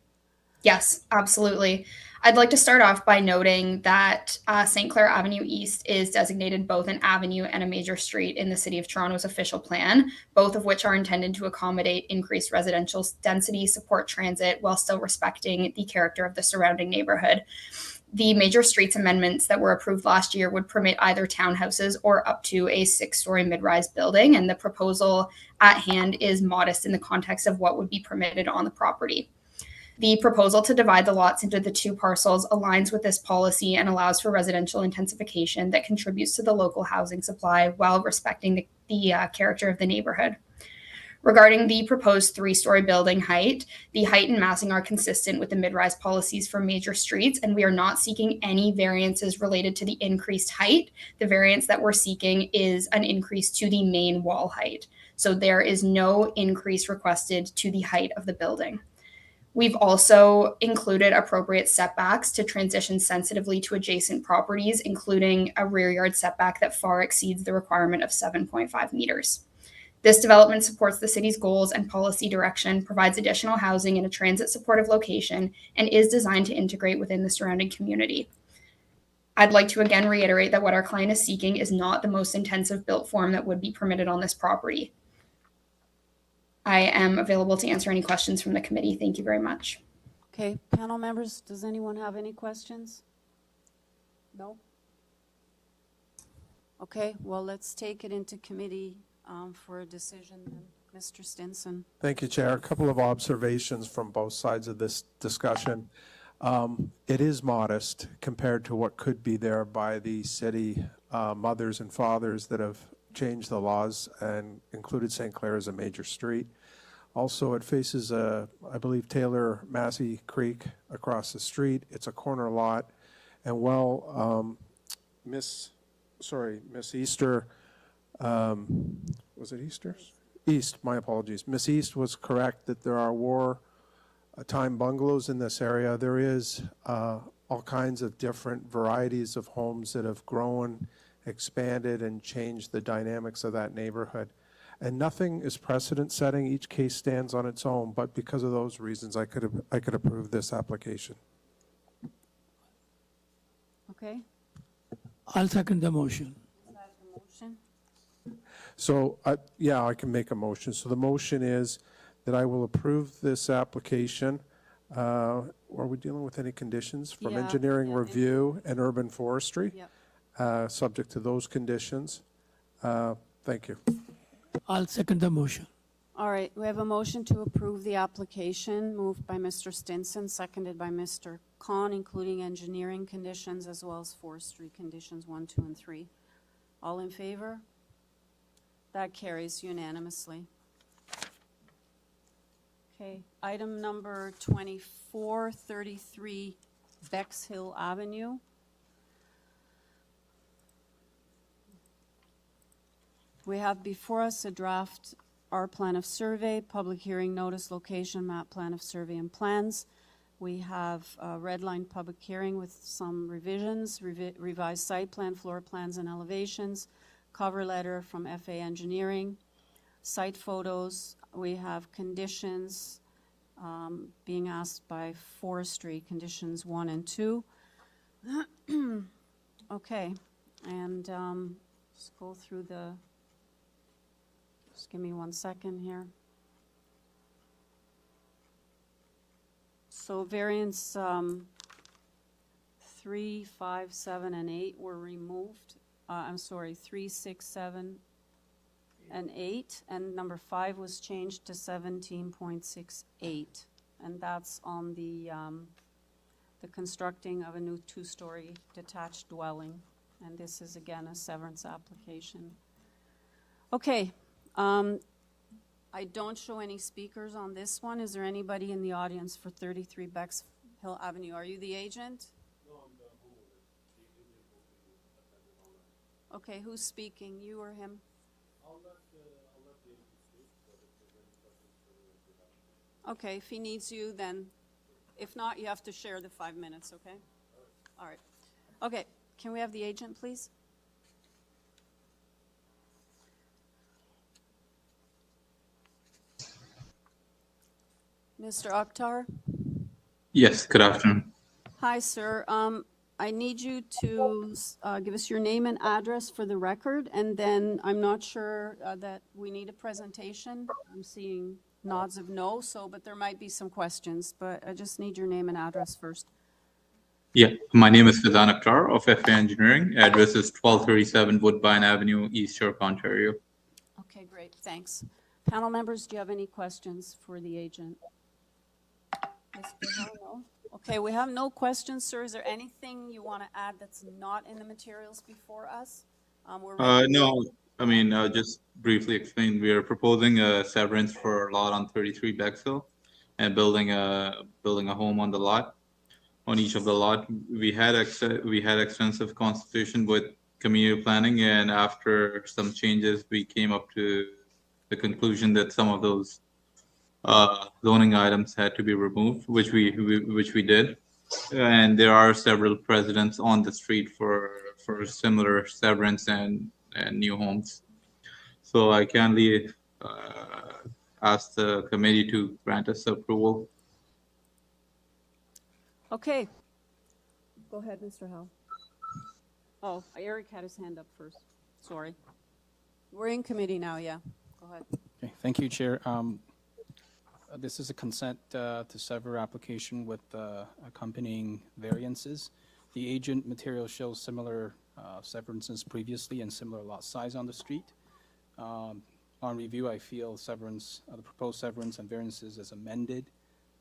Yes, absolutely. I'd like to start off by noting that St. Clair Avenue East is designated both an avenue and a major street in the City of Toronto's official plan, both of which are intended to accommodate increased residential density, support transit, while still respecting the character of the surrounding neighborhood. The major streets amendments that were approved last year would permit either townhouses or up to a 6-story mid-rise building, and the proposal at hand is modest in the context of what would be permitted on the property. The proposal to divide the lots into the 2 parcels aligns with this policy and allows for residential intensification that contributes to the local housing supply while respecting the character of the neighborhood. Regarding the proposed 3-story building height, the height and massing are consistent with the mid-rise policies for major streets, and we are not seeking any variances related to the increased height. The variance that we're seeking is an increase to the main wall height. So there is no increase requested to the height of the building. We've also included appropriate setbacks to transition sensitively to adjacent properties, including a rear yard setback that far exceeds the requirement of 7.5 meters. This development supports the city's goals and policy direction, provides additional housing in a transit supportive location, and is designed to integrate within the surrounding community. I'd like to again reiterate that what our client is seeking is not the most intensive built form that would be permitted on this property. I am available to answer any questions from the committee. Thank you very much. Okay, panel members, does anyone have any questions? No? Okay, well, let's take it into committee for a decision then. Mr. Stinson. Thank you, Chair. A couple of observations from both sides of this discussion. It is modest compared to what could be there by the city mothers and fathers that have changed the laws and included St. Clair as a major street. Also, it faces I believe, Taylor Massey Creek across the street. It's a corner lot. And Miss Easter, was it Easter? East, my apologies. Miss East was correct that there are wartime bungalows in this area. There is all kinds of different varieties of homes that have grown, expanded, and changed the dynamics of that neighborhood. And nothing is precedent setting. Each case stands on its own, but because of those reasons, I could approve this application. Okay. I'll second the motion. Is that the motion? So, yeah, I can make a motion. So the motion is that I will approve this application. Are we dealing with any conditions from Yeah, engineering yeah, review and urban forestry? Yep. Subject to those conditions. Thank you. I'll second the motion. All right, we have a motion to approve the application, moved by Mr. Stinson, seconded by Mr. Khan, including engineering conditions as well as forestry conditions 1, 2, and 3. All in favor? That carries unanimously. Okay, item number 2433, Bexhill Avenue. We have before us a draft our plan of survey, public hearing notice, location, map, plan of survey, and plans. We have a red line public hearing with some revisions, revised site plan, floor plans, and elevations, cover letter from FA Engineering, site photos. We have conditions being asked by forestry, conditions 1 and 2. Okay, and let's go through the. Just give me 1 second here. So variance 3, 5, 7, and 8 were removed. I'm sorry, 3, 6, 7, and 8. And number 5 was changed to 17.68. And that's on the constructing of a new 2-story detached dwelling. And this is again a severance application. Okay. I don't show any speakers on this one. Is there anybody in the audience for 33 Bexhill Avenue? Are you the agent? No, I'm the homeowner. Okay, who's speaking, you or him? I'll let the agent speak, but if there's any questions. Okay, if he needs you, then, if not, you have to share the 5 minutes, okay? All right. Okay, can we have the agent, please? Mr. Akhtar? Yes, good afternoon. Hi, sir. I need you to give us your name and address for the record, and then I'm not sure that we need a presentation. I'm seeing nods of no, but there might be some questions, but I just need your name and address first. Yeah, my name is Fizan Akhtar of FA Engineering. Address is 1237 Woodbine Avenue, East York, Ontario. Okay, great. Thanks. Panel members, do you have any questions for the agent? No? Okay, we have no questions, sir. Is there anything you want to add that's not in the materials before us? No, I mean, just briefly explain. We are proposing a severance for a lot on 33 Bexhill and building a home on the lot. On each of the lot, we had extensive consultation with community planning, and after some changes, we came up to the conclusion that some of those zoning items had to be removed, which we did, and there are several precedents on the street for similar severance and new homes. So I kindly ask the committee to grant us approval. Okay. Go ahead, Mr. Howe. Oh, Eric had his hand up first. Sorry. We're in committee now, yeah. Go ahead. Okay, thank you, Chair. This is a consent to sever application with accompanying variances. The agent material shows similar severances previously and similar lot size on the street. On review, I feel the proposed severance and variances as amended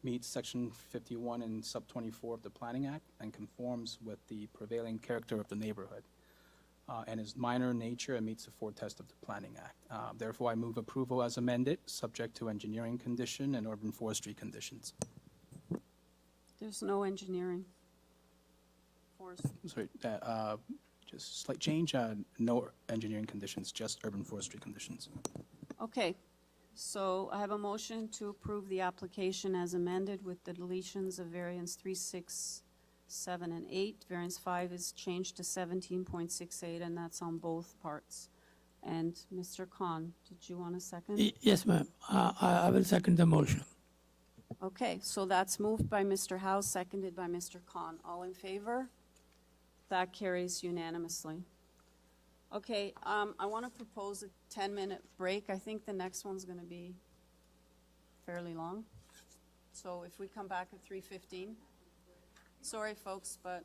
meets Section 51 and Sub 24 of the Planning Act and conforms with the prevailing character of the neighborhood, and is minor in nature and meets the 4 test of the Planning Act. Therefore, I move approval as amended, subject to engineering condition and urban forestry conditions. There's no engineering. Sorry, just slight change, no engineering conditions, just urban forestry conditions. Okay, so I have a motion to approve the application as amended with the deletions of variance 3, 6, 7, and 8. Variance 5 is changed to 17.68, and that's on both parts. And Mr. Khan, did you want a second? Yes, ma'am. I will second the motion. Okay, so that's moved by Mr. Howe, seconded by Mr. Khan. All in favor? That carries unanimously. Okay, I want to propose a 10-minute break. I think the next one's going to be fairly long. So if we come back at 3:15. Sorry, folks, but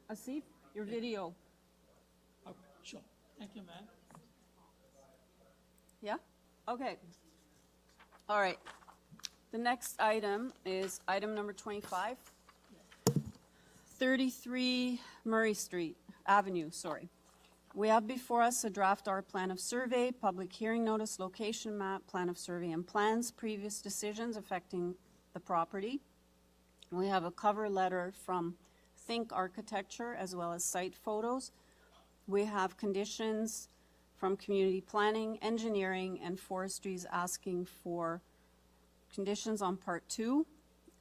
Asif, your video. Okay, sure. Thank you, ma'am. Yeah? Okay. All right. The next item is item number 25. 33 Murray Street, Avenue, sorry. We have before us a draft R plan of survey, public hearing notice, location map, plan of survey and plans, previous decisions affecting the property. We have a cover letter from Think Architecture as well as site photos. We have conditions from community planning, engineering, and forestries asking for conditions on part 2.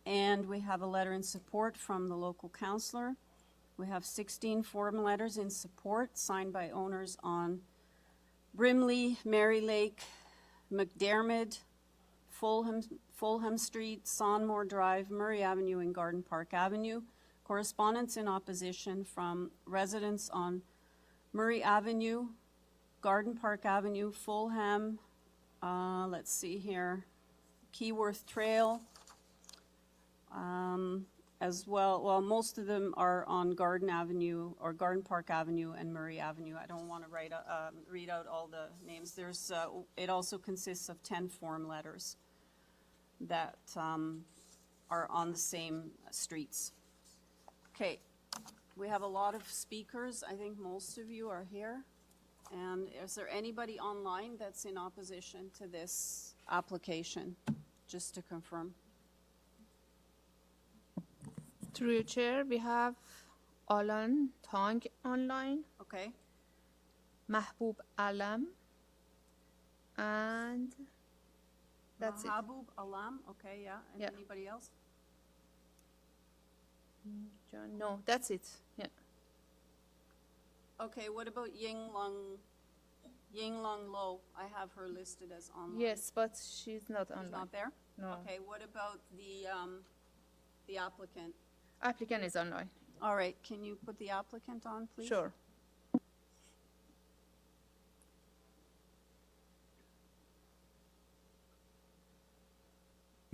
And we have a letter in support from the local councillor. We have 16 form letters in support signed by owners on Brimley, Mary Lake, McDermott, Fulham Street, Sonmore Drive, Murray Avenue, and Garden Park Avenue. Correspondence in opposition from residents on Murray Avenue, Garden Park Avenue, Fulham, let's see here, Keyworth Trail, as well, most of them are on Garden Avenue or Garden Park Avenue and Murray Avenue. I don't want to read out all the names. There's, it also consists of 10 form letters that are on the same streets. Okay, we have a lot of speakers. I think most of you are here. And is there anybody online that's in opposition to this application, just to confirm? Through your chair, we have Alan Tong online, Okay, Mahbub Alam, and that's it. Mahabub Alam, okay, yeah. And Yeah. anybody else? John, no, that's it. Yeah. Okay, what about Yinglang Lo? I have her listed as online. Yes, but she's not She's online. not there? No. Okay, what about the applicant? Applicant is online. All right, can you put the applicant on, please? Sure.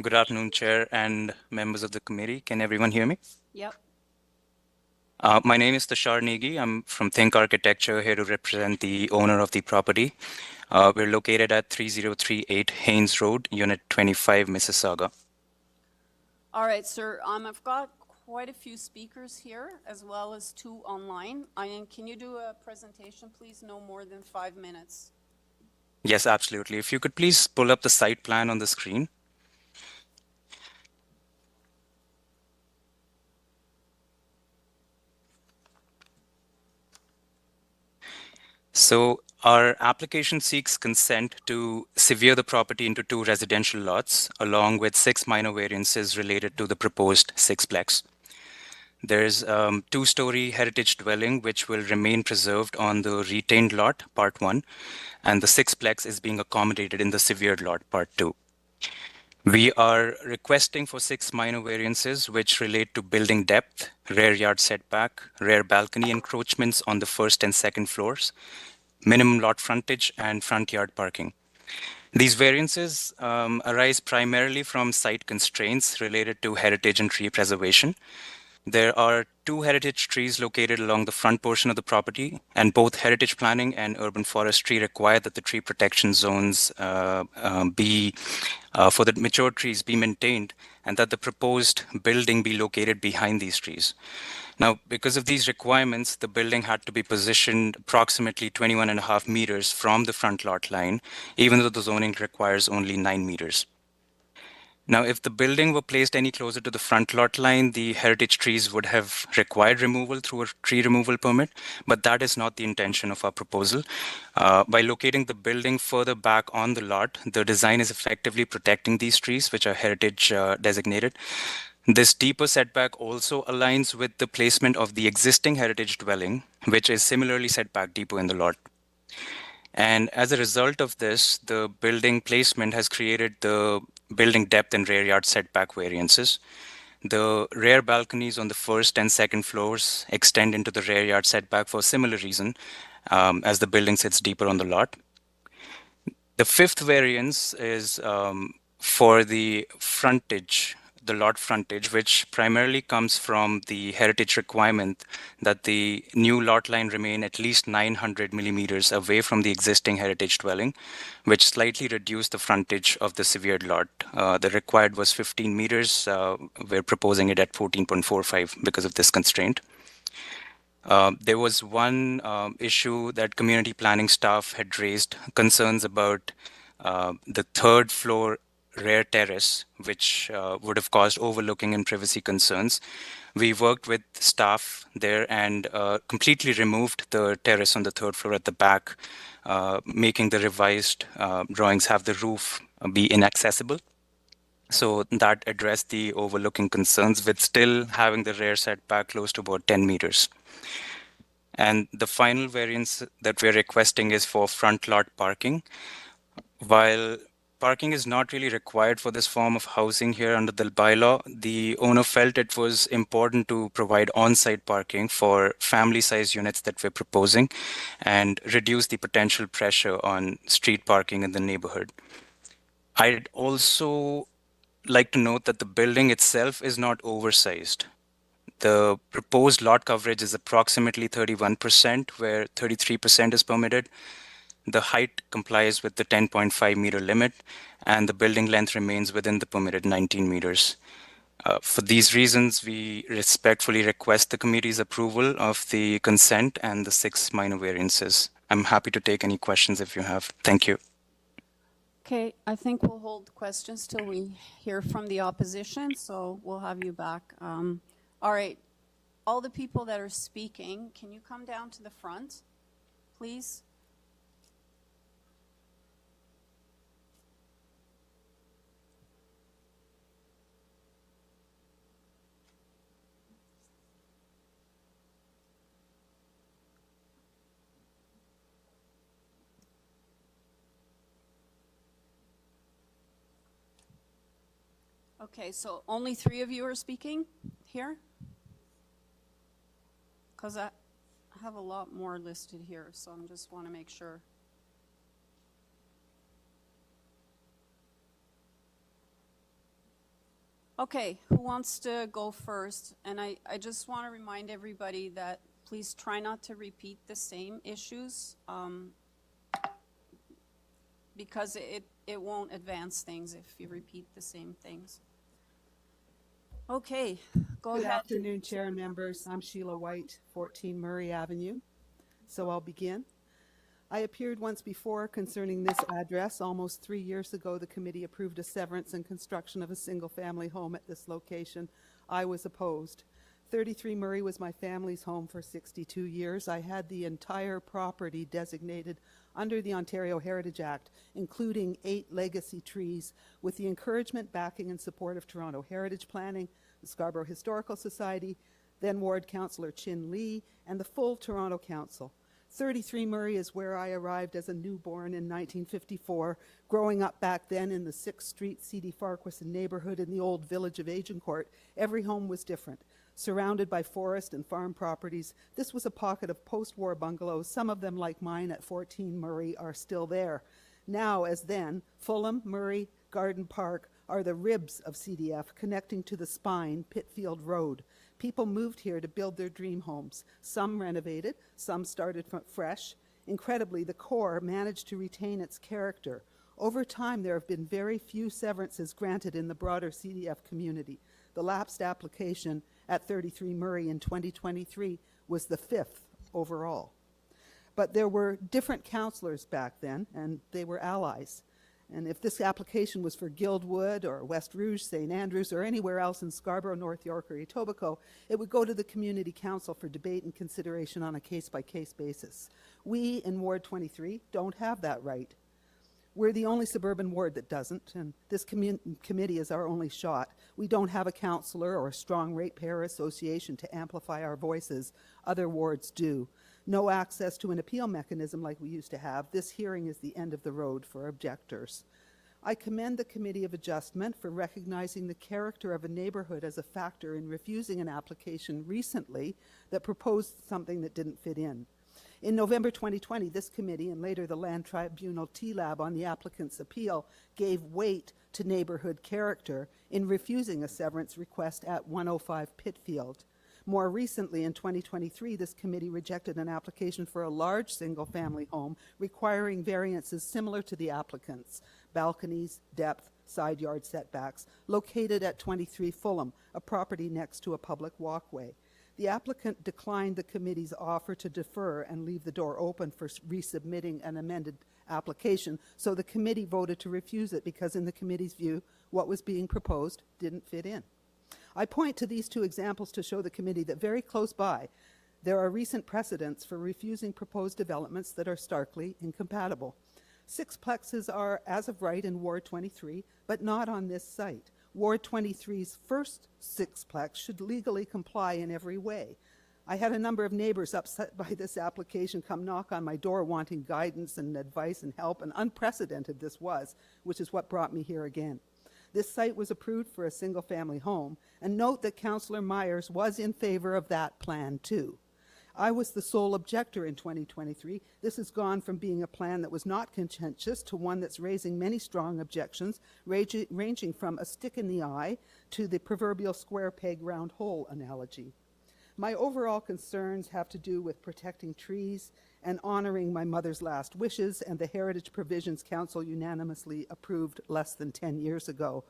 Good afternoon, Chair and members of the committee. Can everyone hear me? Yep. My name is Tushar Negi. I'm from Think Architecture, here to represent the owner of the property. We're located at 3038 Haynes Road, Unit 25, Mississauga. All right, sir, I've got quite a few speakers here, as well as 2 online. Can you do a presentation, please? No more than 5 minutes. Yes, absolutely. If you could please pull up the site plan on the screen. So our application seeks consent to sever the property into 2 residential lots, along with 6 minor variances related to the proposed sixplex. There's 2-story heritage dwelling, which will remain preserved on the retained lot, part 1, and the sixplex is being accommodated in the severed lot, part 2. We are requesting for 6 minor variances, which relate to building depth, rear yard setback, rear balcony encroachments on the first and second floors, minimum lot frontage, and front yard parking. These variances arise primarily from site constraints related to heritage and tree preservation. There are 2 heritage trees located along the front portion of the property, and both heritage planning and urban forestry require that the tree protection zones for the mature trees be maintained, and that the proposed building be located behind these trees. Now, because of these requirements, the building had to be positioned approximately 21.5 meters from the front lot line, even though the zoning requires only 9 meters. Now, if the building were placed any closer to the front lot line, the heritage trees would have required removal through a tree removal permit, but that is not the intention of our proposal. By locating the building further back on the lot, the design is effectively protecting these trees, which are heritage designated. This deeper setback also aligns with the placement of the existing heritage dwelling, which is similarly set back deeper in the lot. And as a result of this, the building placement has created the building depth and rear yard setback variances. The rear balconies on the first and second floors extend into the rear yard setback for a similar reason, as the building sits deeper on the lot. The 5th variance is for the frontage. the lot frontage, which primarily comes from the heritage requirement that the new lot line remain at least 900 millimeters away from the existing heritage dwelling, which slightly reduced the frontage of the severed lot. The required was 15 meters. We're proposing it at 14.45 because of this constraint. There was one issue that community planning staff had raised concerns about the third floor rear terrace, which would have caused overlooking and privacy concerns. We worked with staff there and completely removed the terrace on the third floor at the back, making the revised drawings have the roof be inaccessible. So that addressed the overlooking concerns with still having the rear setback close to about 10 meters. And the final variance that we're requesting is for front lot parking. While parking is not really required for this form of housing here under the bylaw, the owner felt it was important to provide on-site parking for family-sized units that we're proposing and reduce the potential pressure on street parking in the neighborhood. I'd also like to note that the building itself is not oversized. The proposed lot coverage is approximately 31%, where 33% is permitted. The height complies with the 10.5 meter limit, and the building length remains within the permitted 19 meters. For these reasons, we respectfully request the committee's approval of the consent and the 6 minor variances. I'm happy to take any questions if you have. Thank you. Okay, I think we'll hold questions till we hear from the opposition, so we'll have you back. All right, all the people that are speaking, can you come down to the front, please? Okay, so only 3 of you are speaking here? Because I have a lot more listed here, so I just want to make sure. Okay, who wants to go first? And I just want to remind everybody that please try not to repeat the same issues because it won't advance things if you repeat the same things. Okay, go ahead. Good afternoon, Chair and members. I'm Sheila White, 14 Murray Avenue. So I'll begin. I appeared once before concerning this address. Almost 3 years ago, the committee approved a severance and construction of a single-family home at this location. I was opposed. 33 Murray was my family's home for 62 years. I had the entire property designated under the Ontario Heritage Act, including 8 legacy trees, with the encouragement, backing, and support of Toronto Heritage Planning, the Scarborough Historical Society, then Ward Councillor Chin Lee, and the full Toronto Council. 33 Murray is where I arrived as a newborn in 1954, growing up back then in the 6th Street C.D. Farquharson neighborhood in the old village of Agincourt. Every home was different. Surrounded by forest and farm properties, this was a pocket of post-war bungalows. Some of them, like mine at 14 Murray, are still there. Now, as then, Fulham, Murray, Garden Park are the ribs of CDF connecting to the spine, Pitfield Road. People moved here to build their dream homes. Some renovated, some started from fresh. Incredibly, the core managed to retain its character. Over time, there have been very few severances granted in the broader CDF community. The lapsed application at 33 Murray in 2023 was the 5th overall. But there were different councillors back then, and they were allies. And if this application was for Guildwood or West Rouge, St. Andrews, or anywhere else in Scarborough, North York, or Etobicoke, it would go to the Community Council for debate and consideration on a case-by-case basis. We in Ward 23 don't have that right. We're the only suburban ward that doesn't, and this committee is our only shot. We don't have a councillor or a strong ratepayer association to amplify our voices. Other wards do. No access to an appeal mechanism like we used to have. This hearing is the end of the road for objectors. I commend the Committee of Adjustment for recognizing the character of a neighborhood as a factor in refusing an application recently that proposed something that didn't fit in. In November 2020, this committee and later the Land Tribunal TLAB on the applicant's appeal gave weight to neighborhood character in refusing a severance request at 105 Pitfield. More recently, in 2023, this committee rejected an application for a large single-family home requiring variances similar to the applicant's: balconies, depth, side yard setbacks, located at 23 Fulham, a property next to a public walkway. The applicant declined the committee's offer to defer and leave the door open for resubmitting an amended application, so the committee voted to refuse it because, in the committee's view, what was being proposed didn't fit in. I point to these two examples to show the committee that very close by, there are recent precedents for refusing proposed developments that are starkly incompatible. Sixplexes are as of right in Ward 23, but not on this site. Ward 23's first sixplex should legally comply in every way. I had a number of neighbors upset by this application come knock on my door wanting guidance and advice and help, and unprecedented this was, which is what brought me here again. This site was approved for a single-family home, and note that Councillor Myers was in favor of that plan too. I was the sole objector in 2023. This has gone from being a plan that was not contentious to one that's raising many strong objections, ranging from a stick in the eye to the proverbial square peg round hole analogy. My overall concerns have to do with protecting trees and honoring my mother's last wishes and the Heritage Provisions Council unanimously approved less than 10 years ago.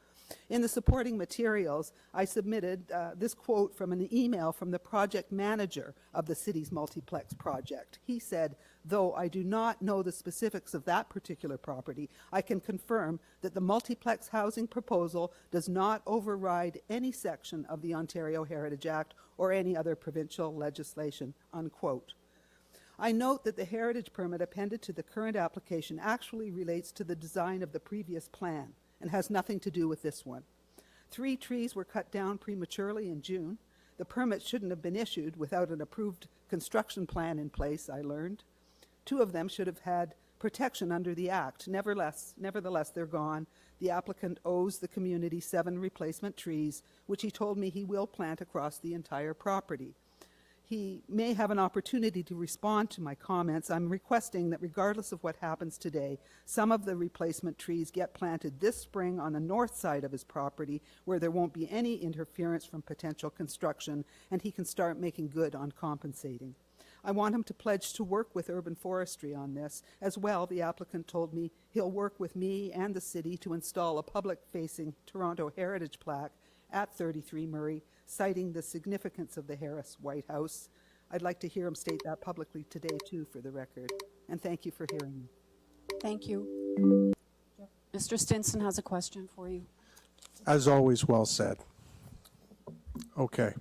In the supporting materials, I submitted this quote from an email from the project manager of the city's multiplex project. He said, "Though I do not know the specifics of that particular property, I can confirm that the multiplex housing proposal does not override any section of the Ontario Heritage Act or any other provincial legislation," unquote. I note that the heritage permit appended to the current application actually relates to the design of the previous plan and has nothing to do with this one. 3 trees were cut down prematurely in June. The permit shouldn't have been issued without an approved construction plan in place, I learned. 2 of them should have had protection under the Act. Nevertheless, they're gone. The applicant owes the community 7 replacement trees, which he told me he will plant across the entire property. He may have an opportunity to respond to my comments. I'm requesting that regardless of what happens today, some of the replacement trees get planted this spring on the north side of his property where there won't be any interference from potential construction, and he can start making good on compensating. I want him to pledge to work with urban forestry on this. As well, the applicant told me he'll work with me and the city to install a public-facing Toronto heritage plaque at 33 Murray, citing the significance of the Harris White House. I'd like to hear him state that publicly today, too, for the record. And thank you for hearing me. Thank you. Mr. Stinson has a question for you. As always, well said. Okay.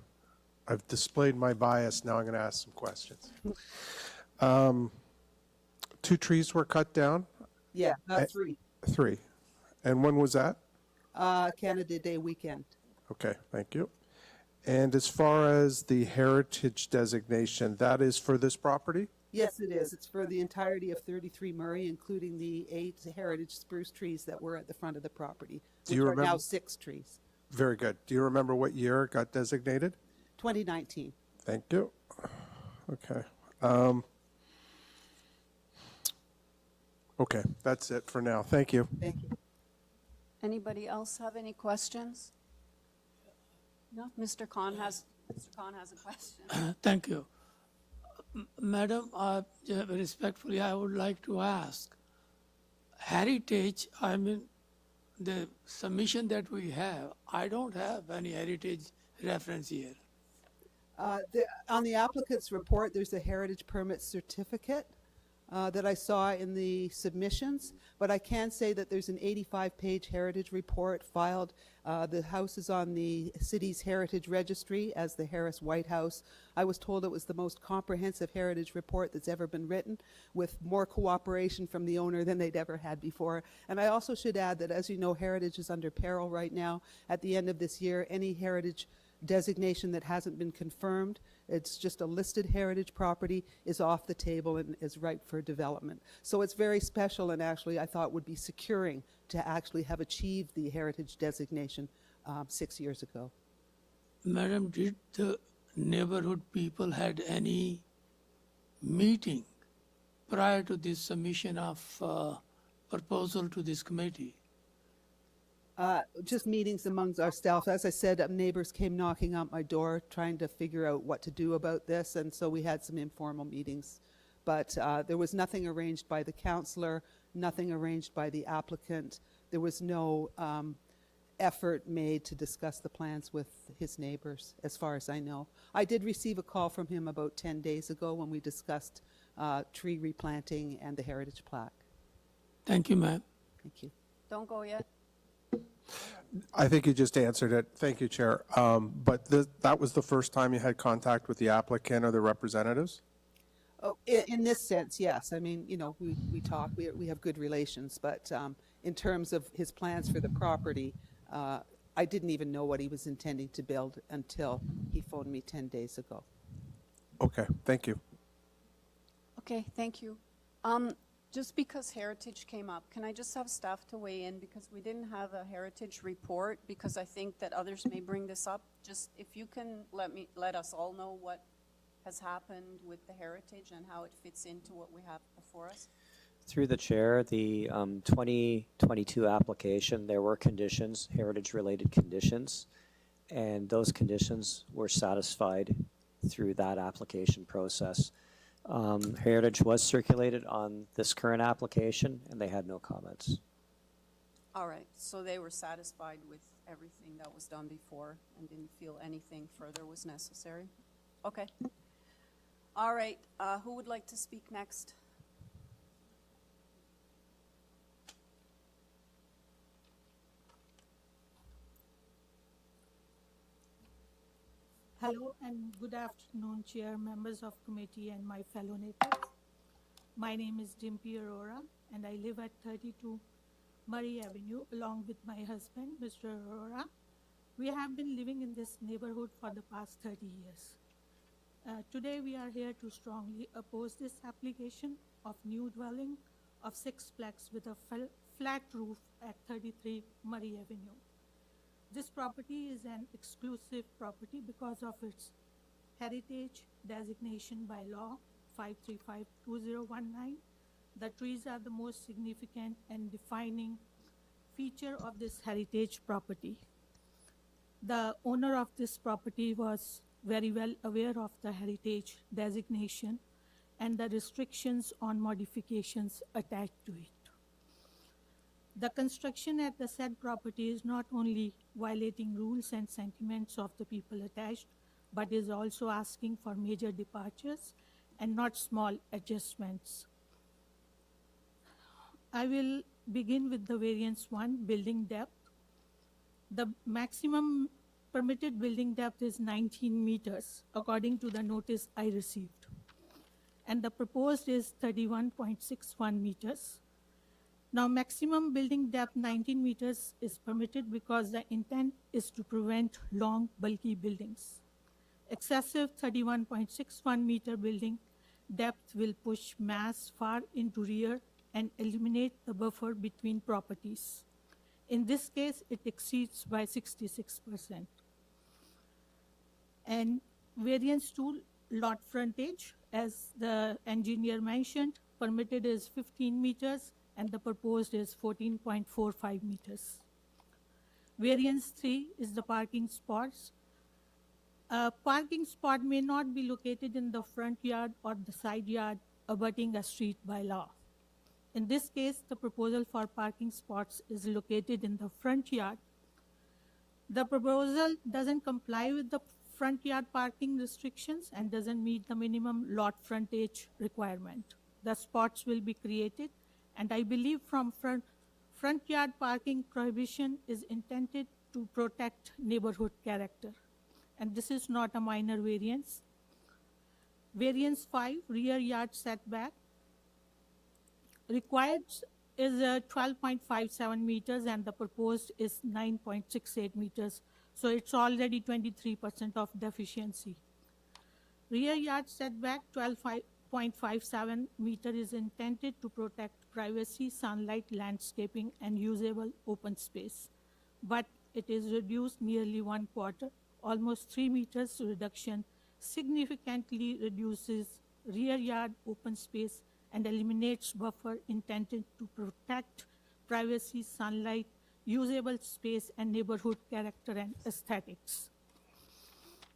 I've displayed my bias. Now I'm going to ask some questions. 2 trees were cut down? Yeah, 3. 3. And when was that? Canada Day weekend. Okay, thank you. And as far as the heritage designation, that is for this property? Yes, it is. It's for the entirety of 33 Murray, including the 8 heritage spruce trees that were at the front of the property, Do you which are remember? now 6 trees. Very good. Do you remember what year it got designated? 2019. Thank you. Okay. Okay, that's it for now. Thank you. Thank you. Anybody else have any questions? No, Mr. Khan has a question. Thank you. Madam, respectfully, I would like to ask, heritage, I mean, the submission that we have, I don't have any heritage reference here. On the applicant's report, there's a heritage permit certificate that I saw in the submissions, but I can say that there's an 85-page heritage report filed. The house is on the city's heritage registry as the Harris White House. I was told it was the most comprehensive heritage report that's ever been written, with more cooperation from the owner than they'd ever had before. And I also should add that, as you know, heritage is under peril right now. At the end of this year, any heritage designation that hasn't been confirmed, it's just a listed heritage property, is off the table and is ripe for development. So it's very special, and actually I thought would be securing to actually have achieved the heritage designation 6 years ago. Madam, did the neighborhood people had any meeting prior to this submission of proposal to this committee? Just meetings amongst our staff. As I said, neighbors came knocking on my door trying to figure out what to do about this, and so we had some informal meetings. But there was nothing arranged by the councillor, nothing arranged by the applicant. There was no effort made to discuss the plans with his neighbors, as far as I know. I did receive a call from him about 10 days ago when we discussed tree replanting and the heritage plaque. Thank you, ma'am. Thank you. Don't go yet. I think you just answered it. Thank you, Chair. But that was the first time you had contact with the applicant or the representatives? Oh, in this sense, yes. I mean, you know, we talk, we have good relations, but in terms of his plans for the property, I didn't even know what he was intending to build until he phoned me 10 days ago. Okay, thank you. Okay, thank you. Just because heritage came up, can I just have staff to weigh in, because we didn't have a heritage report, because I think that others may bring this up. Just if you can let us all know what has happened with the heritage and how it fits into what we have before us. Through the chair, the 2022 application, there were conditions, heritage-related conditions, and those conditions were satisfied through that application process. Heritage was circulated on this current application, and they had no comments. All right, so they were satisfied with everything that was done before and didn't feel anything further was necessary? Okay. All right, who would like to speak next? Hello and good afternoon, Chair, members of committee, and my fellow neighbors. My name is Dimpy Arora, and I live at 32 Murray Avenue along with my husband, Mr. Arora. We have been living in this neighborhood for the past 30 years. Today we are here to strongly oppose this application of new dwelling of 6plex with a flat roof at 33 Murray Avenue. This property is an exclusive property because of its heritage designation by law 535-2019. The trees are the most significant and defining feature of this heritage property. The owner of this property was very well aware of the heritage designation and the restrictions on modifications attached to it. The construction at the said property is not only violating rules and sentiments of the people attached, but is also asking for major departures and not small adjustments. I will begin with the variance 1, building depth. The maximum permitted building depth is 19 meters, according to the notice I received. And the proposed is 31.61 meters. Now, maximum building depth 19 meters is permitted because the intent is to prevent long, bulky buildings. Excessive 31.61 meter building depth will push mass far into rear and eliminate the buffer between properties. In this case, it exceeds by 66%. And variance 2, lot frontage, as the engineer mentioned, permitted is 15 meters and the proposed is 14.45 meters. Variance 3 is the parking spots. A parking spot may not be located in the front yard or the side yard abutting a street by law. In this case, the proposal for parking spots is located in the front yard. The proposal doesn't comply with the front yard parking restrictions and doesn't meet the minimum lot frontage requirement. The spots will be created, and I believe from front yard parking prohibition is intended to protect neighborhood character. And this is not a minor variance. Variance 5, rear yard setback. Required is 12.57 meters and the proposed is 9.68 meters. So it's already 23% of deficiency. Rear yard setback 12.57 meter is intended to protect privacy, sunlight, landscaping, and usable open space. But it is reduced nearly 1/4, almost 3 meters reduction significantly reduces rear yard open space and eliminates buffer intended to protect privacy, sunlight, usable space, and neighborhood character and aesthetics.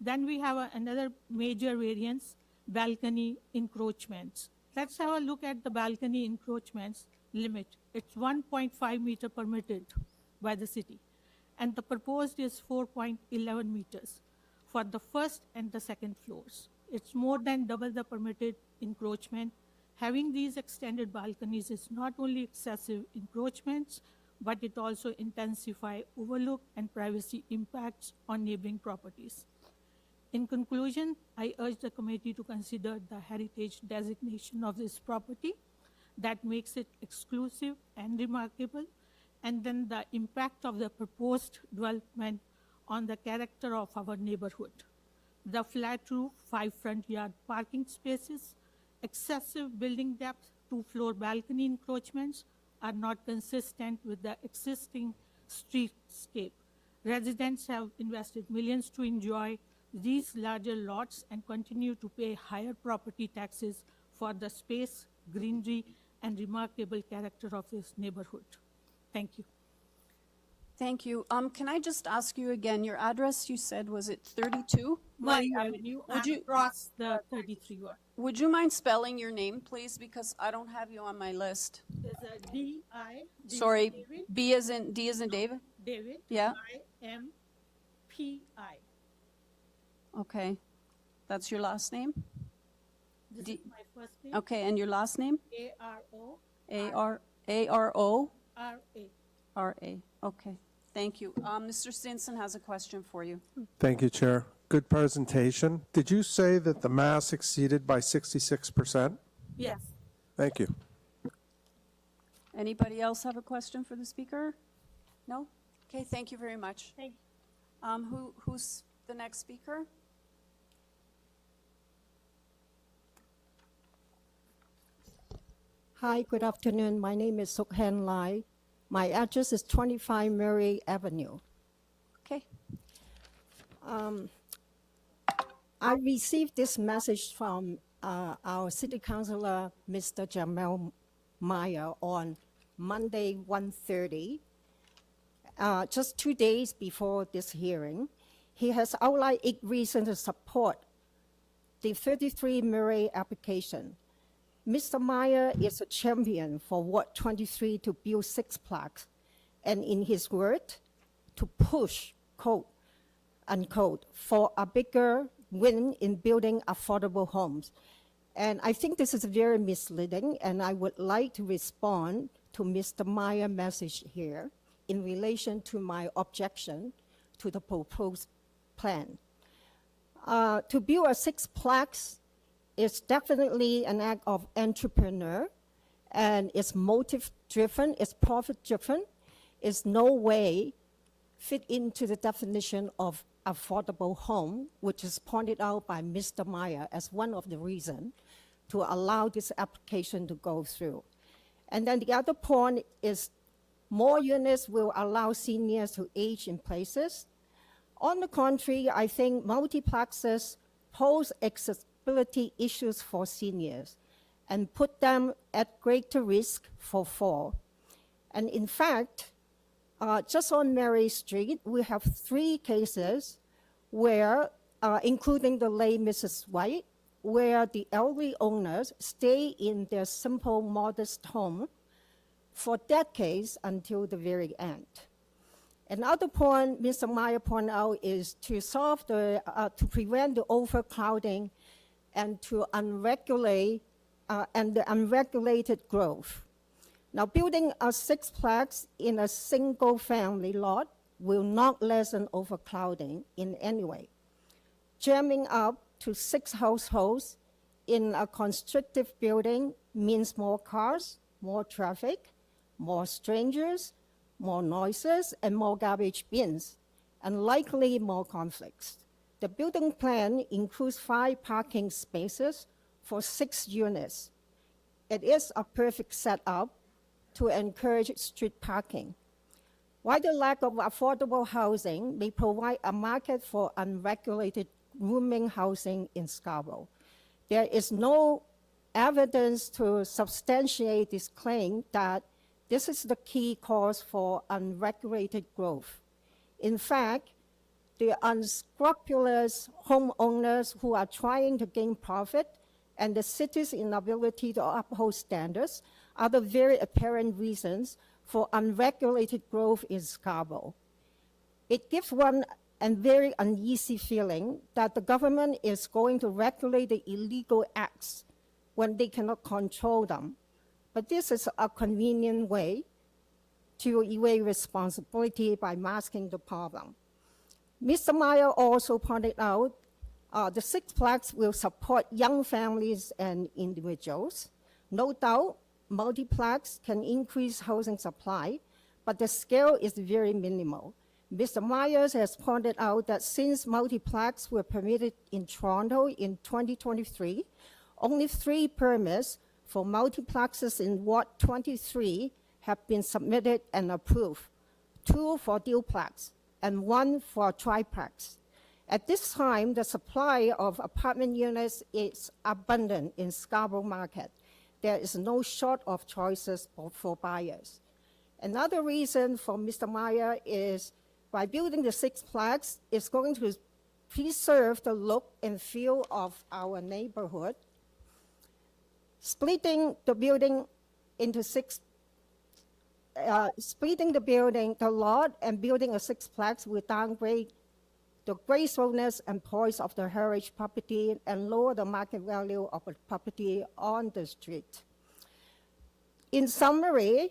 Then we have another major variance, balcony encroachments. Let's have a look at the balcony encroachments limit. It's 1.5 meter permitted by the city, and the proposed is 4.11 meters for the first and the second floors. It's more than double the permitted encroachment. Having these extended balconies is not only excessive encroachments, but it also intensifies overlook and privacy impacts on neighboring properties. In conclusion, I urge the committee to consider the heritage designation of this property that makes it exclusive and remarkable, and then the impact of the proposed development on the character of our neighborhood. The flat roof, 5 front yard parking spaces, excessive building depth, 2-floor balcony encroachments are not consistent with the existing streetscape. Residents have invested millions to enjoy these larger lots and continue to pay higher property taxes for the space, greenery, and remarkable character of this neighborhood. Thank you. Thank you. Can I just ask you again, your address you said, was it 32? Murray Avenue, across the 33 ward. Would you mind spelling your name, please? Because I don't have you on my list. There's a D-I. Sorry, D as in David? David. Yeah. I-M-P-I. Okay. That's your last name? This is my first name. Okay, and your last name? A-R-O. A-R-O-R-A. R-A. R-A. Okay. Thank you. Mr. Stinson has a question for you. Thank you, Chair. Good presentation. Did you say that the mass exceeded by 66%? Yes. Thank you. Anybody else have a question for the speaker? No? Okay, thank you very much. Thank Who's the next speaker? Hi, good afternoon. My name is Sukhen Lai. My address is 25 Murray Avenue. Okay. I received this message from our city councilor, Mr. Jamel Meyer, on Monday, 1:30, just 2 days before this hearing. He has outlined 8 reasons to support the 33 Murray application. Mr. Meyer is a champion for Ward 23 to build 6 plaques, and in his word, to push, quote, unquote, for a bigger win in building affordable homes. And I think this is very misleading, and I would like to respond to Mr. Meyer's message here in relation to my objection to the proposed plan. To build a 6 plaques is definitely an act of entrepreneur, and it's motive-driven, it's profit-driven. It's no way fit into the definition of affordable home, which is pointed out by Mr. Meyer as one of the reasons to allow this application to go through. And then the other point is more units will allow seniors to age in places. On the contrary, I think multiplexes pose accessibility issues for seniors and put them at greater risk for fall. And in fact, just on Mary Street, we have 3 cases where, including the late Mrs. White, where the elderly owners stay in their simple, modest home for decades until the very end. Another point Mr. Meyer pointed out is to solve the, to prevent the overcrowding and to unregulate, and the unregulated growth. Now, building a 6plex in a single family lot will not lessen overcrowding in any way. Jamming up to 6 households in a constrictive building means more cars, more traffic, more strangers, more noises, and more garbage bins, and likely more conflicts. The building plan includes 5 parking spaces for 6 units. It is a perfect setup to encourage street parking. While the lack of affordable housing may provide a market for unregulated rooming housing in Scarborough, there is no evidence to substantiate this claim that this is the key cause for unregulated growth. In fact, the unscrupulous homeowners who are trying to gain profit and the city's inability to uphold standards are the very apparent reasons for unregulated growth in Scarborough. It gives one a very uneasy feeling that the government is going to regulate the illegal acts when they cannot control them. But this is a convenient way to evade responsibility by masking the problem. Mr. Meyer also pointed out the sixplex will support young families and individuals. No doubt, multiplex can increase housing supply, but the scale is very minimal. Mr. Myers has pointed out that since multiplex were permitted in Toronto in 2023, only 3 permits for multiplexes in Ward 23 have been submitted and approved, 2 for duplex and 1 for triplex. At this time, the supply of apartment units is abundant in Scarborough market. There is no short of choices for buyers. Another reason for Mr. Meyer is by building the sixplex, it's going to preserve the look and feel of our neighborhood. Splitting the building into the lot and building a sixplex will downgrade the gracefulness and poise of the heritage property and lower the market value of a property on the street. In summary,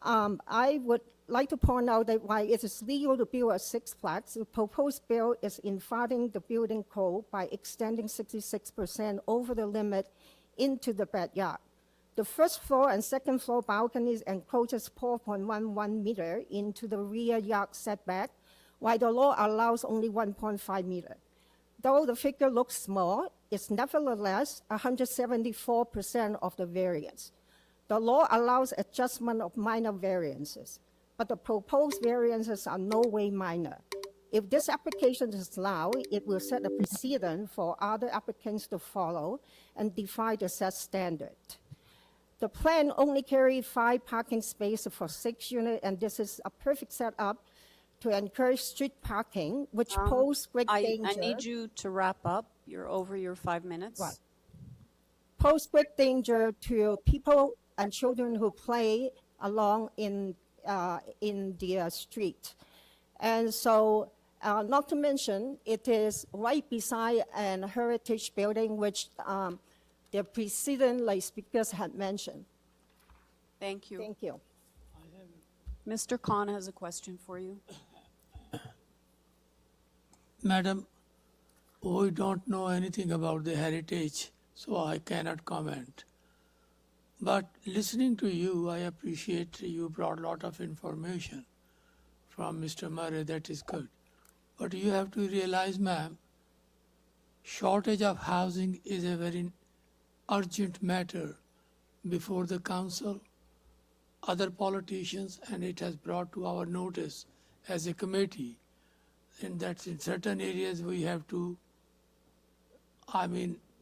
I would like to point out that while it is legal to build a sixplex, the proposed bill is infringing the building code by extending 66% over the limit into the backyard. The first floor and second floor balconies encroaches 4.11 meter into the rear yard setback, while the law allows only 1.5 meter. Though the figure looks small, it's nevertheless 174% of the variance. The law allows adjustment of minor variances, but the proposed variances are no way minor. If this application is allowed, it will set a precedent for other applicants to follow and defy the set standard. The plan only carries 5 parking spaces for 6 units, and this is a perfect setup to encourage street parking, which pose great danger. I need you to wrap up. You're over your 5 minutes. Right. Pose great danger to people and children who play along in the street. And so, not to mention, it is right beside an heritage building, which the preceding lay speakers had mentioned. Thank you. Thank you. Mr. Khan has a question for you. Madam, we don't know anything about the heritage, so I cannot comment. But listening to you, I appreciate you brought a lot of information from Mr. Murray. That is good. But you have to realize, ma'am, shortage of housing is a very urgent matter before the council, other politicians, and it has brought to our notice as a committee. And that in certain areas we have to,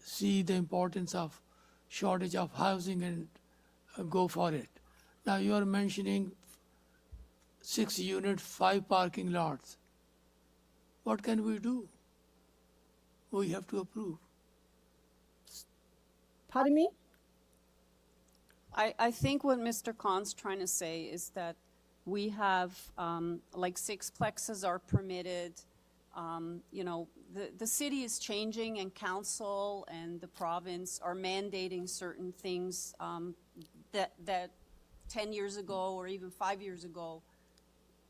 see the importance of shortage of housing and go for it. Now you are mentioning 6 units, 5 parking lots. What can we do? We have to approve. Pardon me? I think what Mr. Khan's trying to say is that we have, like sixplexes are permitted. The city is changing, and council and the province are mandating certain things that 10 years ago or even 5 years ago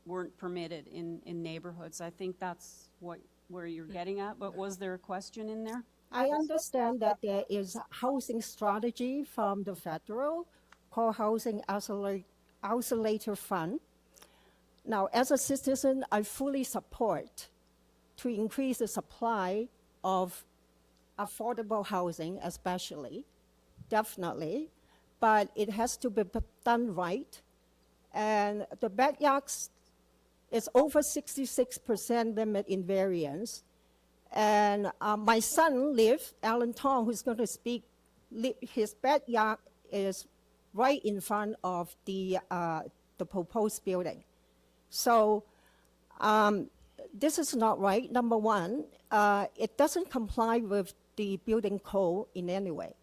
weren't permitted in neighborhoods. I think that's where you're getting at, but was there a question in there? I understand that there is a housing strategy from the federal called Housing Isolator Fund. Now, as a citizen, I fully support to increase the supply of affordable housing, especially, definitely, but it has to be done right. And the backyards is over 66% limit in variance. And my son lives, Alan Tong, who's going to speak his backyard is right in front of the proposed building. So this is not right. Number one, it doesn't comply with the building code in any way.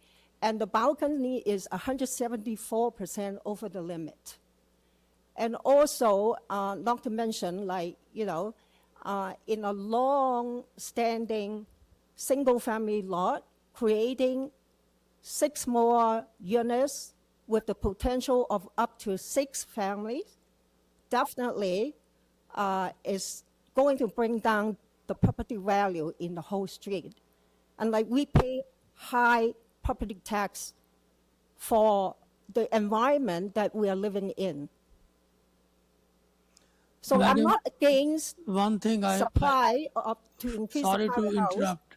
And the balcony is 174% over the limit. And also, not to mention, like, you know, in a long-standing single-family lot, creating 6 more units with the potential of up to 6 families, definitely is going to bring down the property value in the whole street. And like we pay high property tax for the environment that we are living in. So I'm Madam, not against one thing supply to increase sorry supply to of the house, interrupt.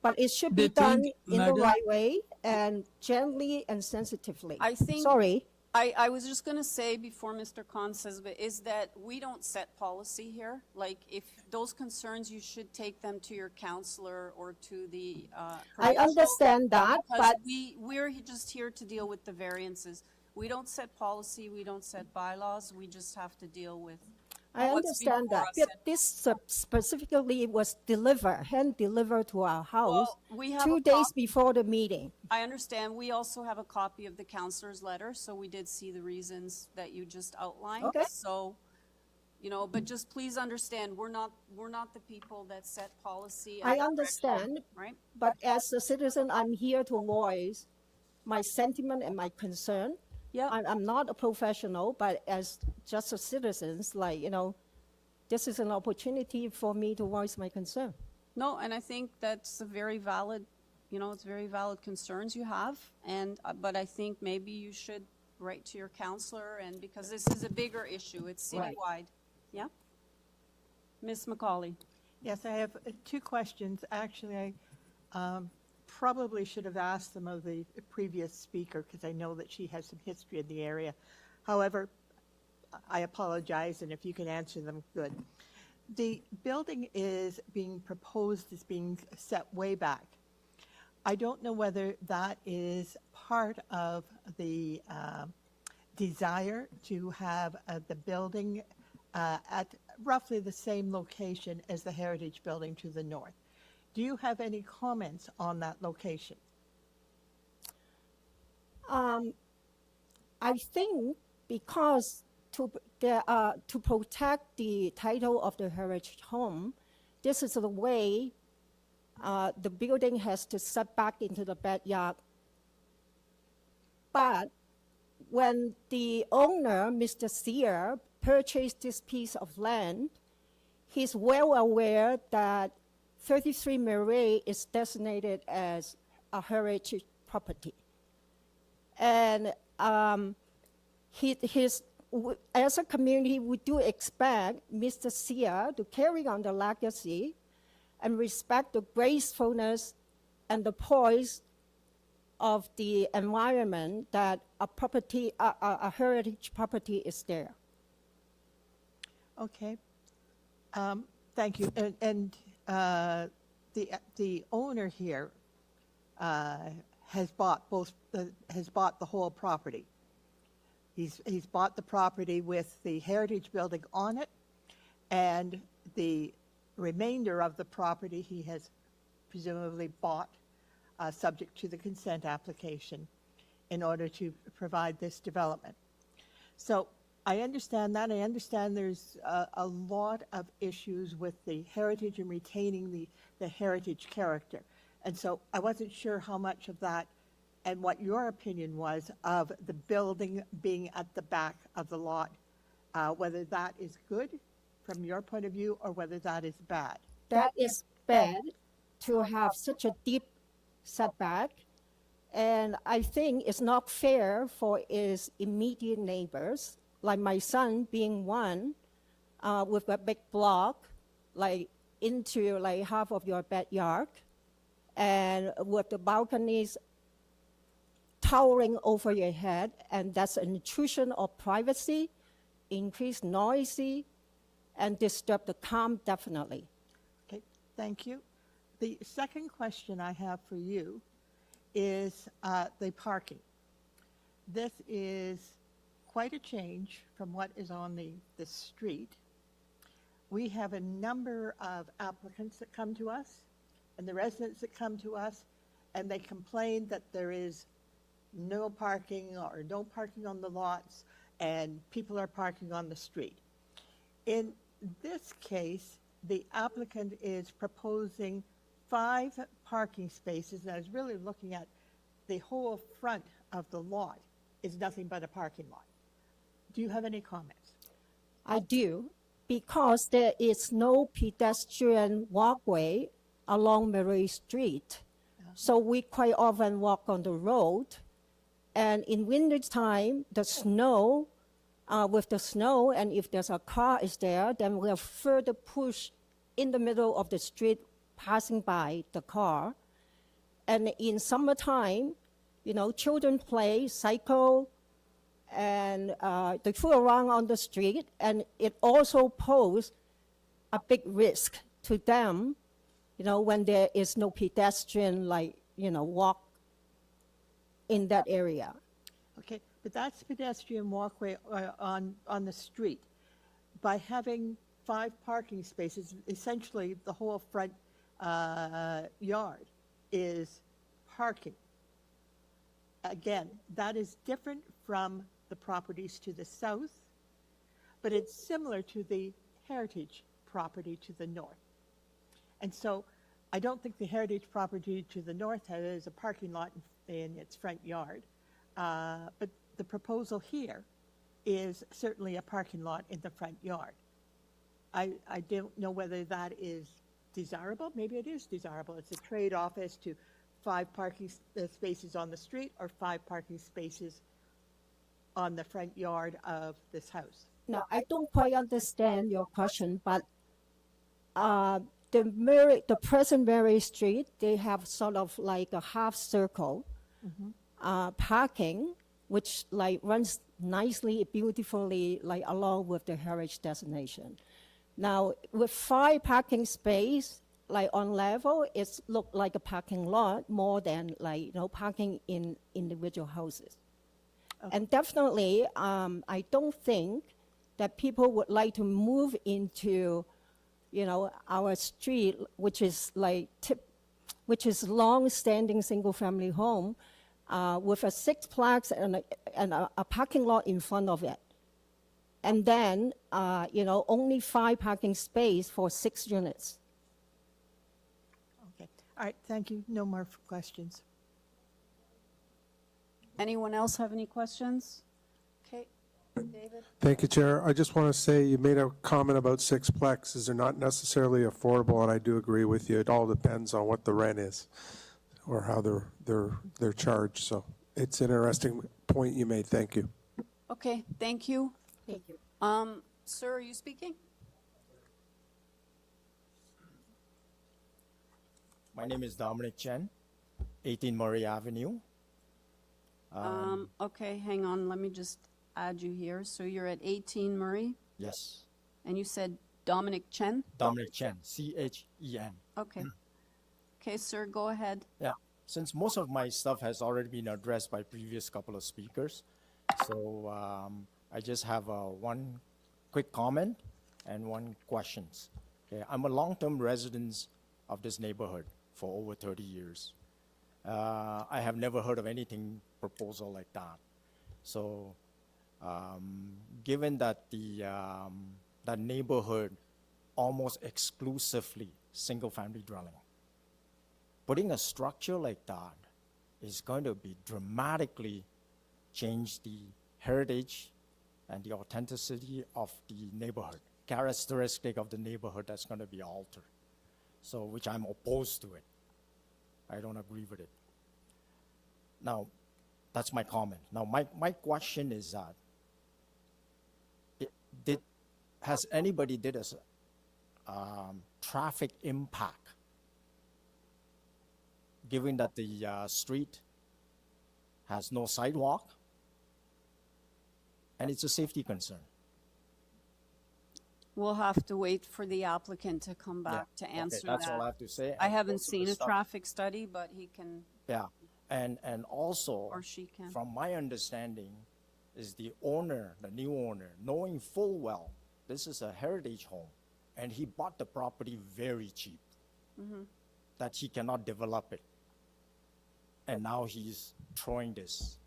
but it should They be done think, in the Madam- right way and gently and sensitively. I think. Sorry. I was just going to say before Mr. Khan says, but is that we don't set policy here. Like, if those concerns, you should take them to your counselor or to the. I understand that, because but we're just here to deal with the variances. We don't set policy, we don't set bylaws, we just have to deal with. I what's understand before that. us. But this specifically was hand delivered to our house Well, we have 2 a days copy. before the meeting. I understand. We also have a copy of the counselor's letter, so we did see the reasons that you just outlined. Okay. So, you know, but just please understand, we're not the people that set policy. I and understand, right? but as a citizen, I'm here to voice my sentiment and my concern. Yeah. I'm not a professional, but as just a citizen, like, you know, this is an opportunity for me to voice my concern. No, and I think that's a very valid, you know, it's very valid concerns you have. And, but I think maybe you should write to your counselor, and because this is a bigger issue, it's Right. citywide. Yeah? Ms. McCauley? Yes, I have 2 questions. Actually, I probably should have asked them of the previous speaker because I know that she has some history in the area. However, I apologize, and if you can answer them, good. The building is being proposed as being set way back. I don't know whether that is part of the desire to have the building at roughly the same location as the Heritage Building to the north. Do you have any comments on that location? I think because to protect the title of the heritage home, this is the way the building has to set back into the backyard. But when the owner, Mr. Sear, purchased this piece of land, he's well aware that 33 Murray is designated as a heritage property. And as a community, we do expect Mr. Sear to carry on the legacy and respect the gracefulness and the poise of the environment that a heritage property is there. Okay. Thank you. And the owner here has bought the whole property. He's bought the property with the heritage building on it, and the remainder of the property he has presumably bought subject to the consent application in order to provide this development. So I understand that. I understand there's a lot of issues with the heritage and retaining the heritage character. And so I wasn't sure how much of that and what your opinion was of the building being at the back of the lot, whether that is good from your point of view or whether that is bad. That is bad to have such a deep setback. And I think it's not fair for his immediate neighbors, like my son being one, with a big block, like into like half of your backyard, and with the balconies towering over your head, and that's an intrusion of privacy, increased noisy, and disturb the calm definitely. Okay, thank you. The second question I have for you is the parking. This is quite a change from what is on the street. We have a number of applicants that come to us and the residents that come to us, and they complain that there is no parking or no parking on the lots, and people are parking on the street. In this case, the applicant is proposing 5 parking spaces, and I was really looking at the whole front of the lot is nothing but a parking lot. Do you have any comments? I do, because there is no pedestrian walkway along Murray Street. So we quite often walk on the road, and in winter time, the snow, with the snow, and if there's a car is there, then we'll further push in the middle of the street, passing by the car. And in summertime, you know, children play, cycle, and they fool around on the street, and it also poses a big risk to them, you know, when there is no pedestrian, like, you know, walk in that area. Okay, but that's pedestrian walkway on the street. By having 5 parking spaces, essentially the whole front yard is parking. Again, that is different from the properties to the south, but it's similar to the heritage property to the north. And so I don't think the heritage property to the north has a parking lot in its front yard, but the proposal here is certainly a parking lot in the front yard. I don't know whether that is desirable. Maybe it is desirable. It's a trade-off as to 5 parking spaces on the street or 5 parking spaces on the front yard of this house. Now, I don't quite understand your question, but the present Murray Street, they have sort of like a half circle parking, which like runs nicely, beautifully, like along with the heritage destination. Now, with 5 parking space, like on level, it's look like a parking lot more than like, you know, parking in individual houses. Okay. And definitely, I don't think that people would like to move into, you know, our street, which is like which is long-standing single-family home, with a 6-plex and a parking lot in front of it. And then, you know, only 5 parking space for 6 units. Okay, all right, thank you. No more questions. Anyone else have any questions? Okay, David? Thank you, Chair. I just want to say you made a comment about 6-plexes. They're not necessarily affordable, and I do agree with you. It all depends on what the rent is or how they're charged. So it's an interesting point you made. Thank you. Okay, thank you. Thank you. Sir, are you speaking? My name is Dominic Chen, 18 Murray Avenue. Okay, hang on. Let me just add you here. So you're at 18 Murray, Yes, and you said Dominic Chen? Dominic Chen, C-H-E-N. Okay. Okay, sir, go ahead. Yeah, since most of my stuff has already been addressed by previous couple of speakers, so I just have one quick comment and one questions. Okay, I'm a long-term resident of this neighborhood for over 30 years. I have never heard of anything proposal like that. So, given that that neighborhood almost exclusively single-family dwelling, putting a structure like that is going to be dramatically change the heritage and the authenticity of the neighborhood, characteristic of the neighborhood that's going to be altered. So, which I'm opposed to it. I don't agree with it. Now, that's my comment. Now, my question is that, has anybody did a traffic impact, given that the street has no sidewalk, and it's a safety concern? We'll have to wait for the applicant to come back to answer that. That's all I have to say. I haven't Most of the seen a stuff- traffic study, but he can. Yeah, And also, Or she can. from my understanding, is the owner, the new owner, knowing full well this is a heritage home, and he bought the property very cheap, that he cannot develop it. And now he's throwing this.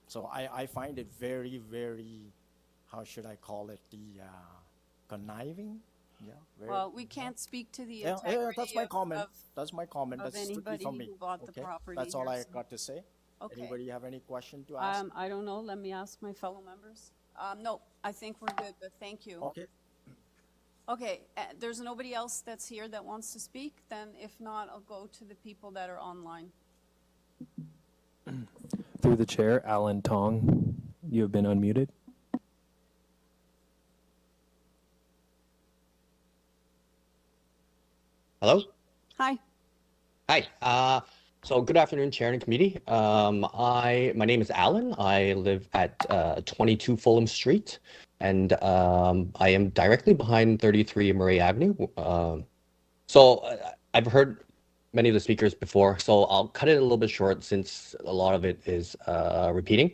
So I find it very, very, how should I call it, the conniving? Yeah. Very, Well, we can't speak to the yeah, integrity that's my comment. of That's my comment. of That's strictly anybody from me. who bought the Okay? property That's all here, I so- got to say. Okay. Anybody have any question to ask? I don't know, let me ask my fellow members. No, I think we're good, but thank you. Okay. Okay, there's nobody else that's here that wants to speak, then if not, I'll go to the people that are online. Through the chair, Alan Tong, you have been unmuted. Hello? Hi. Hi. So good afternoon, Chair and Committee. My name is Alan. I live at 22 Fulham Street, and I am directly behind 33 Murray Avenue. I've heard many of the speakers before, so I'll cut it a little bit short since a lot of it is repeating.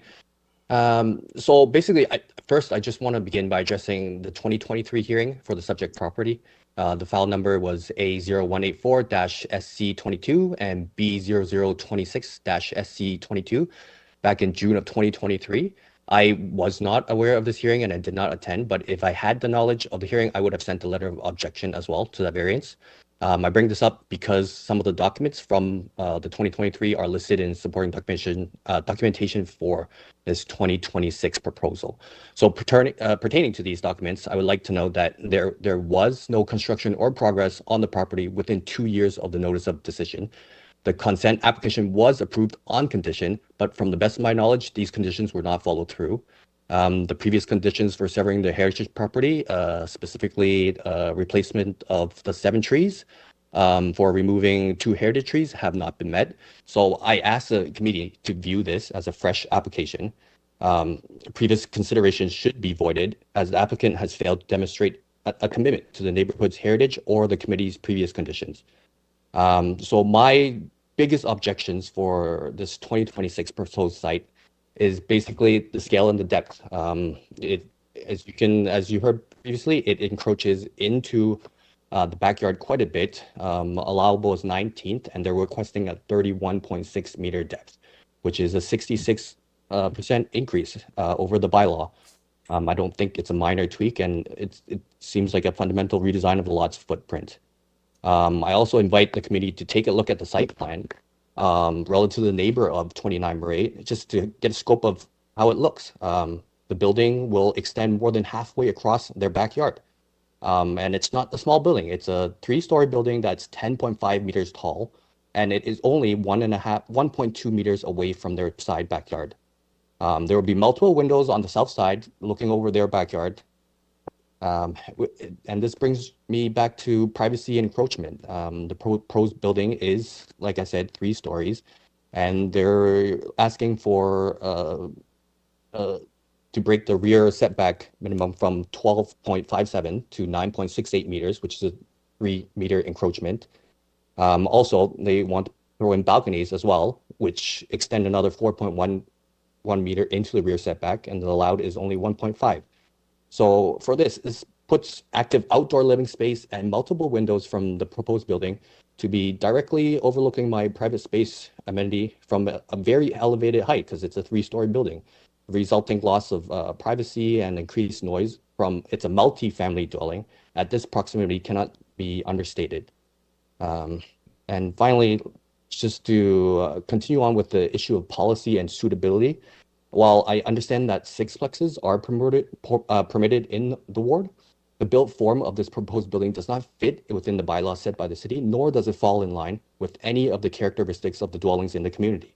So basically, first, I just want to begin by addressing the 2023 hearing for the subject property. The file number was A0184-SC22 and B0026-SC22 back in June of 2023. I was not aware of this hearing and I did not attend, but if I had the knowledge of the hearing, I would have sent a letter of objection as well to that variance. I bring this up because some of the documents from the 2023 are listed in supporting documentation for this 2026 proposal. So pertaining to these documents, I would like to know that there was no construction or progress on the property within 2 years of the notice of decision. The consent application was approved on condition, but from the best of my knowledge, these conditions were not followed through. The previous conditions for severing the heritage property, specifically replacement of the 7 trees for removing 2 heritage trees, have not been met. So I asked the committee to view this as a fresh application. Previous considerations should be voided as the applicant has failed to demonstrate a commitment to the neighborhood's heritage or the committee's previous conditions. So my biggest objections for this 2026 proposed site is basically the scale and the depth. As you heard previously, it encroaches into the backyard quite a bit. Allowable is 19th, and they're requesting a 31.6 meter depth, which is a 66% increase over the bylaw. I don't think it's a minor tweak, and it seems like a fundamental redesign of the lot's footprint. I also invite the committee to take a look at the site plan relative to the neighbor of 29 Murray, just to get a scope of how it looks. The building will extend more than halfway across their backyard. And it's not a small building. It's a 3-story building that's 10.5 meters tall, and it is only 1.2 meters away from their side backyard. There will be multiple windows on the south side looking over their backyard. And this brings me back to privacy encroachment. The proposed building is, like I said, 3 stories, and they're asking for to break the rear setback minimum from 12.57 to 9.68 meters, which is a 3-meter encroachment. Also, they want to throw in balconies as well, which extend another 4.11 meter into the rear setback, and the allowed is only 1.5. So for this puts active outdoor living space and multiple windows from the proposed building to be directly overlooking my private space amenity from a very elevated height, because it's a 3-story building. The resulting loss of privacy and increased noise from it's a multi-family dwelling at this proximity cannot be understated. And finally, just to continue on with the issue of policy and suitability, while I understand that sixplexes are permitted in the ward, the built form of this proposed building does not fit within the bylaws set by the city, nor does it fall in line with any of the characteristics of the dwellings in the community.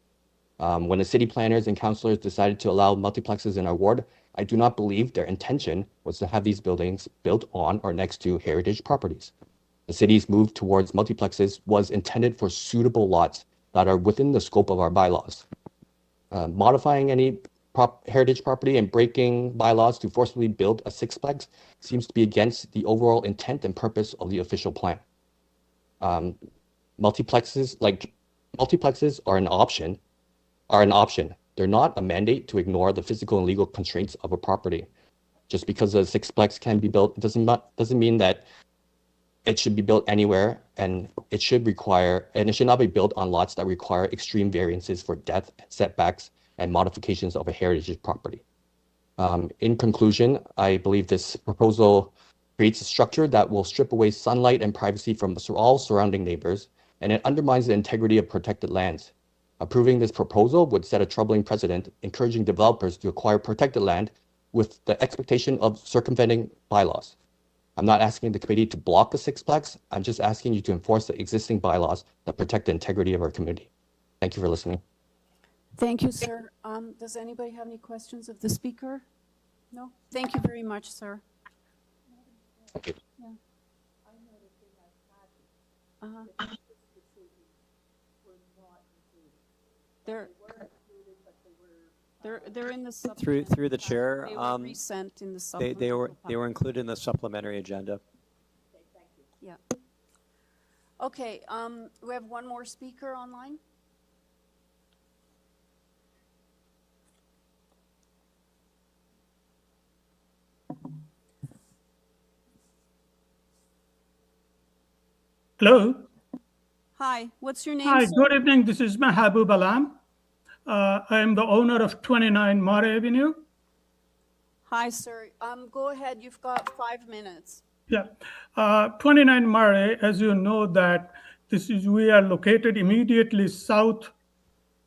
When the city planners and councillors decided to allow multiplexes in our ward, I do not believe their intention was to have these buildings built on or next to heritage properties. The city's move towards multiplexes was intended for suitable lots that are within the scope of our bylaws. Modifying any heritage property and breaking bylaws to forcibly build a sixplex seems to be against the overall intent and purpose of the official plan. Multiplexes, like Multiplexes are an option. They're not a mandate to ignore the physical and legal constraints of a property. Just because a sixplex can be built doesn't mean that it should be built anywhere, and it should not be built on lots that require extreme variances for depth, setbacks, and modifications of a heritage property. In conclusion, I believe this proposal creates a structure that will strip away sunlight and privacy from all surrounding neighbors, and it undermines the integrity of protected lands. Approving this proposal would set a troubling precedent, encouraging developers to acquire protected land with the expectation of circumventing bylaws. I'm not asking the committee to block the sixplex. I'm just asking you to enforce the existing bylaws that protect the integrity of our community. Thank you for listening. Thank you, sir. Does anybody have any questions of the speaker? No? Thank you very much, sir. Thank you. Uh-huh. They're in the Through the chair. They were resent in the supplemental. They were included in the supplementary agenda. Yeah. Okay, we have one more speaker online. Hello. Hi, what's your name, Hi, sir? good evening. This is Mahabub Alam. I am the owner of 29 Mare Avenue. Hi, sir. Go ahead. You've got 5 minutes. Yeah, 29 Mare, as you know, that we are located immediately south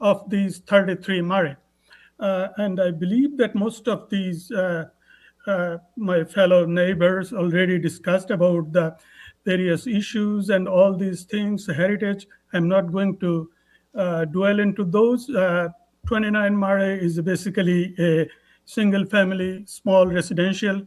of these 33 Mare. And I believe that most of these, my fellow neighbors already discussed about the various issues and all these things, heritage. I'm not going to dwell into those. 29 Mare is basically a single family, small residential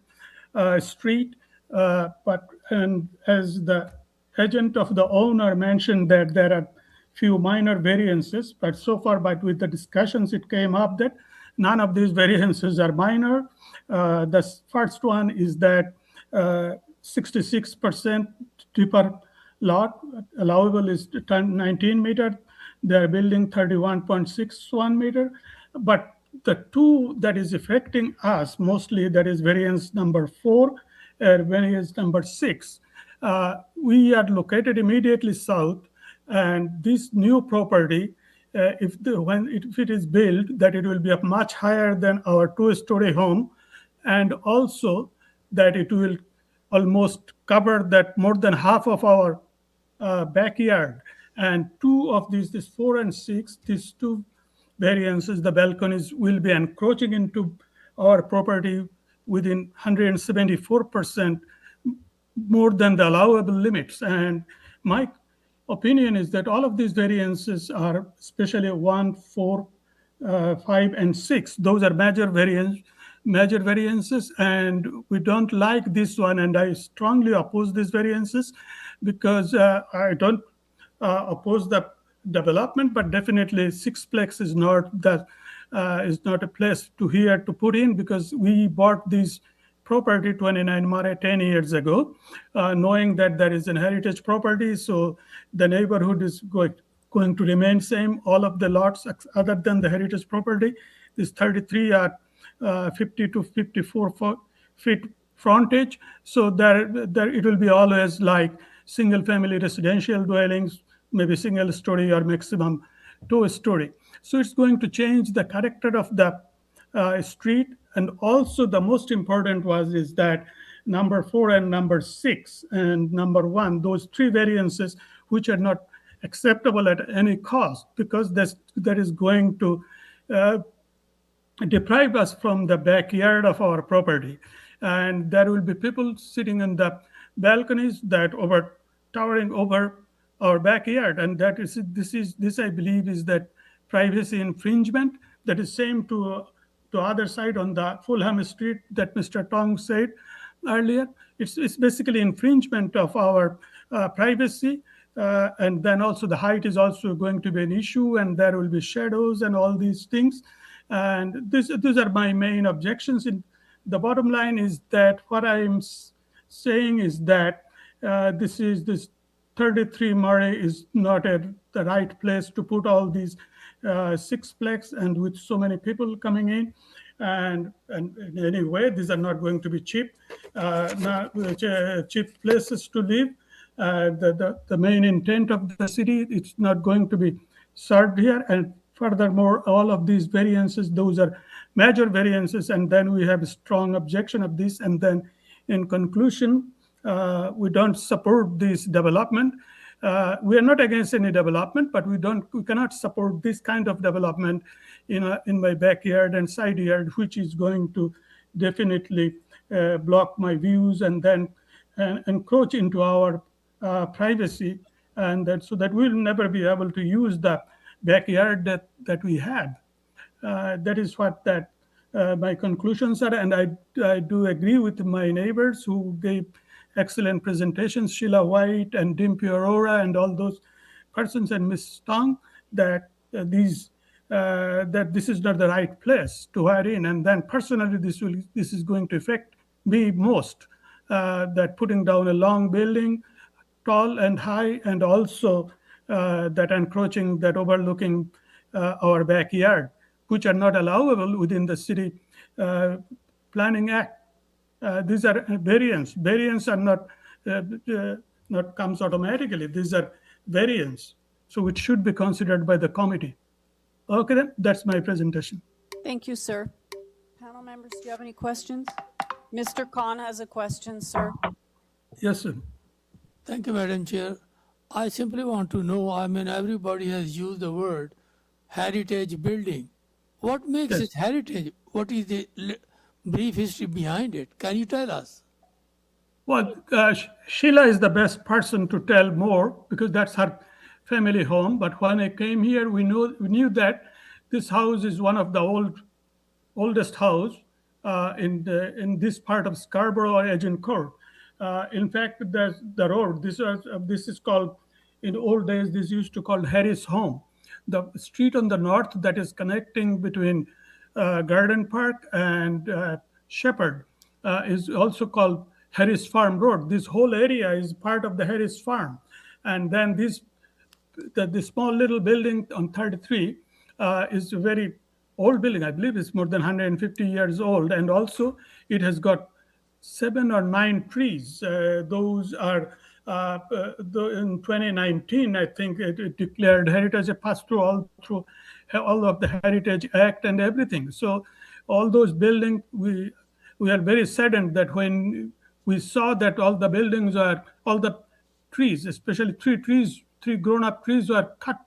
street. And as the agent of the owner mentioned that there are few minor variances, but so far, with the discussions, it came up that none of these variances are minor. The first one is that 66% deeper lot, allowable is 19 meter. They're building 31.61 meter. But the two that is affecting us mostly, that is variance number 4 and variance number 6. We are located immediately south, and this new property, if it is built, that it will be up much higher than our 2-story home, and also that it will almost cover that more than half of our backyard. And two of these 4 and 6, these two variances, the balconies will be encroaching into our property within 174% more than the allowable limits. And my opinion is that all of these variances are, especially 1, 4, 5, and 6. Those are major variances, and we don't like this one. And I strongly oppose these variances because I don't oppose the development, but definitely sixplex is not a place to put in, because we bought this property 29 Mare 10 years ago, knowing that there is an heritage property, so the neighborhood is going to remain same. All of the lots other than the heritage property, these 33 are 50 to 54 feet frontage, so there it will be always like single family residential dwellings, maybe single story or maximum 2-story. So it's going to change the character of the street. And also the most important is that number 4 and number 6 and number 1, those 3 variances, which are not acceptable at any cost, because that is going to deprive us from the backyard of our property. And there will be people sitting in the balconies that towering over our backyard. And this I believe is that privacy infringement that is same to other side on the Fulham Street that Mr. Tong said earlier. It's basically infringement of our privacy. And then also the height is also going to be an issue, and there will be shadows and all these things. And these are my main objections. The bottom line is that what I'm saying is that this 33 Mare is not a the right place to put all these sixplex, and with so many people coming in. And anyway, these are not going to be cheap, cheap places to live. The main intent of the city, it's not going to be served here. And furthermore, all of these variances, those are major variances, and then we have a strong objection of this. And then in conclusion, we don't support this development. We are not against any development, but we cannot support this kind of development in my backyard and side yard, which is going to definitely block my views and then encroach into our privacy, and so that we'll never be able to use the backyard that we had. That is what my conclusions are, and I do agree with my neighbors who gave excellent presentations, Sheila White and Dimpy Aurora and all those persons, and Ms. Tong, that this is not the right place to hire in. And then personally, this is going to affect me most, that putting down a long building, tall and high, and also that encroaching, that overlooking our backyard, which are not allowable within the city planning act. These are variants. Variants are not comes automatically. These are variants. So it should be considered by the committee. Okay, then that's my presentation. Thank you, sir. Panel members, do you have any questions? Mr. Khan has a question, sir. Yes, sir. Thank you, Madam Chair. I simply want to know, I mean, everybody has used the word heritage building. What makes it heritage? What is the brief history behind it? Can you tell us? Well, Sheila is the best person to tell more because that's her family home. But when I came here, we knew that this house is one of the oldest house in this part of Scarborough or Agincourt. In fact, there's the road. This is called, in old days, this used to call Harris Home. The street on the north that is connecting between Garden Park and Shepherd is also called Harris Farm Road. This whole area is part of the Harris Farm. And then the small little building on 33 is a very old building. I believe it's more than 150 years old. And also it has got 7 or 9 trees. Those are in 2019, I think it declared heritage. It passed through all of the Heritage Act and everything. So all those buildings, we are very saddened that when we saw that all the trees, especially 3 grown-up trees were cut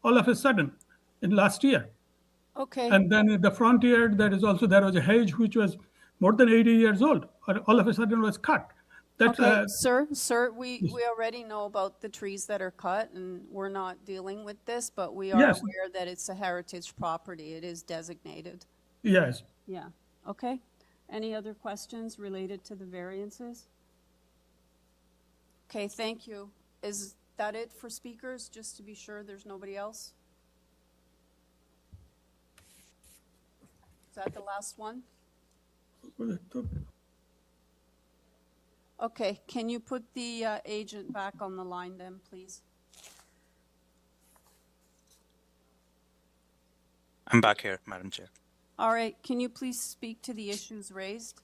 all of a sudden in last year. Okay. And then in the front yard, there was a Haig which was more than 80 years old, all of a sudden was cut. Okay, sir, we already know about the trees that are cut, and we're not dealing with this, but we are aware that it's a heritage property. It is designated. Yes. Yeah, okay. Any other questions related to the variances? Okay, thank you. Is that it for speakers, just to be sure there's nobody else? Is that the last one? Okay, can you put the agent back on the line then, please? I'm back here, Madam Chair. All right, can you please speak to the issues raised?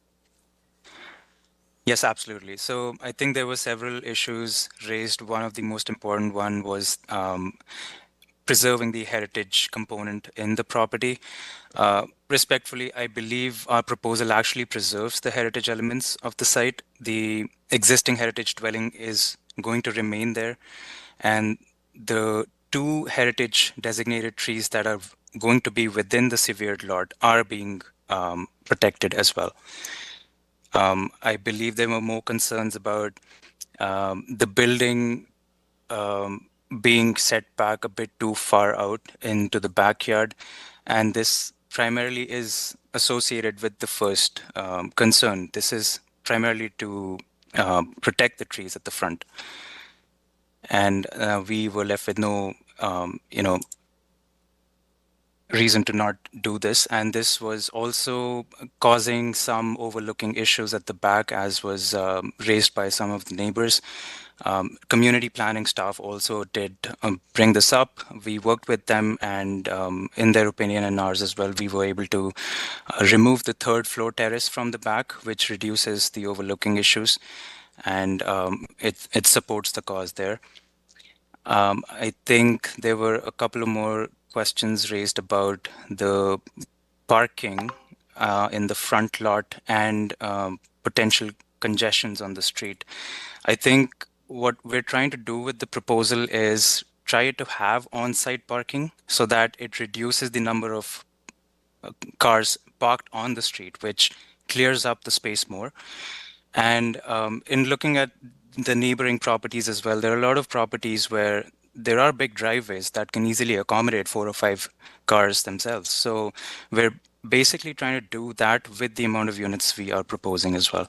Yes, absolutely. So I think there were several issues raised. One of the most important one was preserving the heritage component in the property. Respectfully, I believe our proposal actually preserves the heritage elements of the site. The existing heritage dwelling is going to remain there, and the 2 heritage designated trees that are going to be within the severed lot are being protected as well. I believe there were more concerns about the building being set back a bit too far out into the backyard, and this primarily is associated with the first concern. This is primarily to protect the trees at the front, and we were left with no reason to not do this. And this was also causing some overlooking issues at the back, as was raised by some of the neighbors. Community planning staff also did bring this up. We worked with them, and in their opinion and ours as well, we were able to remove the third floor terrace from the back, which reduces the overlooking issues, and it supports the cause there. I think there were a couple of more questions raised about the parking in the front lot and potential congestions on the street. I think what we're trying to do with the proposal is try to have on-site parking so that it reduces the number of cars parked on the street, which clears up the space more. And in looking at the neighboring properties as well, there are a lot of properties where there are big driveways that can easily accommodate 4 or 5 cars themselves. So we're basically trying to do that with the amount of units we are proposing as well.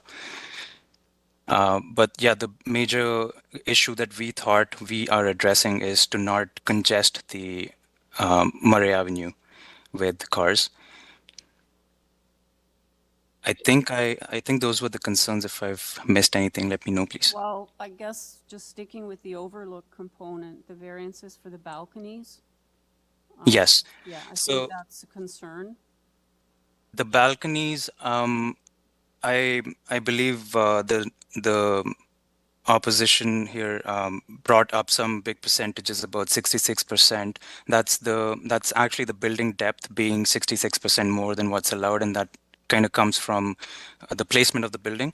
But yeah, the major issue that we thought we are addressing is to not congest the Murray Avenue with cars. I think those were the concerns. If I've missed anything, let me know, please. Well, I guess just sticking with the overlook component, the variances for the balconies. Yes. Yeah, I So think that's a concern. the balconies, I believe the opposition here brought up some big percentages, about 66%. That's actually the building depth being 66% more than what's allowed, and that kind of comes from the placement of the building.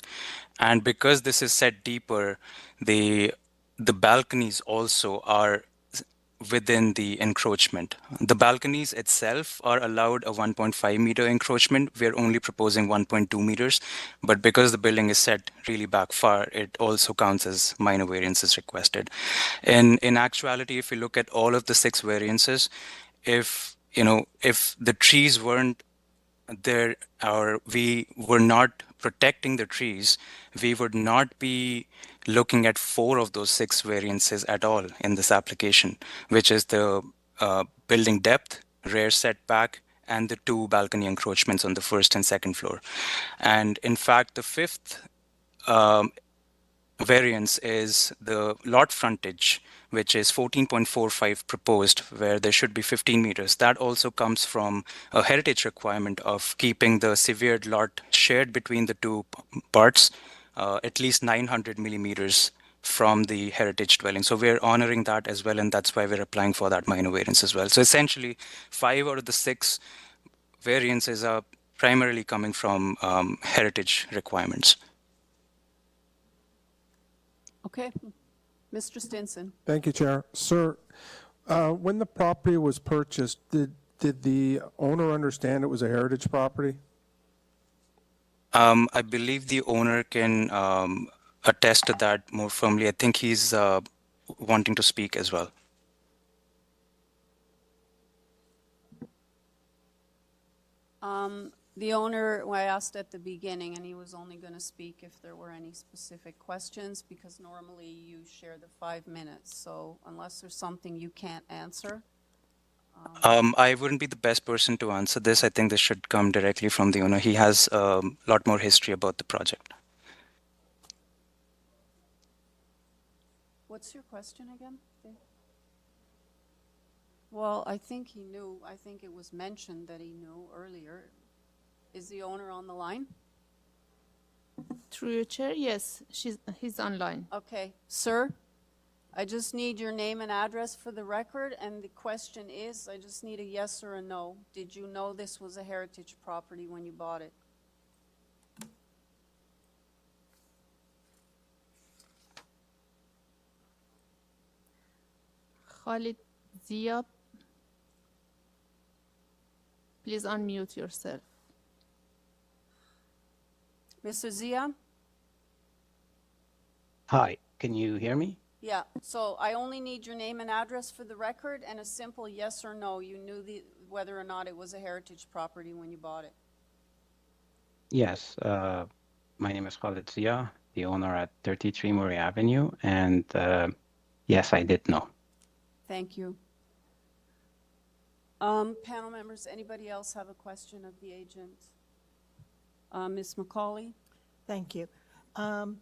And because this is set deeper, the balconies also are within the encroachment. The balconies itself are allowed a 1.5 meter encroachment. We're only proposing 1.2 meters, but because the building is set really back far, it also counts as minor variances requested. In actuality, if you look at all of the 6 variances, if the trees weren't there, or we were not protecting the trees, we would not be looking at 4 of those 6 variances at all in this application, which is the building depth, rear setback, and the 2 balcony encroachments on the first and second floor. And in fact, the 5th variance is the lot frontage, which is 14.45 proposed, where there should be 15 meters. That also comes from a heritage requirement of keeping the severed lot shared between the 2 parts, at least 900 millimeters from the heritage dwelling. So we're honoring that as well, and that's why we're applying for that minor variance as well. So essentially, 5 out of the 6 variances are primarily coming from heritage requirements. Okay, Mr. Stinson. Thank you, Chair. Sir, when the property was purchased, did the owner understand it was a heritage property? I believe the owner can attest to that more firmly. I think he's wanting to speak as well. The owner, I asked at the beginning, and he was only going to speak if there were any specific questions, because normally you share the 5 minutes. So unless there's something you can't answer. I wouldn't be the best person to answer this. I think this should come directly from the owner. He has a lot more history about the project. What's your question again, Dave? Well, I think he knew. I think it was mentioned that he knew earlier. Is the owner on the line? Through your chair, yes, he's online. Okay, sir, I just need your name and address for the record, and the question is, I just need a yes or a no. Did you know this was a heritage property when you bought it? Khalid Zia, please unmute yourself. Mr. Zia? Hi, can you hear me? Yeah, so I only need your name and address for the record, and a simple yes or no. You knew whether or not it was a heritage property when you bought it. Yes, my name is Khalid Zia, the owner at 33 Murray Avenue, and yes, I did know. Thank you. Panel members, anybody else have a question of the agent? Ms. McCauley? Thank you. I'm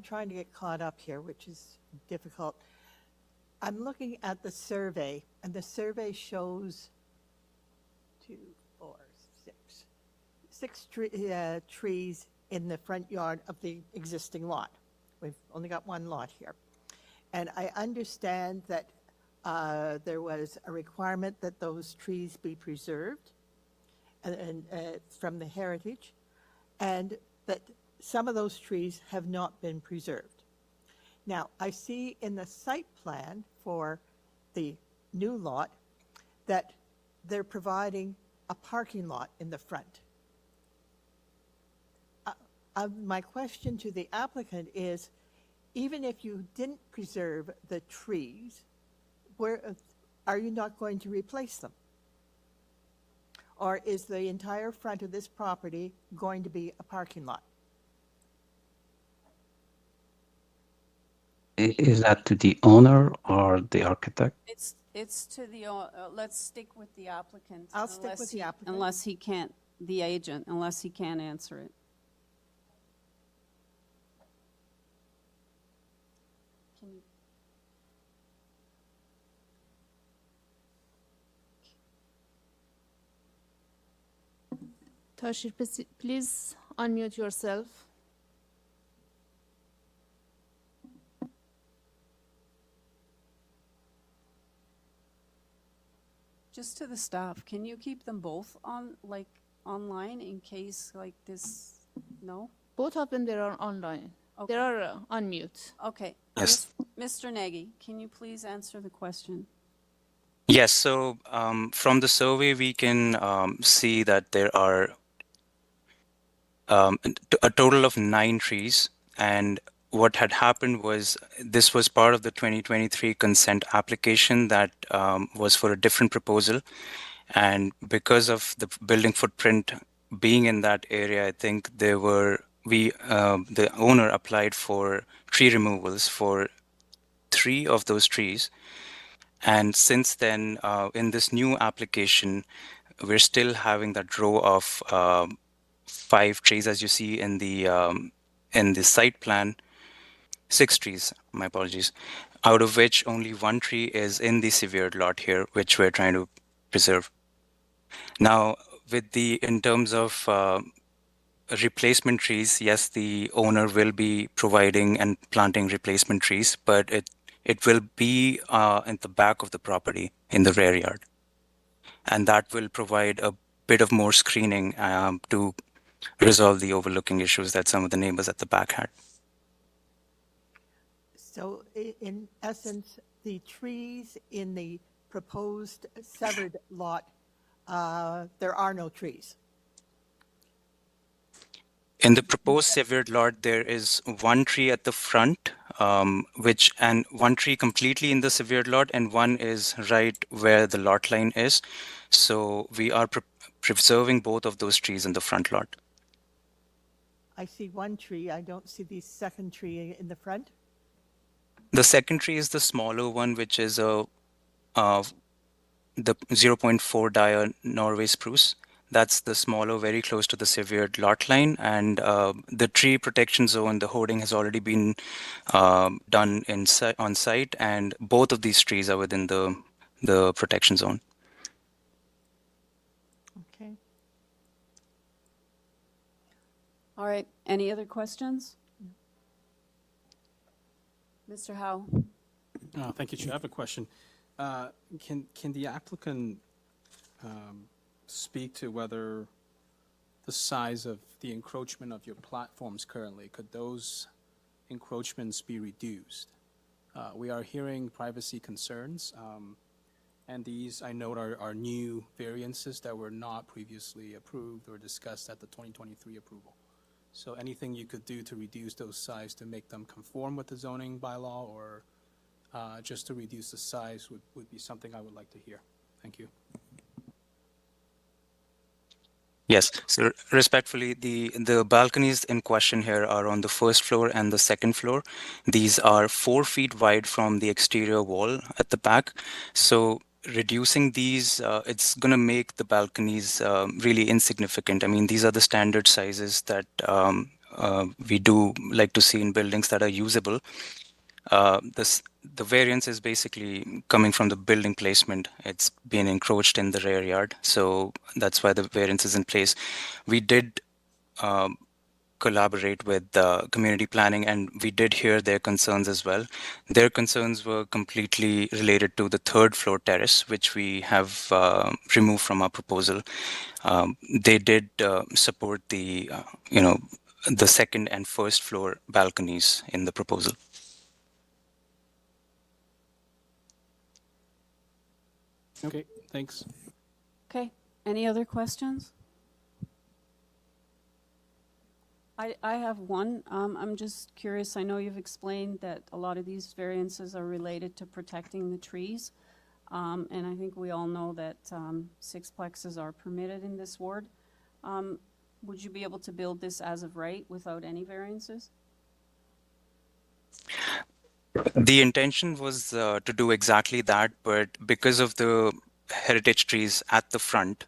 trying to get caught up here, which is difficult. I'm looking at the survey, and the survey shows 2, 4, 6 trees in the front yard of the existing lot. We've only got one lot here. And I understand that there was a requirement that those trees be preserved and from the heritage, and that some of those trees have not been preserved. Now, I see in the site plan for the new lot that they're providing a parking lot in the front. My question to the applicant is, even if you didn't preserve the trees, where are you not going to replace them? Or is the entire front of this property going to be a parking lot? Is that to the owner or the architect? It's to the, let's stick with the applicant. I'll stick with the applicant. Unless he can't, the agent, unless he can't answer it. Can you? Tashir, please unmute yourself. Just to the staff, can you keep them both on, like, online in case, like, this, no? Both of them, they are online. Okay. They are on mute. Okay. Yes. Mr. Nagy, can you please answer the question? Yes, so from the survey, we can see that there are a total of 9 trees. And what had happened was this was part of the 2023 consent application that was for a different proposal. And because of the building footprint being in that area, I think there were, the owner applied for tree removals for 3 of those trees. And since then, in this new application, we're still having that row of 5 trees, as you see in the site plan. 6 trees, my apologies, out of which only 1 tree is in the severed lot here, which we're trying to preserve. Now, in terms of replacement trees, yes, the owner will be providing and planting replacement trees, but it will be in the back of the property in the rear yard. And that will provide a bit of more screening to resolve the overlooking issues that some of the neighbors at the back had. So in essence, the trees in the proposed severed lot, there are no trees. In the proposed severed lot, there is 1 tree at the front, and 1 tree completely in the severed lot, and 1 is right where the lot line is. So we are preserving both of those trees in the front lot. I see 1 tree. I don't see the second tree in the front. The second tree is the smaller one, which is the 0.4 dia Norway spruce. That's the smaller, very close to the severed lot line. And the tree protection zone, the hoarding has already been done on site, and both of these trees are within the protection zone. Okay. All right, any other questions? Mr. Howe? Thank you, Chair. I have a question. Can the applicant speak to whether the size of the encroachment of your platforms currently, could those encroachments be reduced? We are hearing privacy concerns, and these, I note, are new variances that were not previously approved or discussed at the 2023 approval. So anything you could do to reduce those size to make them conform with the zoning bylaw, or just to reduce the size would be something I would like to hear. Thank you. Yes, so respectfully, the balconies in question here are on the first floor and the second floor. These are 4 feet wide from the exterior wall at the back. So reducing these, it's going to make the balconies really insignificant. I mean, these are the standard sizes that we do like to see in buildings that are usable. The variance is basically coming from the building placement. It's been encroached in the rear yard, so that's why the variance is in place. We did collaborate with community planning, and we did hear their concerns as well. Their concerns were completely related to the third floor terrace, which we have removed from our proposal. They did support the, the second and first floor balconies in the proposal. Okay, thanks. Okay, any other questions? I have one. I'm just curious. I know you've explained that a lot of these variances are related to protecting the trees. And I think we all know that sixplexes are permitted in this ward. Would you be able to build this as of right without any variances? The intention was to do exactly that, but because of the heritage trees at the front,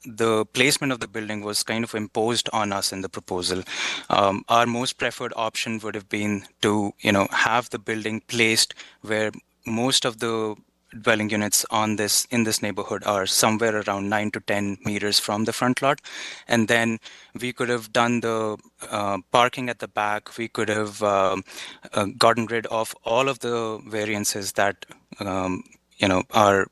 the placement of the building was kind of imposed on us in the proposal. Our most preferred option would have been to, have the building placed where most of the dwelling units in this neighborhood are somewhere around 9 to 10 meters from the front lot. And then we could have done the parking at the back. We could have gotten rid of all of the variances that, are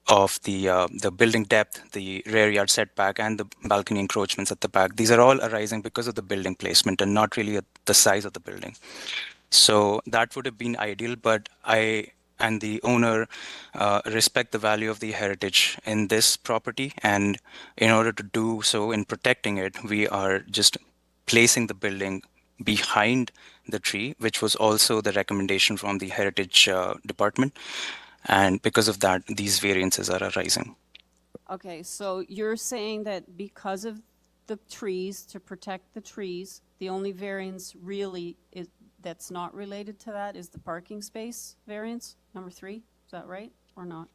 of the building depth, the rear yard setback, and the balcony encroachments at the back. These are all arising because of the building placement and not really the size of the building. So that would have been ideal, but I and the owner respect the value of the heritage in this property. And in order to do so, in protecting it, we are just placing the building behind the tree, which was also the recommendation from the heritage department. And because of that, these variances are arising. Okay, so you're saying that because of the trees, to protect the trees, the only variance really is that's not related to that is the parking space variance, number 3? Is that right or not?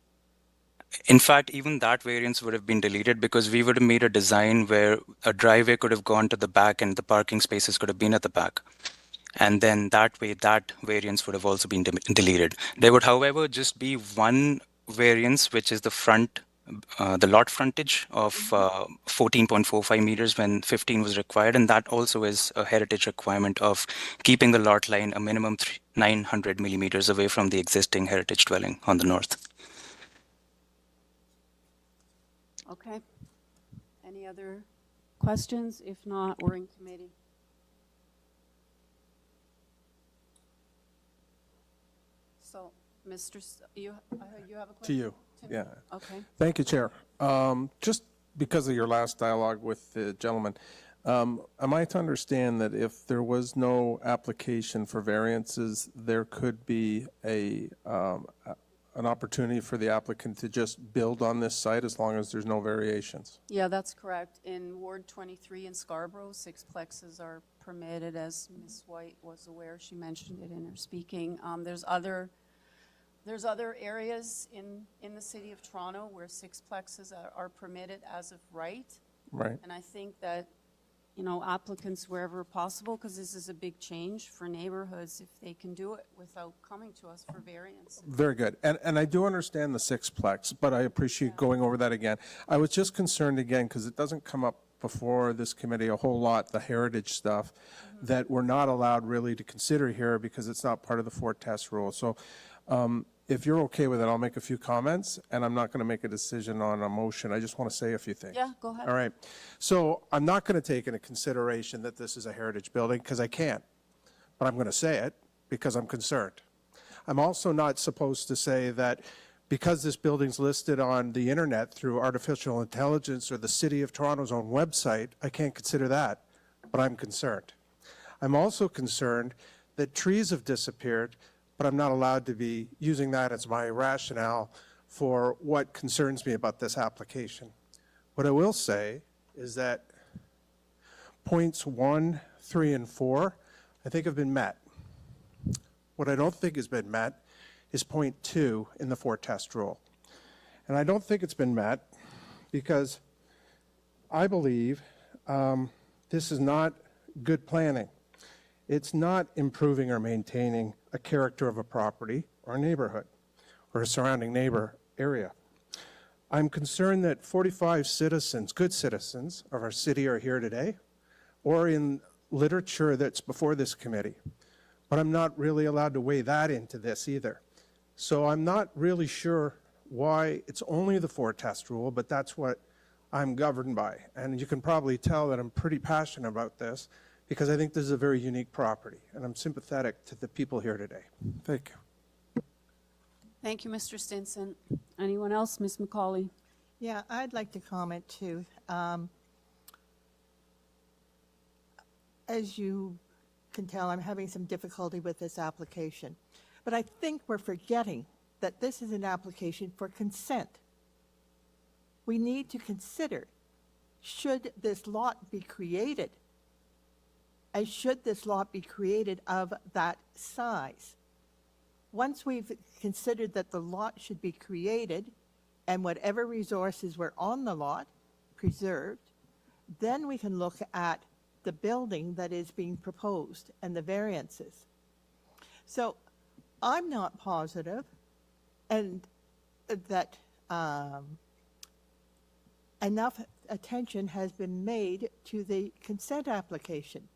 In fact, even that variance would have been deleted because we would have made a design where a driveway could have gone to the back and the parking spaces could have been at the back. And then that way, that variance would have also been deleted. There would, however, just be one variance, which is the front, the lot frontage of 14.45 meters when 15 was required. And that also is a heritage requirement of keeping the lot line a minimum 900 millimeters away from the existing heritage dwelling on the north. Okay. Any other questions? If not, we're in committee. So, you have a question? To you, yeah. Okay. Thank you, Chair. Just because of your last dialogue with the gentleman, am I to understand that if there was no application for variances, there could be an opportunity for the applicant to just build on this site as long as there's no variations? Yeah, that's correct. In Ward 23 in Scarborough, sixplexes are permitted, as Ms. White was aware. She mentioned it in her speaking. There's other areas in the city of Toronto where sixplexes are permitted as of right. Right. And I think that, applicants wherever possible, because this is a big change for neighborhoods, if they can do it without coming to us for variance. Very good. And I do understand the sixplex, but I appreciate going over that again. I was just concerned again, because it doesn't come up before this committee a whole lot, the heritage stuff, that we're not allowed really to consider here because it's not part of the 4-test rule. So if you're okay with it, I'll make a few comments, and I'm not going to make a decision on a motion. I just want to say a few things. Yeah, go ahead. All right. So I'm not going to take into consideration that this is a heritage building because I can't, but I'm going to say it because I'm concerned. I'm also not supposed to say that because this building's listed on the internet through artificial intelligence or the City of Toronto's own website, I can't consider that, but I'm concerned. I'm also concerned that trees have disappeared, but I'm not allowed to be using that as my rationale for what concerns me about this application. What I will say is that points 1, 3, and 4, I think have been met. What I don't think has been met is point 2 in the 4-test rule. And I don't think it's been met because I believe this is not good planning. It's not improving or maintaining a character of a property or a neighborhood or a surrounding neighbor area. I'm concerned that 45 citizens, good citizens of our city are here today or in literature that's before this committee. But I'm not really allowed to weigh that into this either. So I'm not really sure why it's only the 4-test rule, but that's what I'm governed by. And you can probably tell that I'm pretty passionate about this because I think this is a very unique property, and I'm sympathetic to the people here today. Thank you. Thank you, Mr. Stinson. Anyone else? Ms. McCauley? Yeah, I'd like to comment too. As you can tell, I'm having some difficulty with this application. But I think we're forgetting that this is an application for consent. We need to consider, should this lot be created? And should this lot be created of that size? Once we've considered that the lot should be created and whatever resources were on the lot preserved, then we can look at the building that is being proposed and the variances. So I'm not positive and that enough attention has been made to the consent application.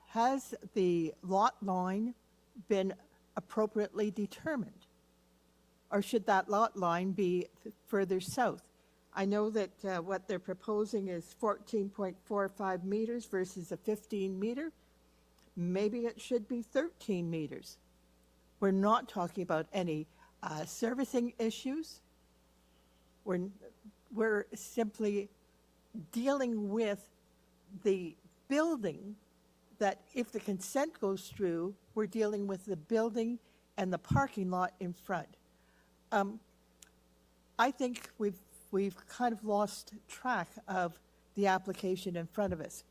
Has the lot line been appropriately determined? Or should that lot line be further south? I know that what they're proposing is 14.45 meters versus a 15 meter. Maybe it should be 13 meters. We're not talking about any servicing issues. We're simply dealing with the building that if the consent goes through, we're dealing with the building and the parking lot in front. I think we've kind of lost track of the application in front of us.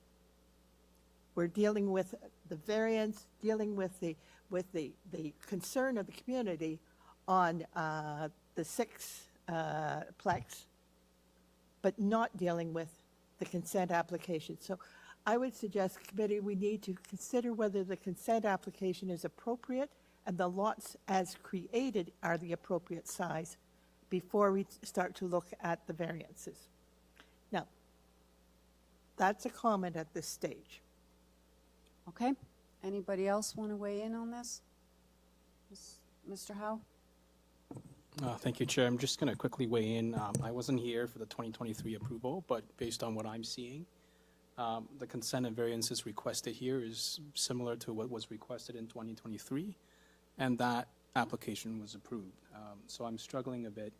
We're dealing with the variance, dealing with the concern of the community on the 6-plex, but not dealing with the consent application. So I would suggest, committee, we need to consider whether the consent application is appropriate and the lots as created are the appropriate size before we start to look at the variances. Now, that's a comment at this stage. Okay. Anybody else want to weigh in on this? Mr. Howe? Thank you, Chair. I'm just going to quickly weigh in. I wasn't here for the 2023 approval, but based on what I'm seeing, the consent and variances requested here is similar to what was requested in 2023, and that application was approved. So I'm struggling a bit.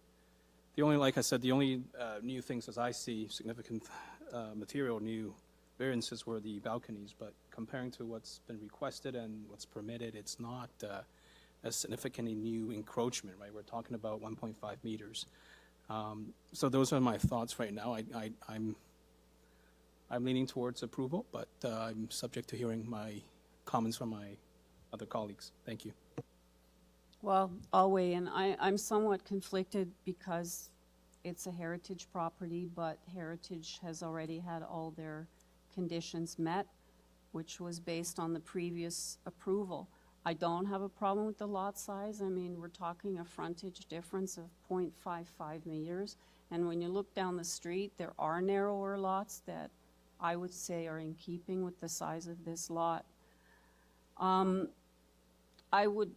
Like I said, the only new things as I see, significant material new variances were the balconies, but comparing to what's been requested and what's permitted, it's not a significantly new encroachment, right? We're talking about 1.5 meters. So those are my thoughts right now. I'm leaning towards approval, but I'm subject to hearing my comments from my other colleagues. Thank you. Well, I'll weigh in. I'm somewhat conflicted because it's a heritage property, but Heritage has already had all their conditions met, which was based on the previous approval. I don't have a problem with the lot size. I mean, we're talking a frontage difference of 0.55 meters. And when you look down the street, there are narrower lots that I would say are in keeping with the size of this lot. I would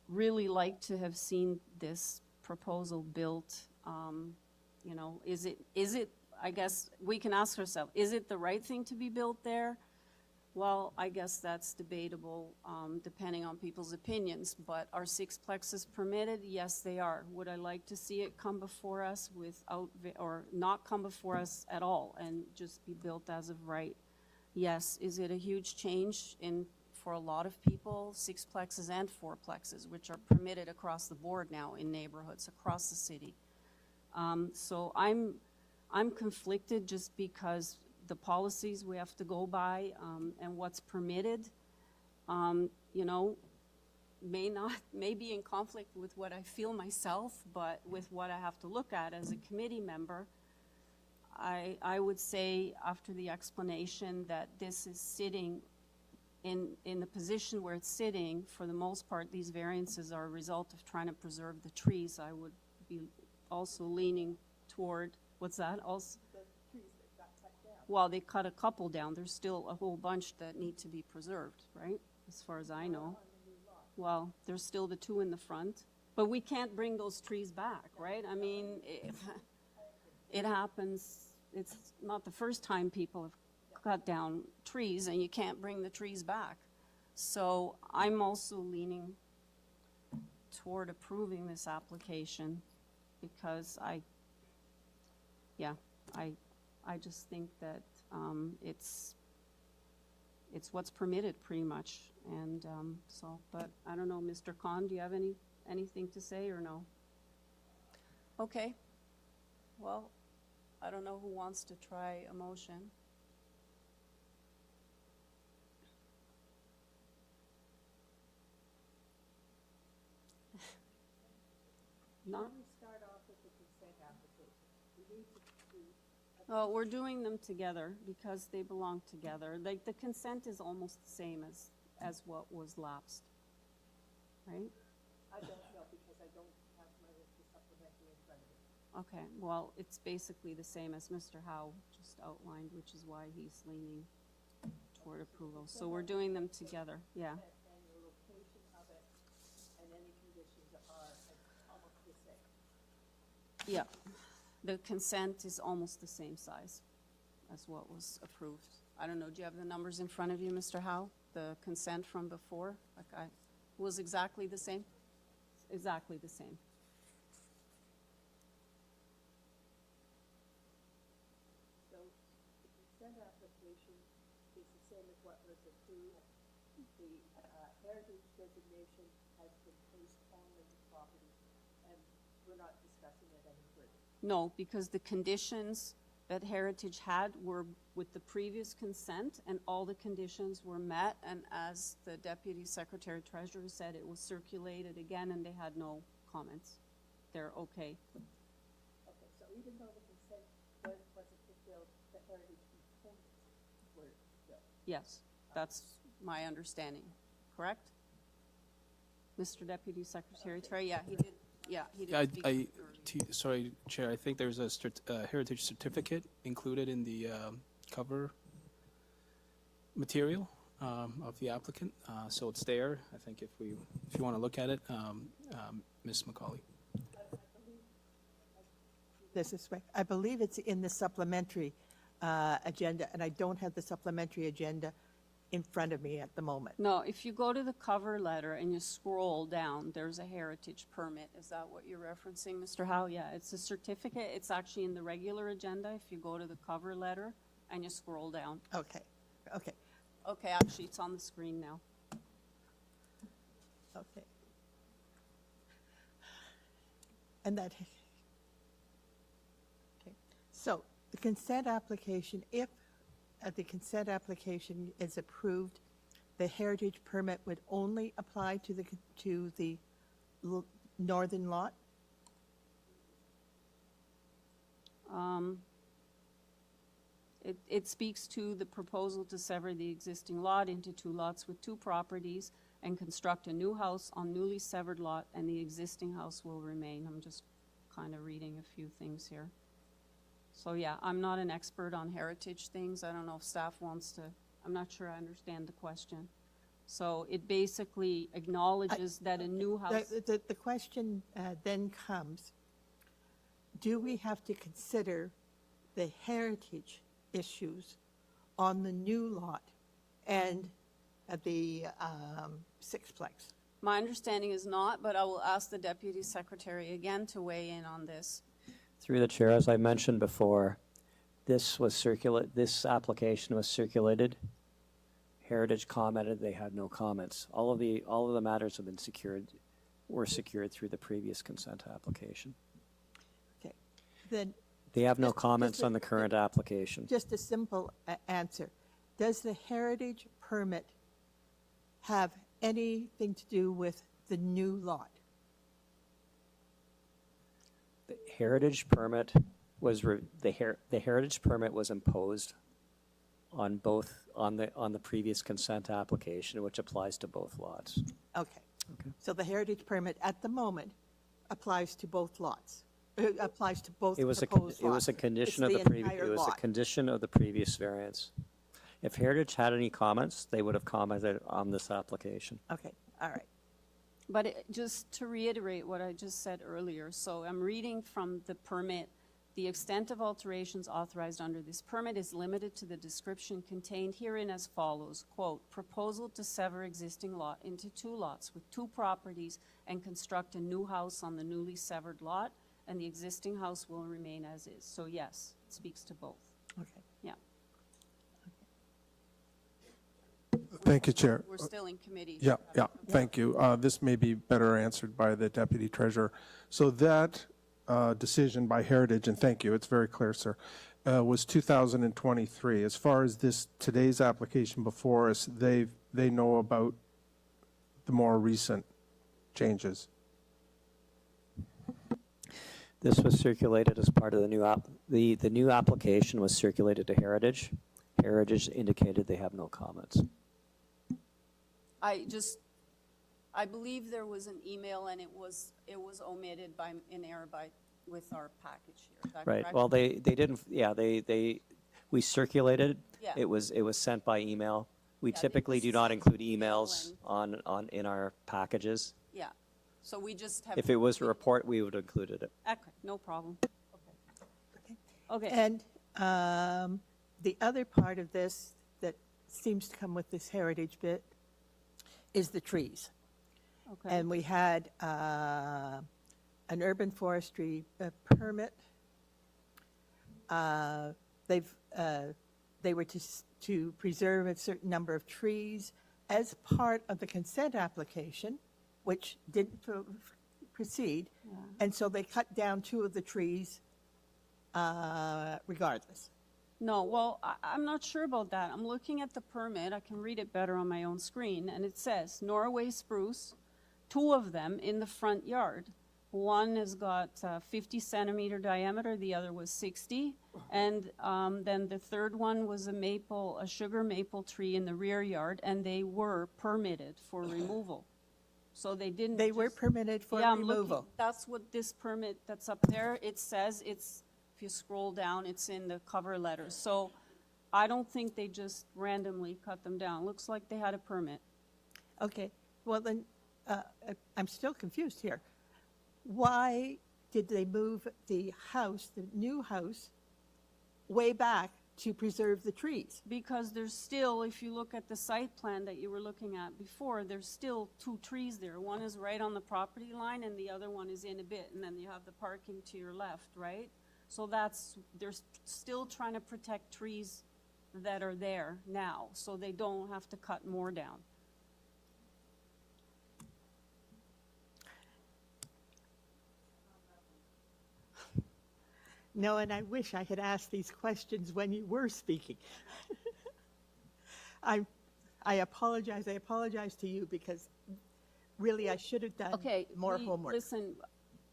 really like to have seen this proposal built. You know, is it, I guess we can ask ourselves, is it the right thing to be built there? Well, I guess that's debatable depending on people's opinions, but are 6-plexes permitted? Yes, they are. Would I like to see it come before us without, or not come before us at all and just be built as of right? Yes. Is it a huge change for a lot of people? 6-plexes and 4-plexes, which are permitted across the board now in neighborhoods across the city. So I'm conflicted just because the policies we have to go by and what's permitted. You know, may be in conflict with what I feel myself, but with what I have to look at as a committee member, I would say after the explanation that this is sitting in the position where it's sitting, for the most part, these variances are a result of trying to preserve the trees. I would be also leaning toward, what's that? Also, well, they cut a couple down. There's still a whole bunch that need to be preserved, right? As far as I know. Well, there's still the two in the front, but we can't bring those trees back, right? I mean, it happens. It's not the first time people have cut down trees and you can't bring the trees back. So I'm also leaning toward approving this application because I just think that it's what's permitted pretty much. And but I don't know, Mr. Khan, do you have anything to say or no? Okay. Well, I don't know who wants to try a motion. Not. Oh, we're doing them together because they belong together. Like the consent is almost the same as what was lapsed, right? I don't know because I don't have my list of supplementary in front of me. Okay, well, it's basically the same as Mr. Howe just outlined, which is why he's leaning toward approval. So we're doing them together, yeah. And the location of it and any conditions are almost the same. Yeah, the consent is almost the same size as what was approved. I don't know, do you have the numbers in front of you, Mr. Howe? The consent from before, was exactly the same? Exactly the same. So the consent application is the same as what was approved. The heritage designation has been placed on the property, and we're not discussing it any further. No, because the conditions that Heritage had were with the previous consent, and all the conditions were met, and as the Deputy Secretary Treasurer said, it was circulated again, and they had no comments. They're okay. Okay, so even though the consent wasn't fulfilled, the heritage components were fulfilled. Yes, that's my understanding, correct? Mr. Deputy Secretary Treasurer, yeah, he did. Yeah, he did. Speak Sorry, Chair, I think there's a heritage certificate included in the cover material of the applicant, so it's there. I think if you want to look at it, Ms. McCauley. This way. I believe it's in the supplementary agenda, and I don't have the supplementary agenda in front of me at the moment. No, if you go to the cover letter and you scroll down, there's a heritage permit. Is that what you're referencing, Mr. Howe? Yeah, it's a certificate. It's actually in the regular agenda if you go to the cover letter and you scroll down. Okay, okay. Okay, actually, it's on the screen now. Okay. And that, okay. So the consent application, if the consent application is approved, the heritage permit would only apply to the northern lot? It speaks to the proposal to sever the existing lot into two lots with two properties and construct a new house on newly severed lot, and the existing house will remain. I'm just kind of reading a few things here. So yeah, I'm not an expert on heritage things. I don't know if staff wants to, I'm not sure I understand the question. So it basically acknowledges that a new house. The question then comes, do we have to consider the heritage issues on the new lot and at the sixplex? My understanding is not, but I will ask the Deputy Secretary again to weigh in on this. Through the chair, as I mentioned before, this application was circulated. Heritage commented, they had no comments. All of the matters have been were secured through the previous consent application. Okay, then. They have no comments on the current application. Just a simple answer. Does the heritage permit have anything to do with the new lot? The heritage permit was, the heritage permit was imposed on both, on the previous consent application, which applies to both lots. Okay. So the heritage permit at the moment applies to both lots, applies to both It was proposed lots. it was a condition It's of the previous, entire it was a lot. condition of the previous variance. If Heritage had any comments, they would have commented on this application. Okay, all right. But just to reiterate what I just said earlier, so I'm reading from the permit. The extent of alterations authorized under this permit is limited to the description contained herein as follows, quote, proposal to sever existing lot into 2 lots with 2 properties and construct a new house on the newly severed lot, and the existing house will remain as is. So yes, it speaks to both. Okay. Yeah. Thank you, Chair. We're still in committee. Yeah, thank you. This may be better answered by the Deputy Treasurer. So that decision by Heritage, and thank you, it's very clear, sir, was 2023. As far as today's application before us, they know about the more recent changes. This was circulated as part of the new the new application was circulated to Heritage. Heritage indicated they have no comments. I believe there was an email and it was omitted in error with our package here. Is that Right. correct? Well, they didn't. Yeah, we circulated. Yeah. It was sent by email. We Yeah, they typically do just not sent include email emails in our packages. Yeah. So we just have. If it was a report, we would have included it. Okay, no problem. Okay. And the other part of this that seems to come with this heritage bit is the trees. Okay. And we had an urban forestry permit. They were to preserve a certain number of trees as part of the consent application, which didn't proceed. Yeah. And so they cut down 2 of the trees regardless. No, well, I'm not sure about that. I'm looking at the permit. I can read it better on my own screen, and it says Norway spruce, 2 of them in the front yard. One has got 50 centimeter diameter, the other was 60, and then the third one was a sugar maple tree in the rear yard, and they were permitted for removal. So they didn't. They were permitted for Yeah, I'm looking. removal. That's what this permit that's up there, it says. If you scroll down, it's in the cover letter. So I don't think they just randomly cut them down. Looks like they had a permit. Okay, well then, I'm still confused here. Why did they move the house, the new house, way back to preserve the trees? Because there's still, if you look at the site plan that you were looking at before, there's still 2 trees there. One is right on the property line and the other one is in a bit, and then you have the parking to your left, right? So they're still trying to protect trees that are there now, so they don't have to cut more down. No, and I wish I had asked these questions when you were speaking. I apologize to you because really I should have done more homework. Listen,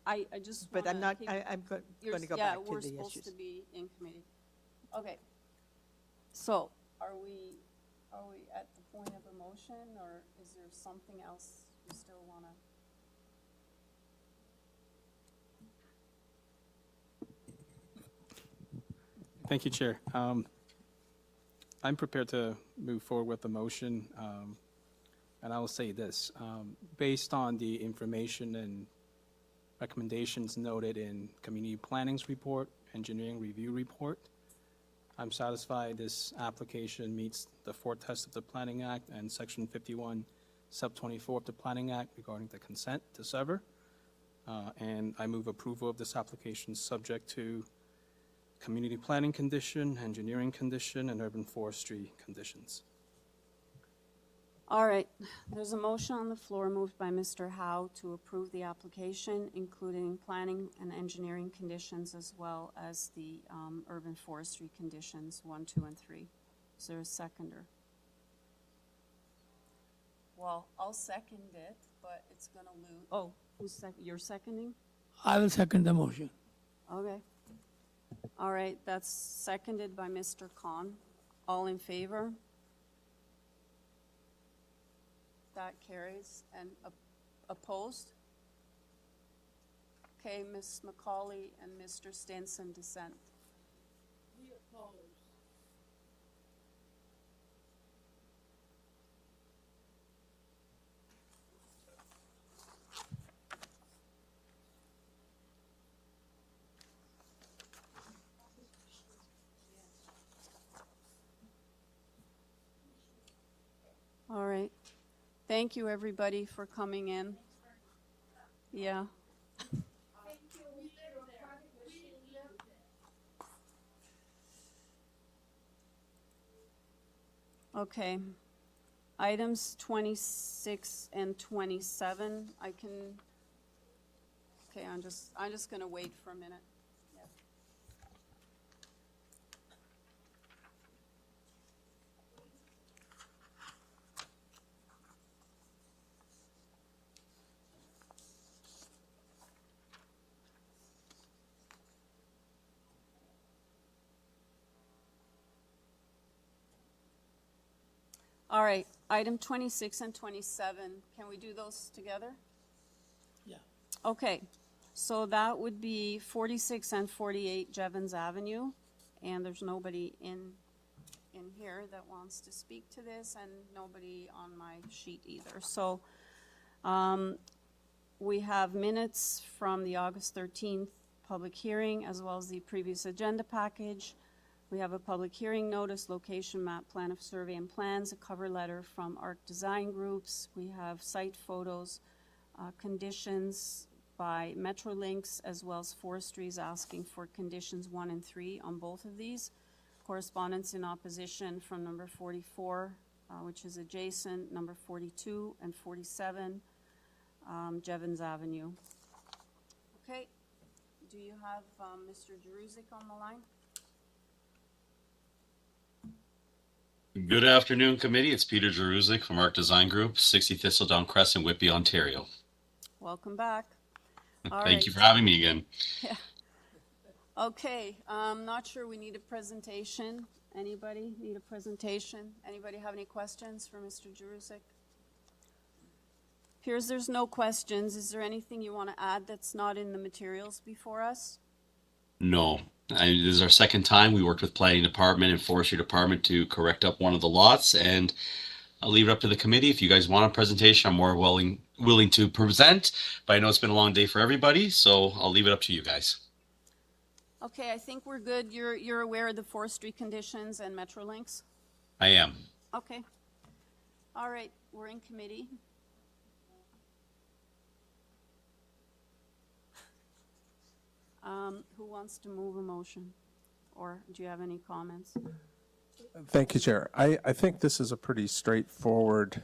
I just But I'm wanna not, keep- I'm going to go Yeah, back to we're the supposed issues. to be in committee. Okay. So, are we at the point of a motion, or is there something else you still want to? Thank you, Chair. I'm prepared to move forward with the motion, and I will say this. Based on the information and recommendations noted in Community Planning's report, Engineering Review Report, I'm satisfied this application meets the 4th test of the Planning Act and Section 51, Sub 24 of the Planning Act regarding the consent to sever. And I move approval of this application subject to community planning condition, engineering condition, and urban forestry conditions. All right, there's a motion on the floor moved by Mr. Howe to approve the application, including planning and engineering conditions as well as the urban forestry conditions 1, 2, and 3. Is there a seconder? Well, I'll second it, but it's gonna lose. Oh, you're seconding? I will second the motion. Okay. All right, that's seconded by Mr. Khan. All in favor? That carries. And opposed? Okay, Ms. McCauley and Mr. Stinson dissent. We oppose. All right. Thank you, everybody, for coming in. Yeah. Okay. Items 26 and 27, I can, okay, I'm just gonna wait for a minute. Yep. All right, item 26 and 27, can we do those together? Yeah. Okay, so that would be 46 and 48 Jevans Avenue, and there's nobody in here that wants to speak to this, and nobody on my sheet either. So we have minutes from the August 13th public hearing, as well as the previous agenda package. We have a public hearing notice, location map, plan of survey and plans, a cover letter from ARC Design Groups. We have site photos, conditions by Metrolinx, as well as Forestry's asking for conditions 1 and 3 on both of these. Correspondence in opposition from number 44, which is adjacent, number 42 and 47, Jevans Avenue. Okay, do you have Mr. Jaruzik on the line? Good afternoon, committee. It's Peter Jaruzik from ARC Design Group, 60 Thistledown Crescent, Whitby, Ontario. Welcome back. All Thank right. you for having me again. Yeah. Okay, not sure we need a presentation. Anybody need a presentation? Anybody have any questions for Mr. Jaruzik? Appears there's no questions. Is there anything you want to add that's not in the materials before us? No. This is our second time. We worked with Planning Department and Forestry Department to correct up one of the lots, and I'll leave it up to the committee. If you guys want a presentation, I'm more willing to present, but I know it's been a long day for everybody, so I'll leave it up to you guys. Okay, I think we're good. You're aware of the forestry conditions and Metrolinx? I am. Okay. All right, we're in committee. Who wants to move a motion? Or do you have any comments? Thank you, Chair. I think this is a pretty straightforward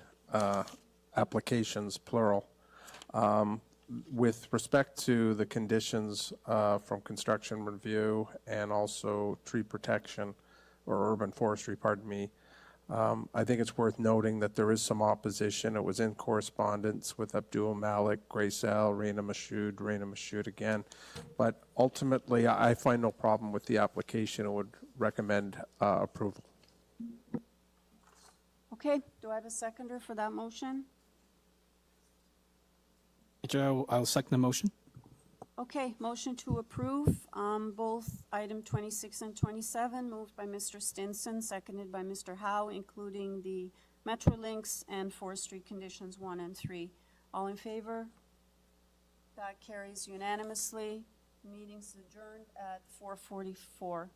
applications, plural. With respect to the conditions from construction review and also tree protection or urban forestry, pardon me, I think it's worth noting that there is some opposition. It was in correspondence with Abdul Malik, Grace L, Raina Mashoud again. But ultimately, I find no problem with the application and would recommend approval. Okay, do I have a seconder for that motion? Chair, I'll second the motion. Okay, motion to approve both item 26 and 27, moved by Mr. Stinson, seconded by Mr. Howe, including the Metrolinx and forestry conditions 1 and 3. All in favor? That carries unanimously. Meeting's adjourned at 4:44.